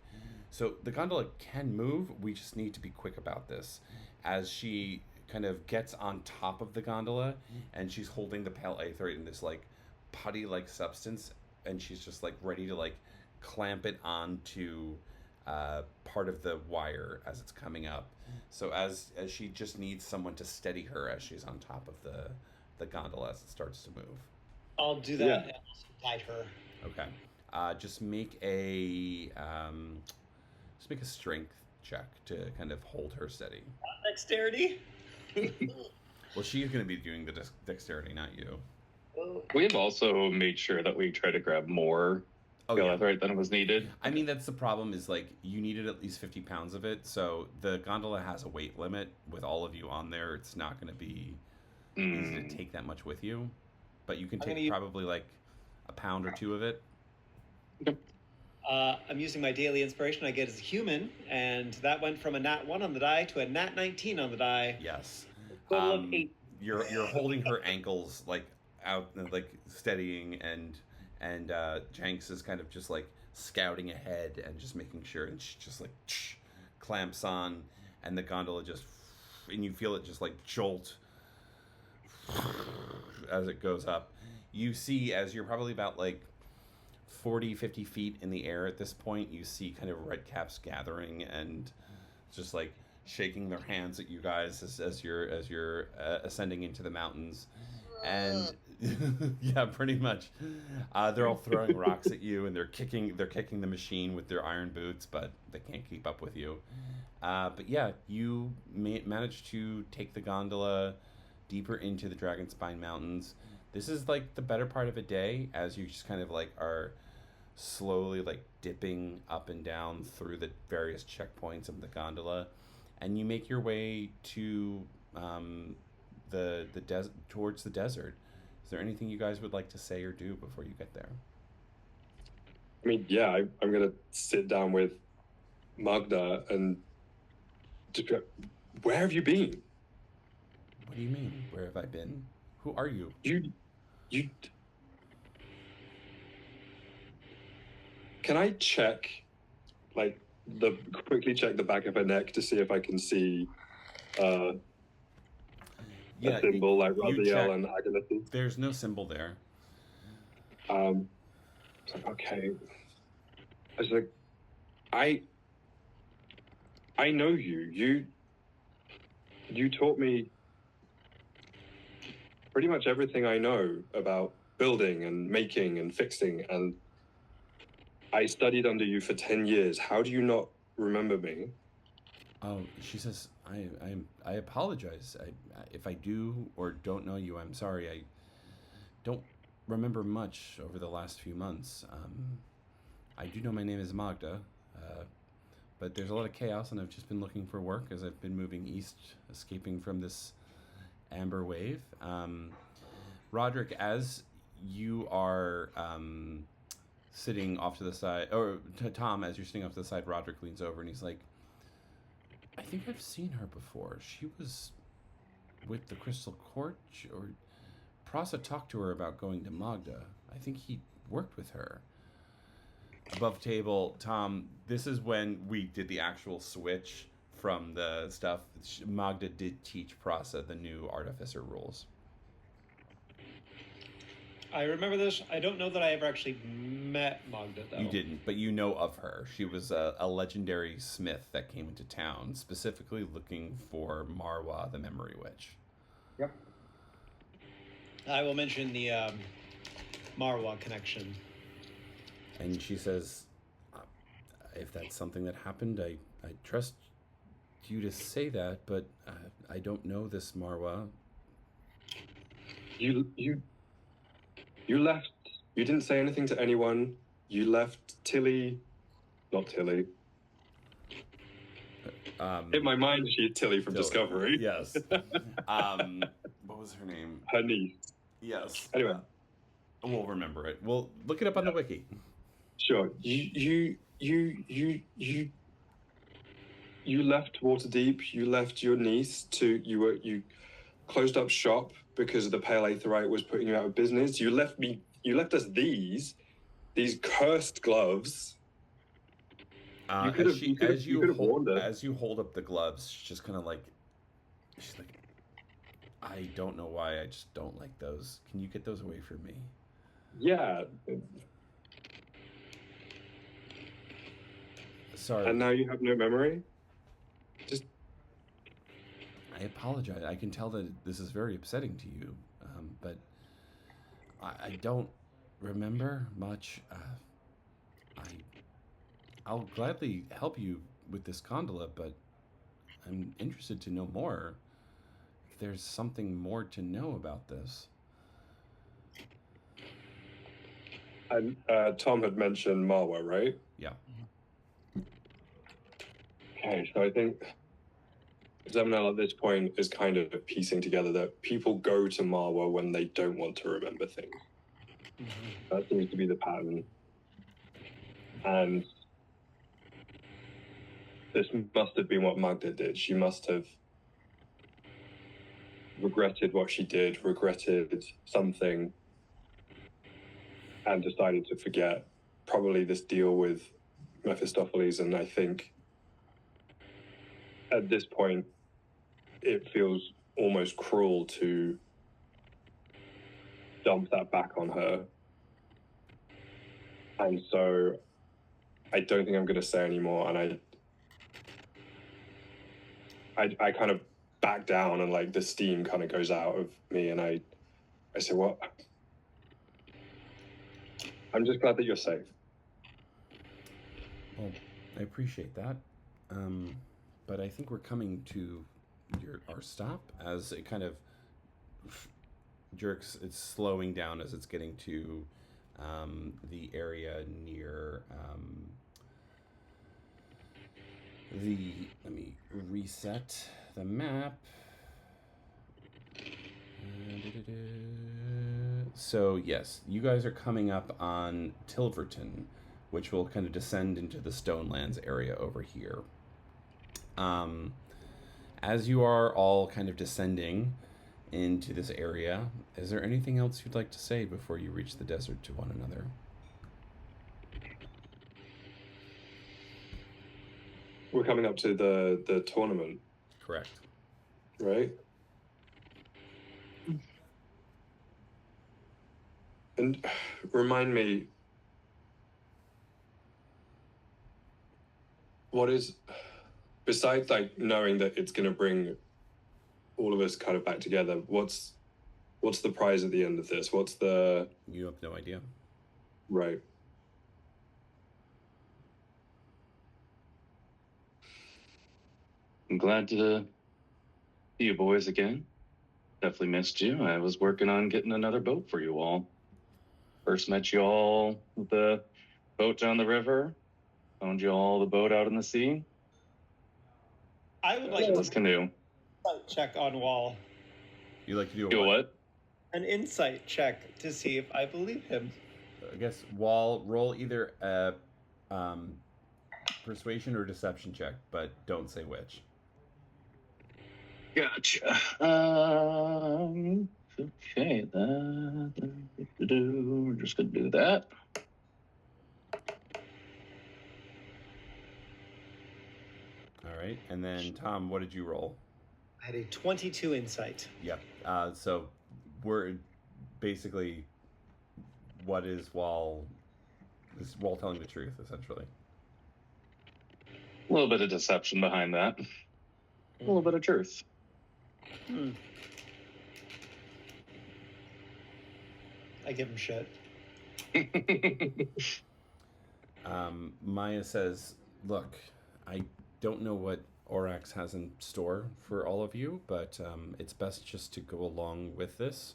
so the gondola can move. We just need to be quick about this. As she kind of gets on top of the gondola, and she's holding the pale aetheryte in this, like, putty-like substance, and she's just, like, ready to, like, clamp it onto part of the wire as it's coming up. So as she just needs someone to steady her as she's on top of the gondola as it starts to move. I'll do that and also guide her. Okay. Just make a strength check to kind of hold her steady. Dexterity? Well, she's going to be doing the dexterity, not you. We've also made sure that we try to grab more aetheryte than was needed. I mean, that's the problem is, like, you needed at least 50 pounds of it, so the gondola has a weight limit. With all of you on there, it's not going to be easy to take that much with you. But you can take probably, like, a pound or two of it. I'm using my daily inspiration I get as a human, and that went from a nat 1 on the die to a nat 19 on the die. Yes. Total of 8. You're holding her ankles, like, out, like, steadying, and Jenks is kind of just, like, scouting ahead and just making sure, and she just, like, clamps on, and the gondola just, and you feel it just, like, jolt as it goes up. You see, as you're probably about, like, 40, 50 feet in the air at this point, you see kind of red caps gathering and just, like, shaking their hands at you guys as you're ascending into the mountains. And yeah, pretty much. They're all throwing rocks at you, and they're kicking the machine with their iron boots, but they can't keep up with you. But yeah, you managed to take the gondola deeper into the Dragonspine Mountains. This is like the better part of a day as you just kind of like are slowly like dipping up and down through the various checkpoints of the gondola, and you make your way to towards the desert. Is there anything you guys would like to say or do before you get there? I mean, yeah, I'm gonna sit down with Magda and just go, where have you been? What do you mean? Where have I been? Who are you? You. Can I check, like, quickly check the back of her neck to see if I can see a symbol like Raziel and Agility? There's no symbol there. It's like, okay. I was like, I know you. You taught me pretty much everything I know about building and making and fixing, and I studied under you for 10 years. How do you not remember me? Oh, she says, I apologize. If I do or don't know you, I'm sorry. I don't remember much over the last few months. I do know my name is Magda, but there's a lot of chaos, and I've just been looking for work as I've been moving east, escaping from this amber wave. Roderick, as you are sitting off to the side, or Tom, as you're sitting off to the side, Roderick leans over and he's like, I think I've seen her before. She was with the Crystal Court, or Prasa talked to her about going to Magda. I think he worked with her. Above table, Tom, this is when we did the actual switch from the stuff. Magda did teach Prasa the new artificer rules. I remember this. I don't know that I ever actually met Magda, though. You didn't, but you know of her. She was a legendary smith that came into town, specifically looking for Marwa, the Memory Witch. Yep. I will mention the Marwa connection. And she says, if that's something that happened, I trust you to say that, but I don't know this Marwa. You left. You didn't say anything to anyone. You left not Tilly. In my mind, she's Tilly from Discovery. Yes. What was her name? Her niece. Yes. Anyway. We'll remember it. We'll look it up on the wiki. Sure. You left Waterdeep. You left your niece you closed up shop because the Pale Aetherite was putting you out of business. You left us these cursed gloves. As you hold up the gloves, she's just kind of like, she's like, I don't know why, I just don't like those. Can you get those away from me? Yeah. Sorry. And now you have no memory? I apologize. I can tell that this is very upsetting to you, but I don't remember much. I'll gladly help you with this gondola, but I'm interested to know more. If there's something more to know about this. And Tom had mentioned Marwa, right? Yeah. Okay, so I think Zemnel at this point is kind of piecing together that people go to Marwa when they don't want to remember things. Mm-hmm. That seems to be the pattern. And this must have been what Magda did. She must have regretted what she did, regretted something, and decided to forget. Probably this deal with Mephistopheles, and I think at this point, it feels almost cruel to dump that back on her. And so I don't think I'm going to say anymore. And I kind of back down, and like the steam kind of goes out of me. And I say, what? I'm just glad that you're safe. Well, I appreciate that. but I think we're coming to our stop as it kind of jerks. It's slowing down as it's getting to the area near let me reset the map. So yes, you guys are coming up on Tilverton, which will kind of descend into the Stonelands area over here. As you are all kind of descending into this area, is there anything else you'd like to say before you reach the desert to one another? We're coming up to the tournament, Correct. right? And remind me, what is, besides like knowing that it's going to bring all of us kind of back together, what's the prize at the end of this? What's the... You have no idea. Right. I'm glad to see you boys again. Definitely missed you. I was working on getting another boat for you all. First met you all with the boat down the river. Found you all the boat out in the sea. I would like This canoe. check on Wall. You like to do Do what? An insight check to see if I believe him. I guess Wall, roll either a persuasion or deception check, but don't say which. Gotcha. Okay, we're just gonna do that. All right, and then Tom, what did you roll? I had a 22 insight. Yep. So we're basically, what is Wall telling the truth, essentially? A little bit of deception behind that. A little bit of truth. I give him shit. Maya says, look, I don't know what Orax has in store for all of you, but it's best just to go along with this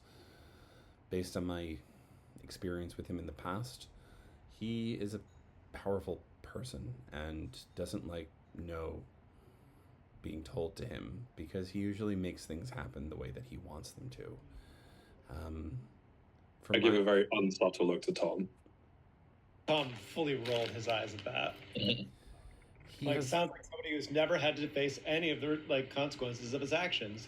based on my experience with him in the past. He is a powerful person and doesn't like being told to him, because he usually makes things happen the way that he wants them to. I give a very unsubtle look to Tom. Tom fully rolled his eyes at that. Sounds like somebody who's never had to face any of the consequences of his actions.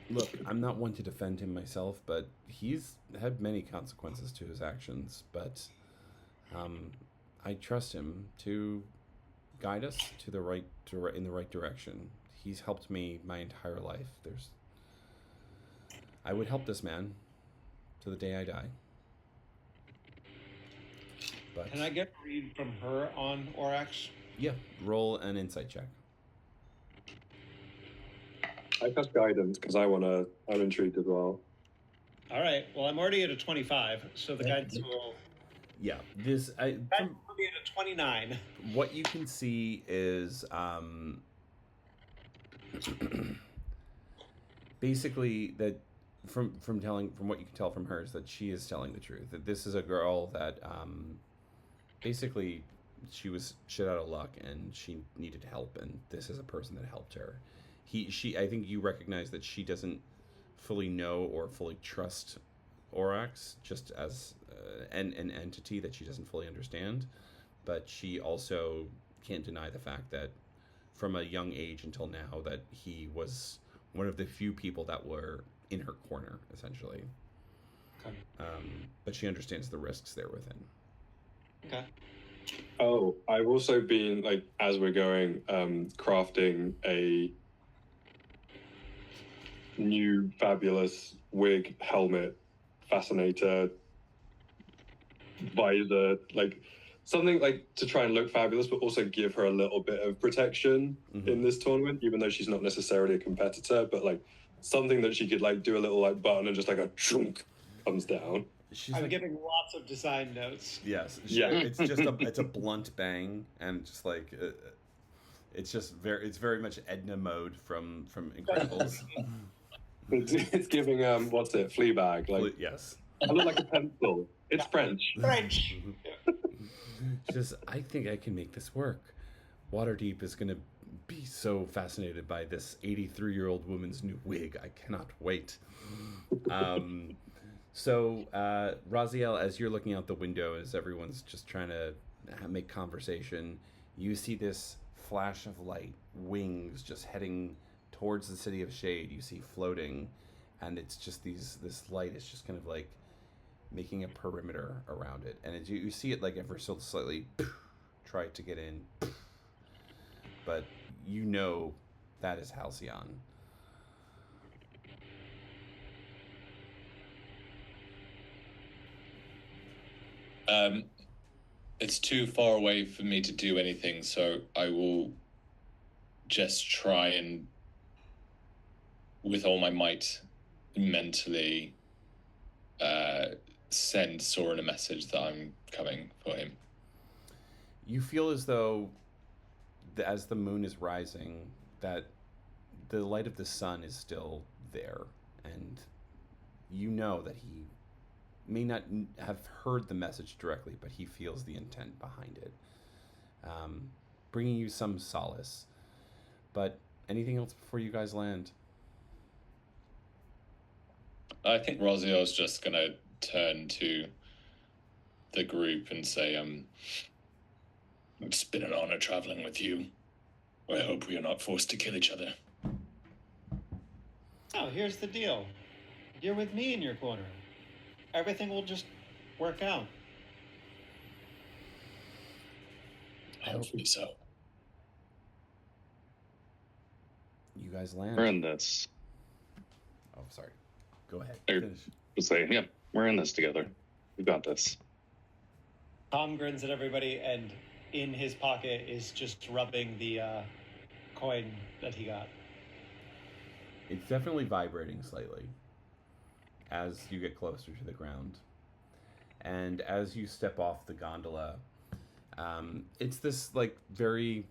Look, I'm not one to defend him myself, but he's had many consequences to his actions. But I trust him to guide us to in the right direction. He's helped me my entire life. I would help this man to the day I die. But can I get a read from her on Orax? Yeah, roll an insight check. I cast guidance because I'm intrigued as well. All right. Well, I'm already at a 25, so the guidance will. Yeah, Will be at a 29. What you can see is basically that from what you can tell from her is that she is telling the truth. That this is a girl that basically she was shit out of luck and she needed help, and this is a person that helped her. I think you recognize that she doesn't fully know or fully trust Orax, just as an entity that she doesn't fully understand, but she also can't deny the fact that from a young age until now that he was one of the few people that were in her corner, essentially. Okay. But she understands the risks there within. Okay. Oh, I've also been, as we're going, crafting a new fabulous wig, helmet, fascinator, visor, something to try and look fabulous, but also give her a little bit of protection in this tournament, even though she's not necessarily a competitor, but something that she could do a little button and just a chunk comes down. I'm giving lots of design notes. Yes. Yeah. It's just it's a blunt bang, and just It's just it's very much Edna mode from Incredibles. It's giving what's it, Fleabag? Like Yes. I look like a pencil. It's French. French. Just I think I can make this work. Waterdeep is gonna be so fascinated by this 83-year-old woman's new wig. I cannot wait. So, Raziel, as you're looking out the window, as everyone's just trying to make conversation, you see this flash of light, wings just heading towards the City of Shade. You see floating, and it's just this light is just kind of like making a perimeter around it. And as you see it like ever so slightly try to get in, but you know that is Halcyon. It's too far away for me to do anything, so I will just try and, with all my might, mentally send Soren a message that I'm coming for him. You feel as though, as the moon is rising, that the light of the sun is still there, and you know that he may not have heard the message directly, but he feels the intent behind it, bringing you some solace. But anything else before you guys land? I think Raziel's just going to turn to the group and say, it's been an honor traveling with you. I hope we are not forced to kill each other. Oh, here's the deal. You're with me in your corner. Everything will just work out. Hopefully so. You guys land. We're in this. Oh, sorry. Go ahead. Or- Finish. Just say, yeah, we're in this together. We got this. Tom grins at everybody, and in his pocket is just rubbing the coin that he got. It's definitely vibrating slightly as you get closer to the ground. And as you step off the gondola, it's this like very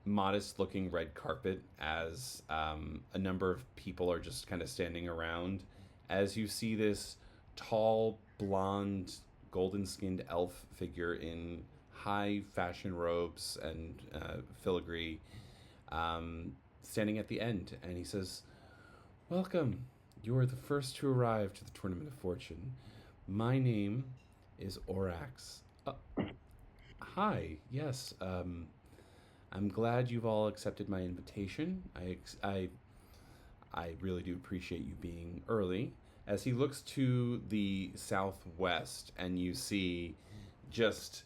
modest looking red carpet as a number of people are just kind of standing around as you see this tall, blonde, golden skinned elf figure in high fashion robes and filigree standing at the end. And he says, "Welcome. You are the first to arrive to the Tournament of Fortune. My name is Orax." Hi. Yes. I'm glad you've all accepted my invitation. I really do appreciate you being early. As he looks to the southwest, and you see just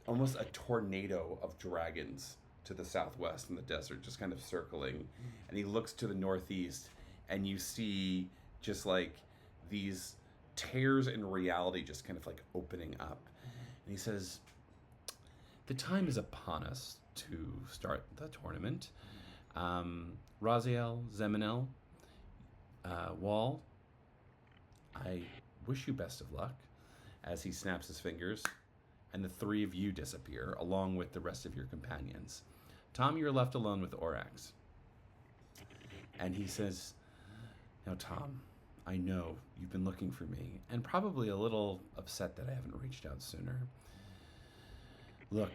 almost a tornado of dragons to the southwest in the desert, just kind of circling. And he looks to the northeast, and you see just like these tears in reality just kind of like opening up. And he says, "The time is upon us to start the tournament. Raziel, Zeminel, Wall, I wish you best of luck," as he snaps his fingers, and the three of you disappear, along with the rest of your companions. Tom, you're left alone with Orax. And he says, "Now, Tom, I know you've been looking for me, and probably a little upset that I haven't reached out sooner. Look,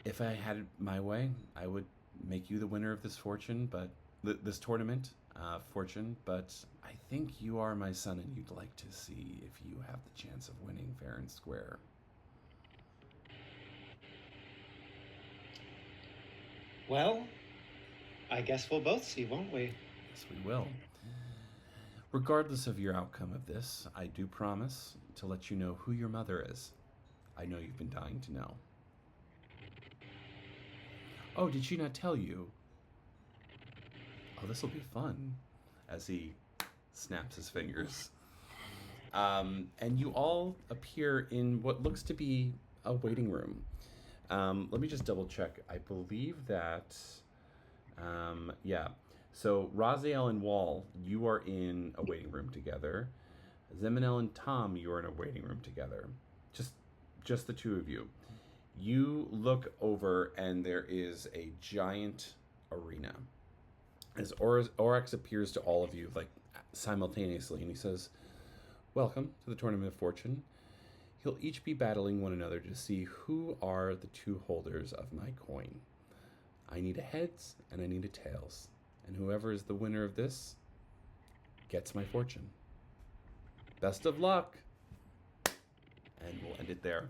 if I had it my way, I would make you the winner of this fortune, but this tournament, fortune, but I think you are my son, and you'd like to see if you have the chance of winning fair and square." Well, I guess we'll both see, won't we? Yes, we will. Regardless of your outcome of this, I do promise to let you know who your mother is. I know you've been dying to know. Oh, did she not tell you? Oh, this will be fun. As he snaps his fingers. And you all appear in what looks to be a waiting room. Let me just double check. I believe that, yeah. So Raziel and Wall, you are in a waiting room together. Zeminel and Tom, you are in a waiting room together. Just the two of you. You look over, and there is a giant arena. As Oryx appears to all of you, like simultaneously, and he says, "Welcome to the Tournament of Fortune. You'll each be battling one another to see who are the two holders of my coin. I need a heads and I need a tails. And whoever is the winner of this gets my fortune. Best of luck." And we'll end it there.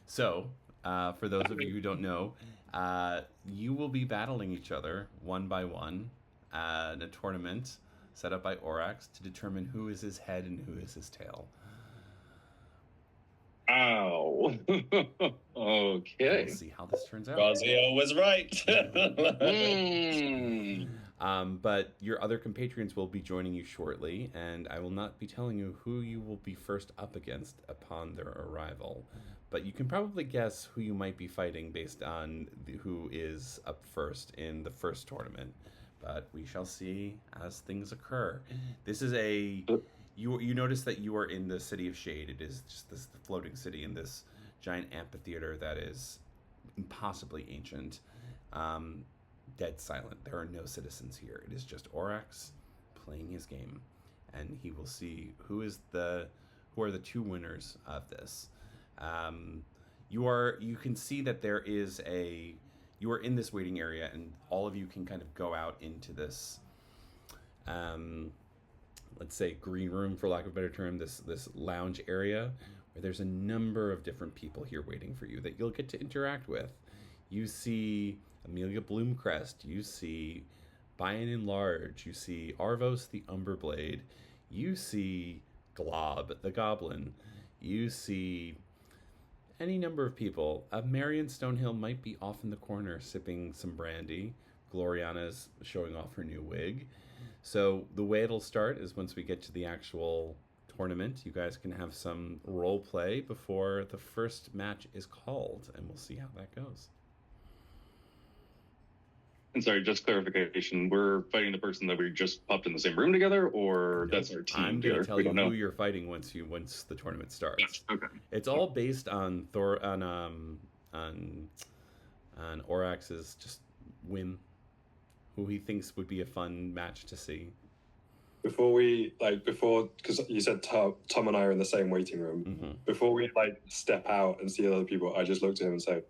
So, for those of you who don't know, you will be battling each other one by one in a tournament set up by Oryx to determine who is his head and who is his tail. Ow. Okay. We'll see how this turns out. Raziel was right. But your other compatriots will be joining you shortly, and I will not be telling you who you will be first up against upon their arrival. But you can probably guess who you might be fighting based on who is up first in the first tournament. But we shall see as things occur. This is you notice that you are in the City of Shade. It is just this floating city in this giant amphitheater that is impossibly ancient. Dead silent. There are no citizens here. It is just Oryx playing his game, and he will see who are the two winners of this. You can see that you are in this waiting area, and all of you can kind of go out into this, let's say, green room, for lack of a better term, this lounge area where there's a number of different people here waiting for you that you'll get to interact with. You see Amelia Bloomcrest, you see Bayan Enlarge, you see Arvos the Umberblade, you see Glob the Goblin, you see any number of people. Marion Stonehill might be off in the corner sipping some brandy. Gloriana's showing off her new wig. So the way it'll start is once we get to the actual tournament, you guys can have some role play before the first match is called, and we'll see how that goes. And sorry, just clarification. We're fighting the person that we just popped in the same room together, or that's our team? I'm going to tell you who you're fighting once the tournament starts. Okay. It's all based on Oryx's just whim, who he thinks would be a fun match to see. Because you said Tom and I are in the same waiting room. Mm-hmm. Before we step out and see other people, I just looked at him and said,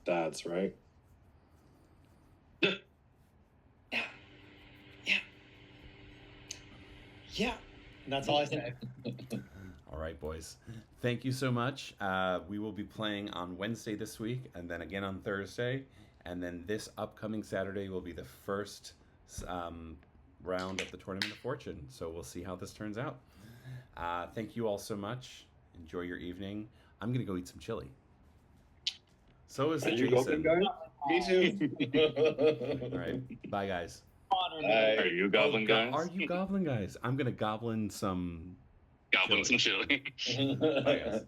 "Dad's right." Yeah. And that's all I say. All right, boys. Thank you so much. We will be playing on Wednesday this week, and then again on Thursday. And then this upcoming Saturday will be the first round of the Tournament of Fortune. So we'll see how this turns out. Thank you all so much. Enjoy your evening. I'm going to go eat some chili. So is you Jason. Me too. All right. Bye, guys. Bye. Are you goblin guys? Are you goblin guys? I'm going to goblin some Goblin some chili. Bye, guys.